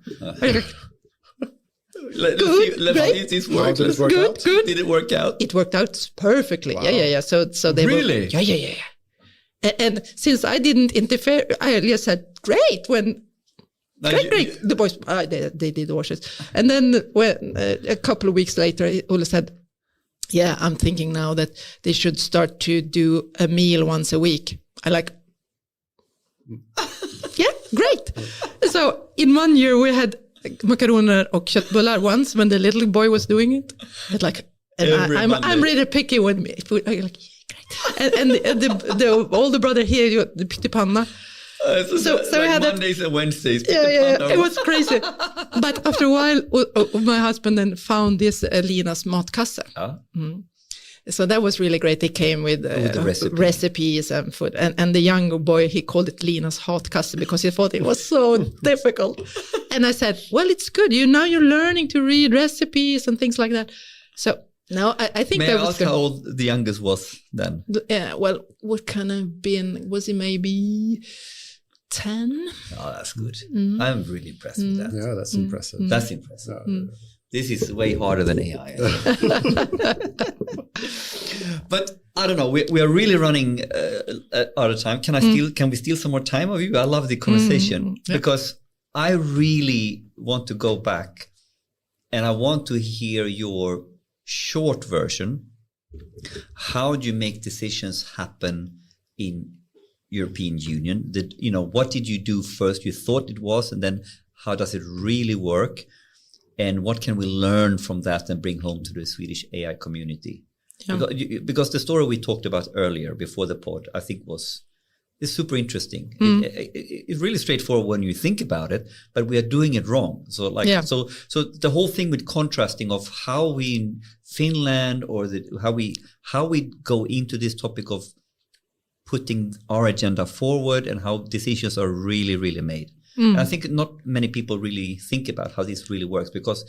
Let's see if this works. Good. Did it work out? It worked out perfectly. Wow. Yeah. So they really? Were. Yeah. And since I didn't interfere, I just said, "Great." Great. The boys, they did the washes. And then when a couple of weeks later, Olle said, "Yeah, I'm thinking now that they should start to do a meal once a week." I like, yeah, great. So in 1 year we had makaroner och köttbullar once when the little boy was doing it. It's like, and I'm really picky when food. I like, yeah, great. And the older brother here, the pyttipanna. So we had Mondays and Wednesdays. Yeah, it was crazy. But after a while, my husband then found this Linas matkasse. So that was really great. They came with recipes and food. And the young boy, he called it Linas hatkasse because he thought it was so difficult. And I said, well, it's good. Now you're learning to read recipes and things like that. So now I think that was good. May I ask how old the youngest was then? Yeah, well, what kind of was he maybe 10? Oh, that's good. I'm really impressed with that. Yeah, that's impressive. That's impressive. This is way harder than AI. But I don't know. We are really running out of time. Can we steal some more time of you? I love the conversation because I really want to go back and I want to hear your short version. How do you make decisions happen in European Union? What did you do first? You thought it was, and then how does it really work? And what can we learn from that and bring home to the Swedish AI community? Yeah. Because the story we talked about earlier before the pod, I think is super interesting. It's really straightforward when you think about it, but we are doing it wrong. So so the whole thing with contrasting of how we in Finland or how we go into this topic of putting our agenda forward and how decisions are really, really made. And I think not many people really think about how this really works because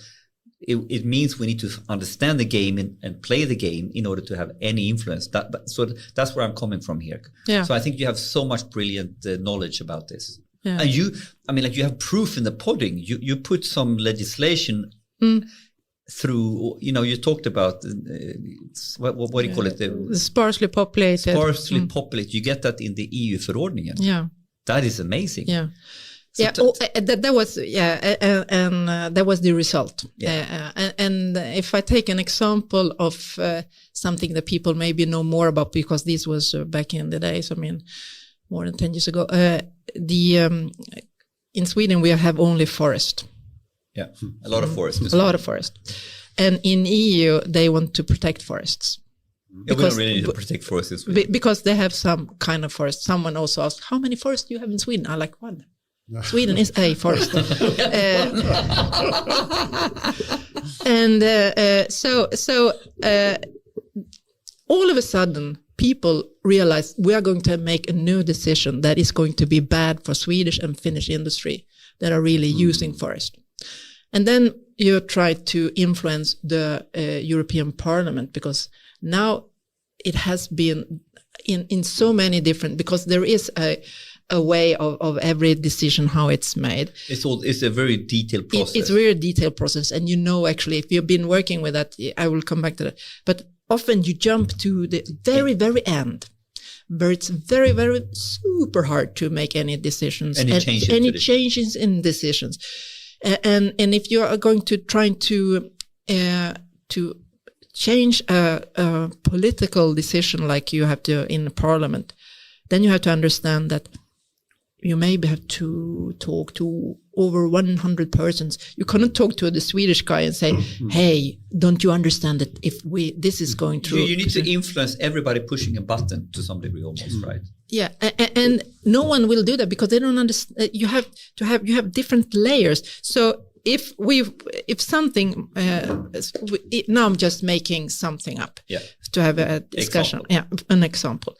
it means we need to understand the game and play the game in order to have any influence. So that's where I'm coming from here. Yeah. So I think you have so much brilliant knowledge about this. Yeah. And you have proof in the podding. You put some legislation through, you talked about, what do you call it? The sparsely populated. Sparsely populated. You get that in the EU förordningen. Yeah. That is amazing. Yeah. That was and that was the result. Yeah. And if I take an example of something that people maybe know more about, because this was back in the days, more than 10 years ago. In Sweden we have only forest. Yeah, a lot of forest. A lot of forest, and in EU they want to protect forests. Yeah, we don't really need to protect forests in Sweden because they have some kind of forest. Someone also asked, "How many forests do you have in Sweden?" I like one. Sweden is a forest. And so all of a sudden, people realize we are going to make a new decision that is going to be bad for Swedish and Finnish industry that are really using forest. And then you try to influence the European Parliament, because now it has been in so many different, because there is a way of every decision, how it's made. It's a very detailed process. It's a very detailed process. And actually, if you've been working with that, I will come back to that. But often you jump to the very, very end, where it's very, very super hard to make any decisions. Any changes in decisions. And if you are going to try to change a political decision like you have to in parliament, then you have to understand that you maybe have to talk to over 100 persons. You cannot talk to the Swedish guy and say, hey, don't you understand that if this is going through. You need to influence everybody pushing a button to some degree almost, right? Yeah. And no one will do that because they don't understand. You have different layers. So if something, now I'm just making something up to have a discussion. An example.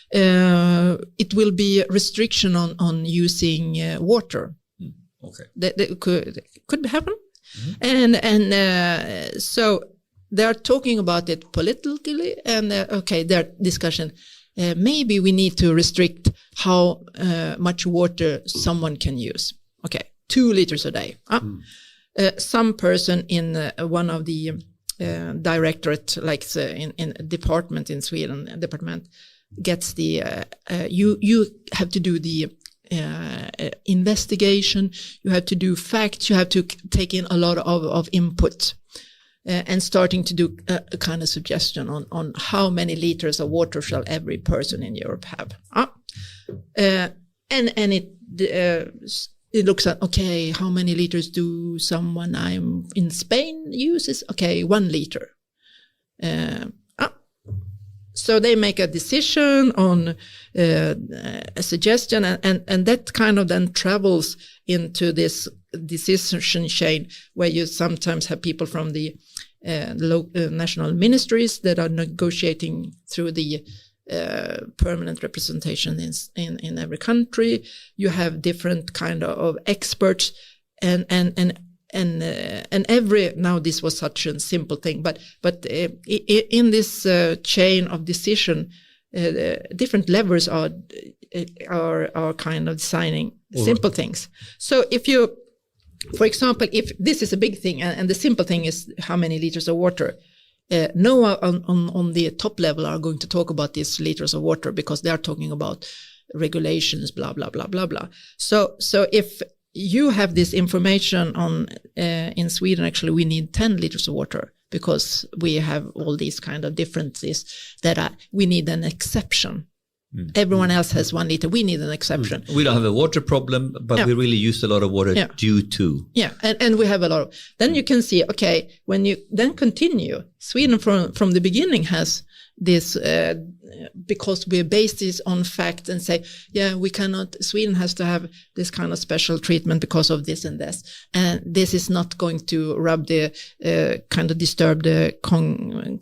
It will be a restriction on using water. Okay, that could happen, and so they are talking about it politically, and their discussion. Maybe we need to restrict how much water someone can use. Okay, 2 liters a day. Some person in one of the directorate, like in a department in Sweden, gets the you have to do the investigation, you have to do facts, you have to take in a lot of input, and starting to do a kind of suggestion on how many liters of water shall every person in Europe have. And it looks at, okay, how many liters do someone in Spain uses? Okay, 1 liter. So they make a decision on a suggestion, and that kind of then travels into this decision chain where you sometimes have people from the national ministries that are negotiating through the permanent representation in every country. You have different kind of experts, and every, now this was such a simple thing, but in this chain of decision, different levels are kind of designing simple things. So if you, for example, if this is a big thing and the simple thing is how many liters of water, no one on the top level are going to talk about these liters of water because they are talking about regulations, blah, blah, blah, blah, blah. So if you have this information on, in Sweden, actually, we need 10 liters of water because we have all these kind of differences that we need an exception. Everyone else has 1 liter. We need an exception. We don't have a water problem, but we really use a lot of water due to. Yeah, and we have a lot of. Then you can see, okay, when you then continue, Sweden from the beginning has this, because we base this on fact and say, we cannot, Sweden has to have this kind of special treatment because of this and this. And this is not going to rub the, kind of disturb the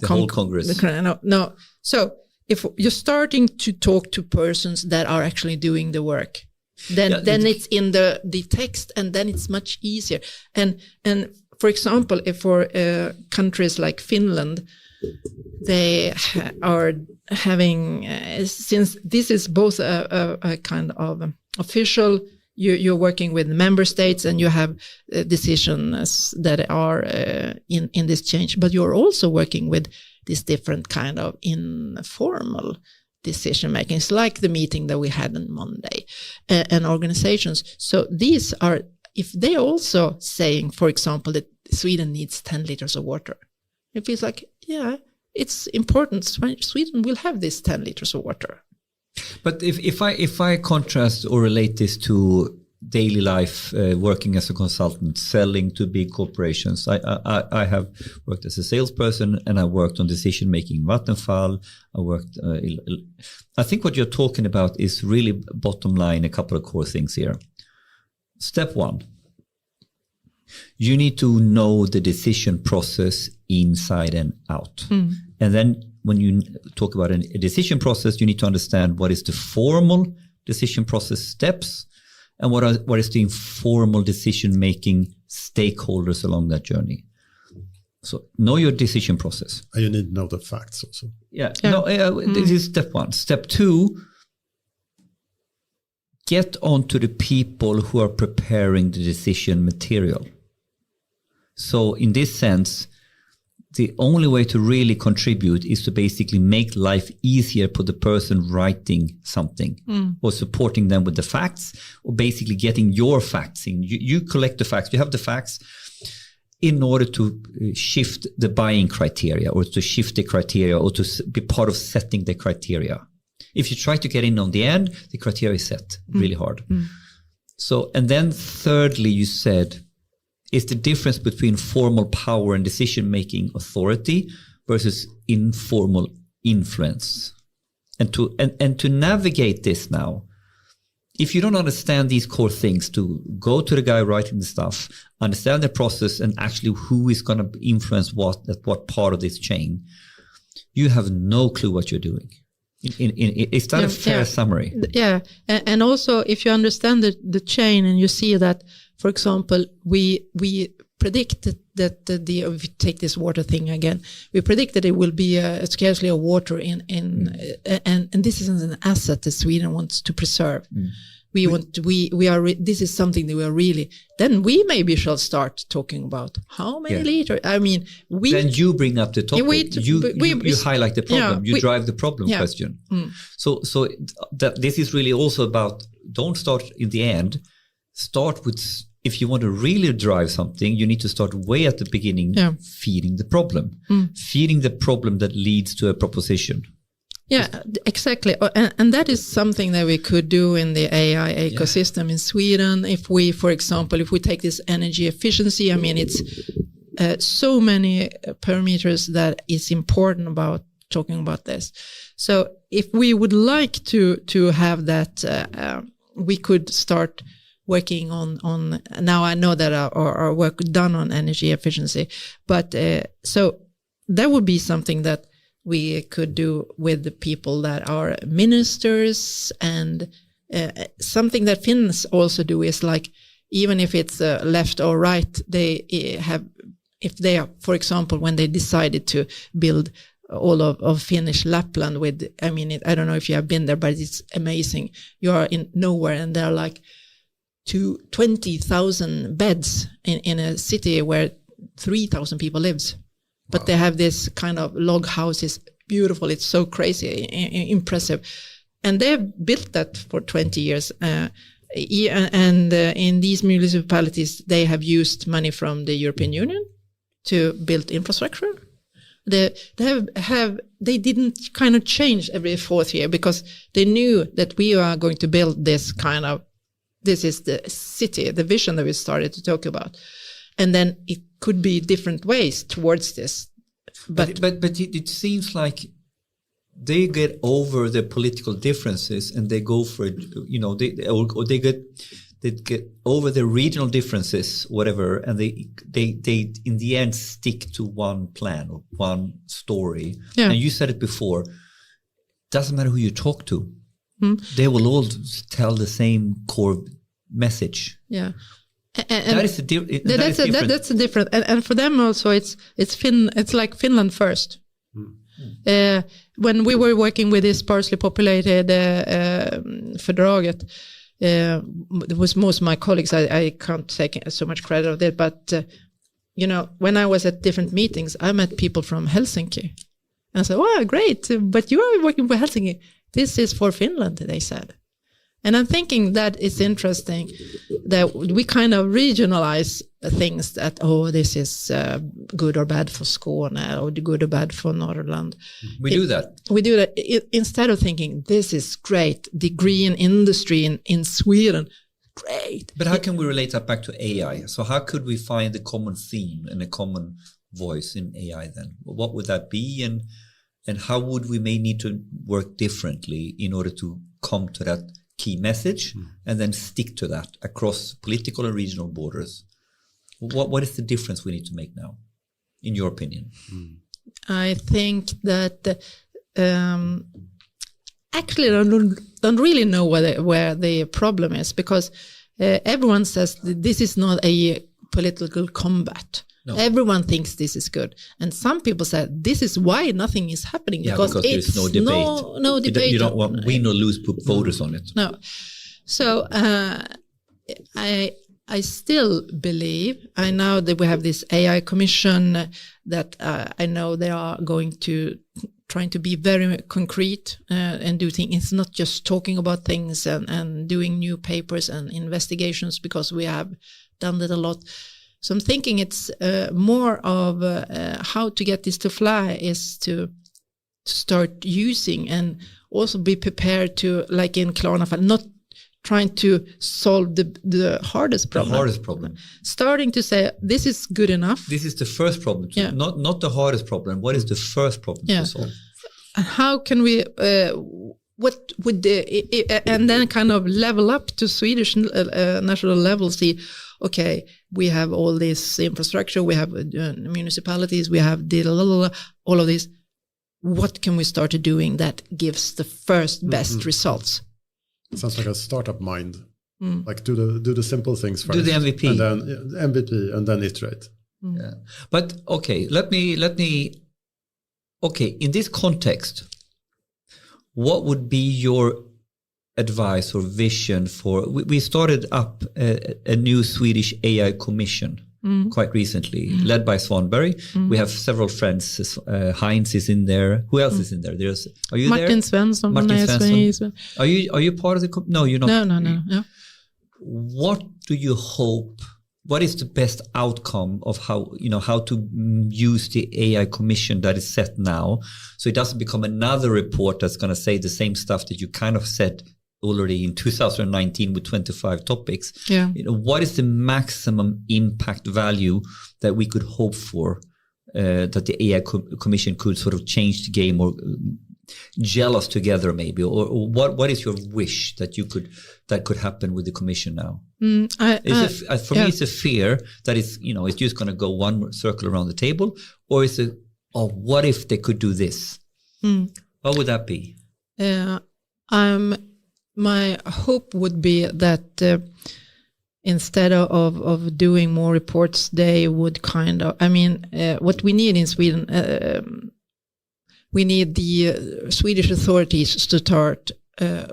whole Congress. No. So if you're starting to talk to persons that are actually doing the work, then it's in the text, and then it's much easier. And for example, if for countries like Finland, they are having, since this is both a kind of official, you're working with member states and you have decisions that are in this change, but you're also working with this different kind of informal decision making. It's like the meeting that we had on Monday, and organizations. So these are, if they're also saying, for example, that Sweden needs 10 liters of water, it feels like, it's important. Sweden will have this 10 liters of water. But if I contrast or relate this to daily life, working as a consultant, selling to big corporations, I have worked as a salesperson and I worked on decision making in Vattenfall. I think what you're talking about is really bottom line, a couple of core things here. Step 1. You need to know the decision process inside and out. And then when you talk about a decision process, you need to understand what is the formal decision process steps and what is the informal decision-making stakeholders along that journey. So know your decision process. And you need to know the facts also. This is step 1. Step 2, get onto the people who are preparing the decision material. So in this sense, the only way to really contribute is to basically make life easier for the person writing something or supporting them with the facts, or basically getting your facts in. You collect the facts, you have the facts in order to shift the buying criteria, or to shift the criteria, or to be part of setting the criteria. If you try to get in on the end, the criteria is set really hard. So, and then thirdly, you said, is the difference between formal power and decision-making authority versus informal influence. And to navigate this now, if you don't understand these core things, to go to the guy writing the stuff, understand the process and actually who is going to influence what at what part of this chain, you have no clue what you're doing. Is that a fair summary? Yeah. And also, if you understand the chain and you see that, for example, we predicted that if you take this water thing again, we predicted it will be scarcely a water and this is an asset that Sweden wants to preserve. This is something that we are really, then we maybe shall start talking about how many liters. I mean, then you bring up the topic. You highlight the problem. You drive the problem question. So that this is really also about, don't start in the end. Start with, if you want to really drive something, you need to start way at the beginning, feeding the problem. Feeding the problem that leads to a proposition. Yeah, exactly. And that is something that we could do in the AI ecosystem in Sweden. If we, for example, if we take this energy efficiency, I mean, it's so many parameters that is important about talking about this. So if we would like to have that, we could start working on now I know that our work done on energy efficiency, but so that would be something that we could do with the people that are ministers, and something that Finns also do is like, even if it's left or right, they have, if they are, for example, when they decided to build all of Finnish Lapland with, I mean, I don't know if you have been there, but it's amazing. You are in nowhere and they're like 20,000 beds in a city where 3,000 people lives. But they have this kind of log houses, beautiful. It's so crazy, impressive. And they've built that for 20 years. And in these municipalities, they have used money from the European Union to build infrastructure. They didn't kind of change every fourth year because they knew that we are going to build this kind of, this is the city, the vision that we started to talk about. And then it could be different ways towards this. But it seems like they get over the political differences and they go for, they get over the regional differences, whatever, and they in the end stick to one plan or one story. Yeah. And you said it before, doesn't matter who you talk to, they will all tell the same core message. Yeah. And that's a different, and for them also it's like Finland first. When we were working with this sparsely populated fördraget, it was most of my colleagues. I can't take so much credit of it, but when I was at different meetings, I met people from Helsinki, and I said, "Wow, great! But you are working for Helsinki. This is for Finland," they said. And I'm thinking that it's interesting that we kind of regionalize things that, this is good or bad for Skåne or good or bad for Norrland. We do that. Instead of thinking, this is great, the green industry in Sweden, great. But how can we relate that back to AI? So how could we find the common theme and a common voice in AI then? What would that be? And how would we may need to work differently in order to come to that key message and then stick to that across political and regional borders? What is the difference we need to make now, in your opinion? I think that actually I don't really know where the problem is, because everyone says this is not a political combat. No. Everyone thinks this is good. And some people say this is why nothing is happening, because there's no debate. No debate. You don't want win or lose voters on it. No. So I still believe, I know that we have this AI commission that I know they are going to trying to be very concrete and do things. It's not just talking about things and doing new papers and investigations, because we have done that a lot. So I'm thinking it's more of how to get this to fly is to start using and also be prepared to, like in Klarna, not trying to solve the hardest problem. The hardest problem. Starting to say, this is good enough. This is the first problem. Not the hardest problem. What is the first problem to solve? And how can we, what would and then kind of level up to Swedish national level, see, okay, we have all this infrastructure, we have municipalities, we have all of this. What can we start doing that gives the first best results? It sounds like a startup mind. Like do the simple things first. Do the MVP. And then MVP and then iterate. Yeah. But okay, let me okay, in this context, what would be your advice or vision for, we started up a new Swedish AI commission quite recently, led by Svanberg. We have several friends. Heinz is in there. Who else is in there? Are you Martin there? Svensson. Martin Svensson. Are you part of the? No, you're not. No. Yeah. What do you hope? What is the best outcome of how to use the AI commission that is set now, so it doesn't become another report that's going to say the same stuff that you kind of said already in 2019 with 25 topics. Yeah. What is the maximum impact value that we could hope for, that the AI commission could sort of change the game or gel us together maybe, or what is your wish that could happen with the commission now? For me, it's a fear that it's just going to go one circle around the table, or is it, what if they could do this? What would that be? My hope would be that instead of doing more reports, they would kind of, what we need in Sweden, we need the Swedish authorities to start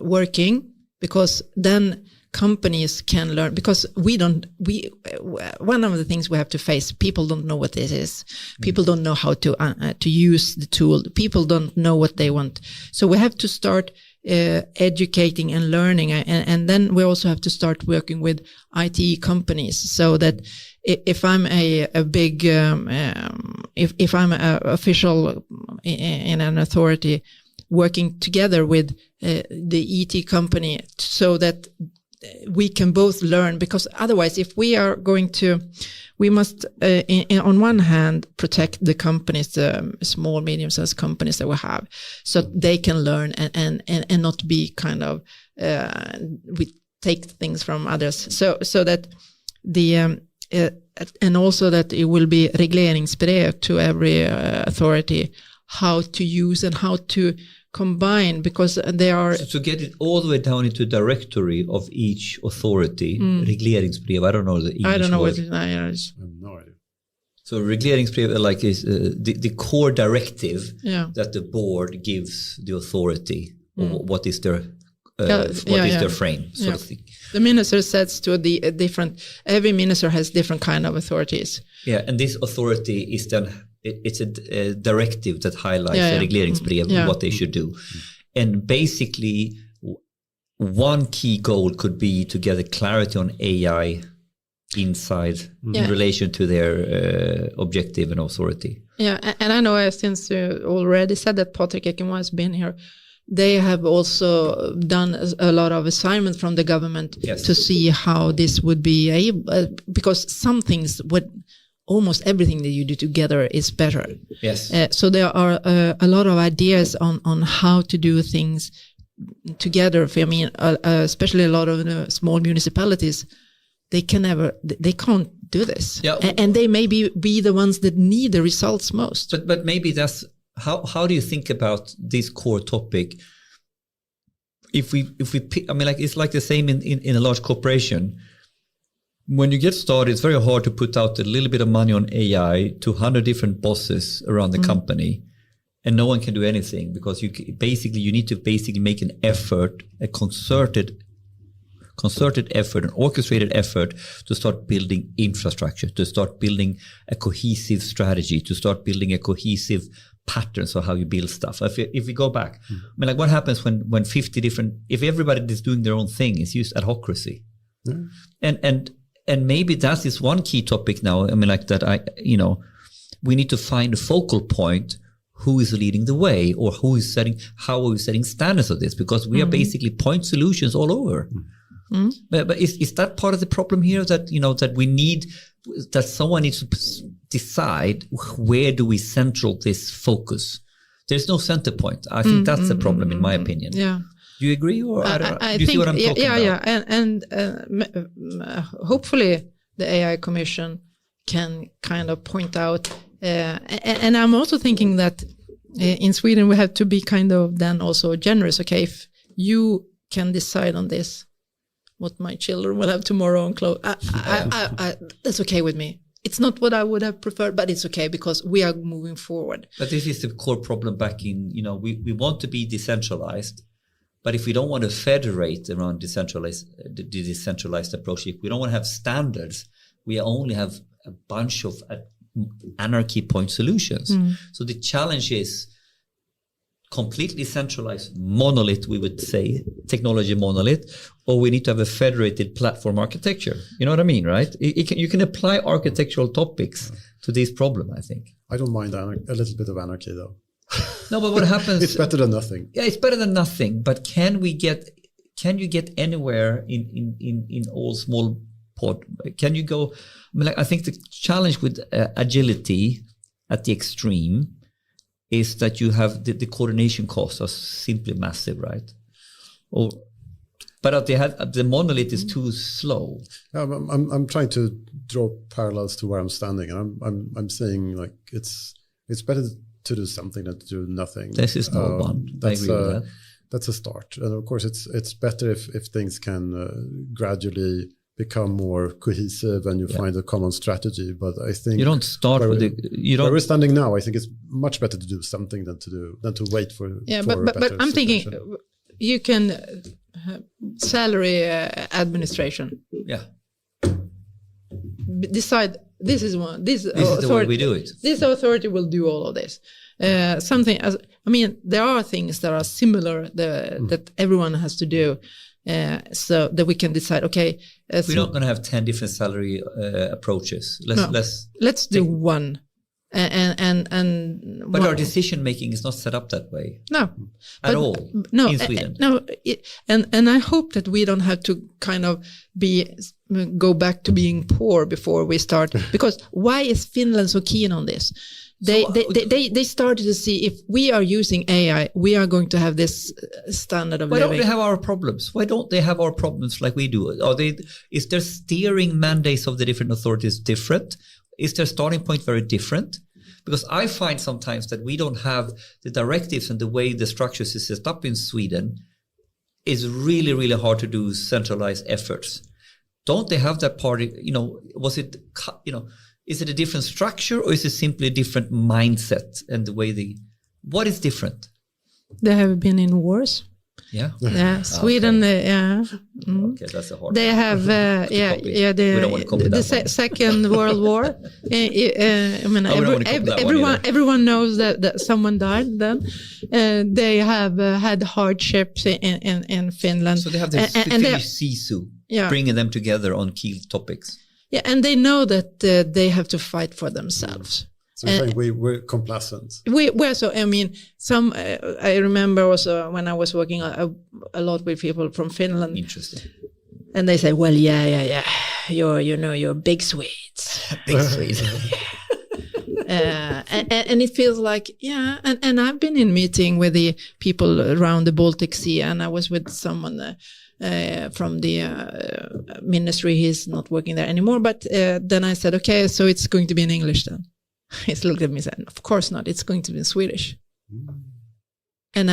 working, because then companies can learn, because one of the things we have to face, people don't know what this is. People don't know how to use the tool. People don't know what they want. So we have to start educating and learning, and then we also have to start working with IT companies, so that if I'm a big if I'm an official in an authority, working together with the ET company, so that we can both learn, because otherwise, if we are going to, we must on one hand protect the companies, the small, medium-sized companies that we have, so they can learn and not be kind of we take things from others, so that the and also that it will be regleringsbrev to every authority, how to use and how to combine, because there are... So to get it all the way down into directory of each authority, regleringsbrev, I don't know the English I don't know word. what it is. I have no idea. So regleringsbrev is the core directive that the board gives the authority, or what is their their frame, so to speak. The minister sets to the every minister has different kind of authorities. Yeah, and this authority is then, it's a directive that highlights the regleringsbrev, what they should do. And basically, one key goal could be to get a clarity on AI inside in relation to their objective and authority. Yeah, and I know since you already said that Patrik Ekenmo has been here, they have also done a lot of assignments from the government to see how this would be able, because some things would, almost everything that you do together is better. Yes. So there are a lot of ideas on how to do things together. I mean, especially a lot of the small municipalities, they can't do this. Yeah. And they may be the ones that need the results most. But maybe that's, how do you think about this core topic? If we pick, I mean, like, it's like the same in a large corporation. When you get started, it's very hard to put out a little bit of money on AI to 100 different bosses around the company, and no one can do anything, because you need to make an effort, a concerted concerted effort, an orchestrated effort to start building infrastructure, to start building a cohesive strategy, to start building a cohesive patterns of how you build stuff. If we go back, I mean, like what happens when 50 different, if everybody is doing their own thing, it's used adhocracy. And maybe that is one key topic now. I mean, like that, we need to find a focal point. Who is leading the way, or how are we setting standards of this? Because we are basically point solutions all over. But is that part of the problem here, that, that we need, that someone needs to decide where do we central this focus? There's no center point. I think that's the problem in my opinion. Yeah. Do you agree, or do you see what I'm talking about? Yeah. And hopefully the AI Commission can kind of point out. And I'm also thinking that in Sweden we have to be kind of then also generous. Okay, if you can decide on this, what my children will have tomorrow on clothes, that's okay with me. It's not what I would have preferred, but it's okay because we are moving forward. But this is the core problem back in, we want to be decentralized, but if we don't want to federate around the decentralized approach, if we don't want to have standards, we only have a bunch of anarchy point solutions. So the challenge is completely centralized monolith, we would say, technology monolith, or we need to have a federated platform architecture. You know what I mean, right? You can apply architectural topics to this problem, I think. I don't mind a little bit of anarchy, though. No, but what happens? It's better than nothing. Yeah, it's better than nothing. But can you get anywhere in all small port? Can you go? I mean, I think the challenge with agility at the extreme is that you have the coordination costs are simply massive, right? But the monolith is too slow. Yeah, I'm trying to draw parallels to where I'm standing, and I'm saying like it's better to do something than to do nothing. This is no one. I agree with that. That's a start, and of course it's better if things can gradually become more cohesive and you find a common strategy. But I think you don't start with where we're standing now. I think it's much better to do something than to wait for. Yeah, but I'm thinking you can salary administration. Yeah. Decide this is the way we do it. This authority will do all of this. There are things that are similar that everyone has to do. So that we can decide. Okay, we're not going to have 10 different salary approaches. Let's do one. But our decision making is not set up that way. No, at all. No, in Sweden. And I hope that we don't have to kind of go back to being poor before we start. Because why is Finland so keen on this? They started to see if we are using AI, we are going to have this standard of living. Why don't they have our problems? Why don't they have our problems like we do? Is their steering mandates of the different authorities different? Is their starting point very different? Because I find sometimes that we don't have the directives, and the way the structures is set up in Sweden is really, really hard to do centralized efforts. Don't they have that part? Is it a different structure, or is it simply a different mindset and the way what is different? They have been in wars. Yeah. Sweden. Okay. Yeah. Okay, that's a hard. They have. The Second World War. Everyone knows that someone died then. They have had hardships in Finland. So they have the Finnish CISU, bringing them together on key topics. Yeah, and they know that they have to fight for themselves. So you're saying we're complacent. I remember also when I was working a lot with people from Finland. Interesting. And they say, well, yeah, you're big Swedes. Big Swedes. And it feels like, and I've been in meeting with the people around the Baltic Sea, and I was with someone from the ministry. He's not working there anymore, but then I said, okay, so it's going to be in English then. He looked at me and said, of course not, it's going to be in Swedish. And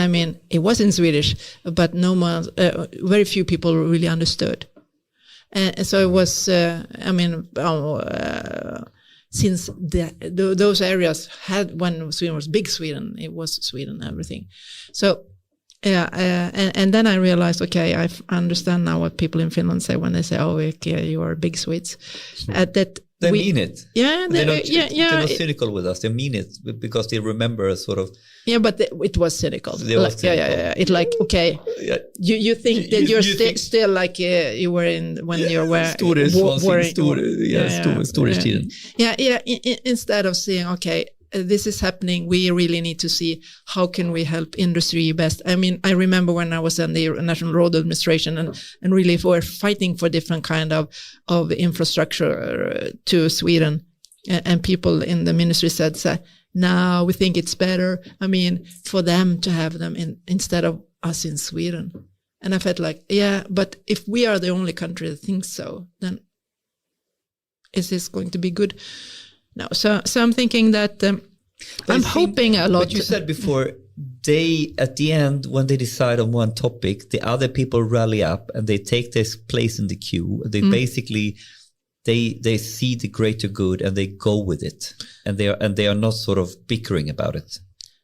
it was in Swedish, but very few people really understood. And so it was, since those areas when Sweden was big Sweden, it was Sweden, everything. So Yeah, and then I realized, okay, I understand now what people in Finland say when they say, "Oh, okay, you are big Swedes." That they mean it. Yeah, they're not cynical with us. They mean it because they remember sort of. Yeah, but it was cynical. Cynical. Yeah. It like, okay, you think that you're still like you were in when you were storhetiden. Yeah. Instead of saying, okay, this is happening, we really need to see how can we help industry best. I mean, I remember when I was in the National Road Administration and really were fighting for different kind of infrastructure to Sweden, and people in the ministry said, no, we think it's better. I mean, for them to have them instead of us in Sweden. And I felt like, yeah, but if we are the only country that thinks so, then is this going to be good? No, so I'm thinking that I'm hoping a lot. But you said before, they at the end, when they decide on one topic, the other people rally up and they take their place in the queue. They basically they see the greater good and they go with it, and they are not sort of bickering about it.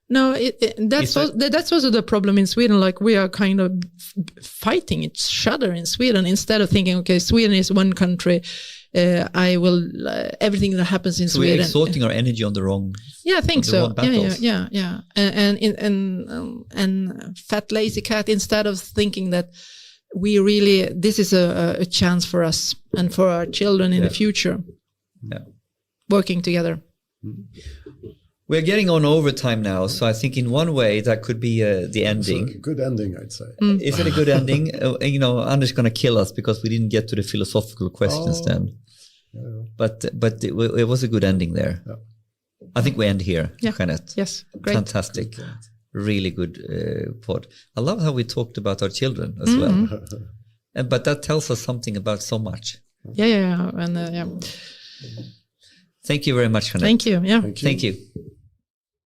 No, that's also the problem in Sweden. Like, we are kind of fighting each other in Sweden instead of thinking, okay, Sweden is one country. I will everything that happens in Sweden. We're exhausting our energy on the wrong. Yeah, I think so. Yeah. And fat lazy cat. Instead of thinking that we really this is a chance for us and for our children in the future. Yeah, working together. We're getting on overtime now, so I think in one way that could be the ending. It's a good ending, I'd say. Is it a good ending? Anders is going to kill us because we didn't get to the philosophical questions then. Yeah. But it was a good ending there. Yeah. I think we end here, Jeanette. Yes, great. Fantastic. Really good pod. I love how we talked about our children as well. But that tells us something about so much. Yeah. And Thank you very much, Jeanette. Thank you. Yeah. Thank you.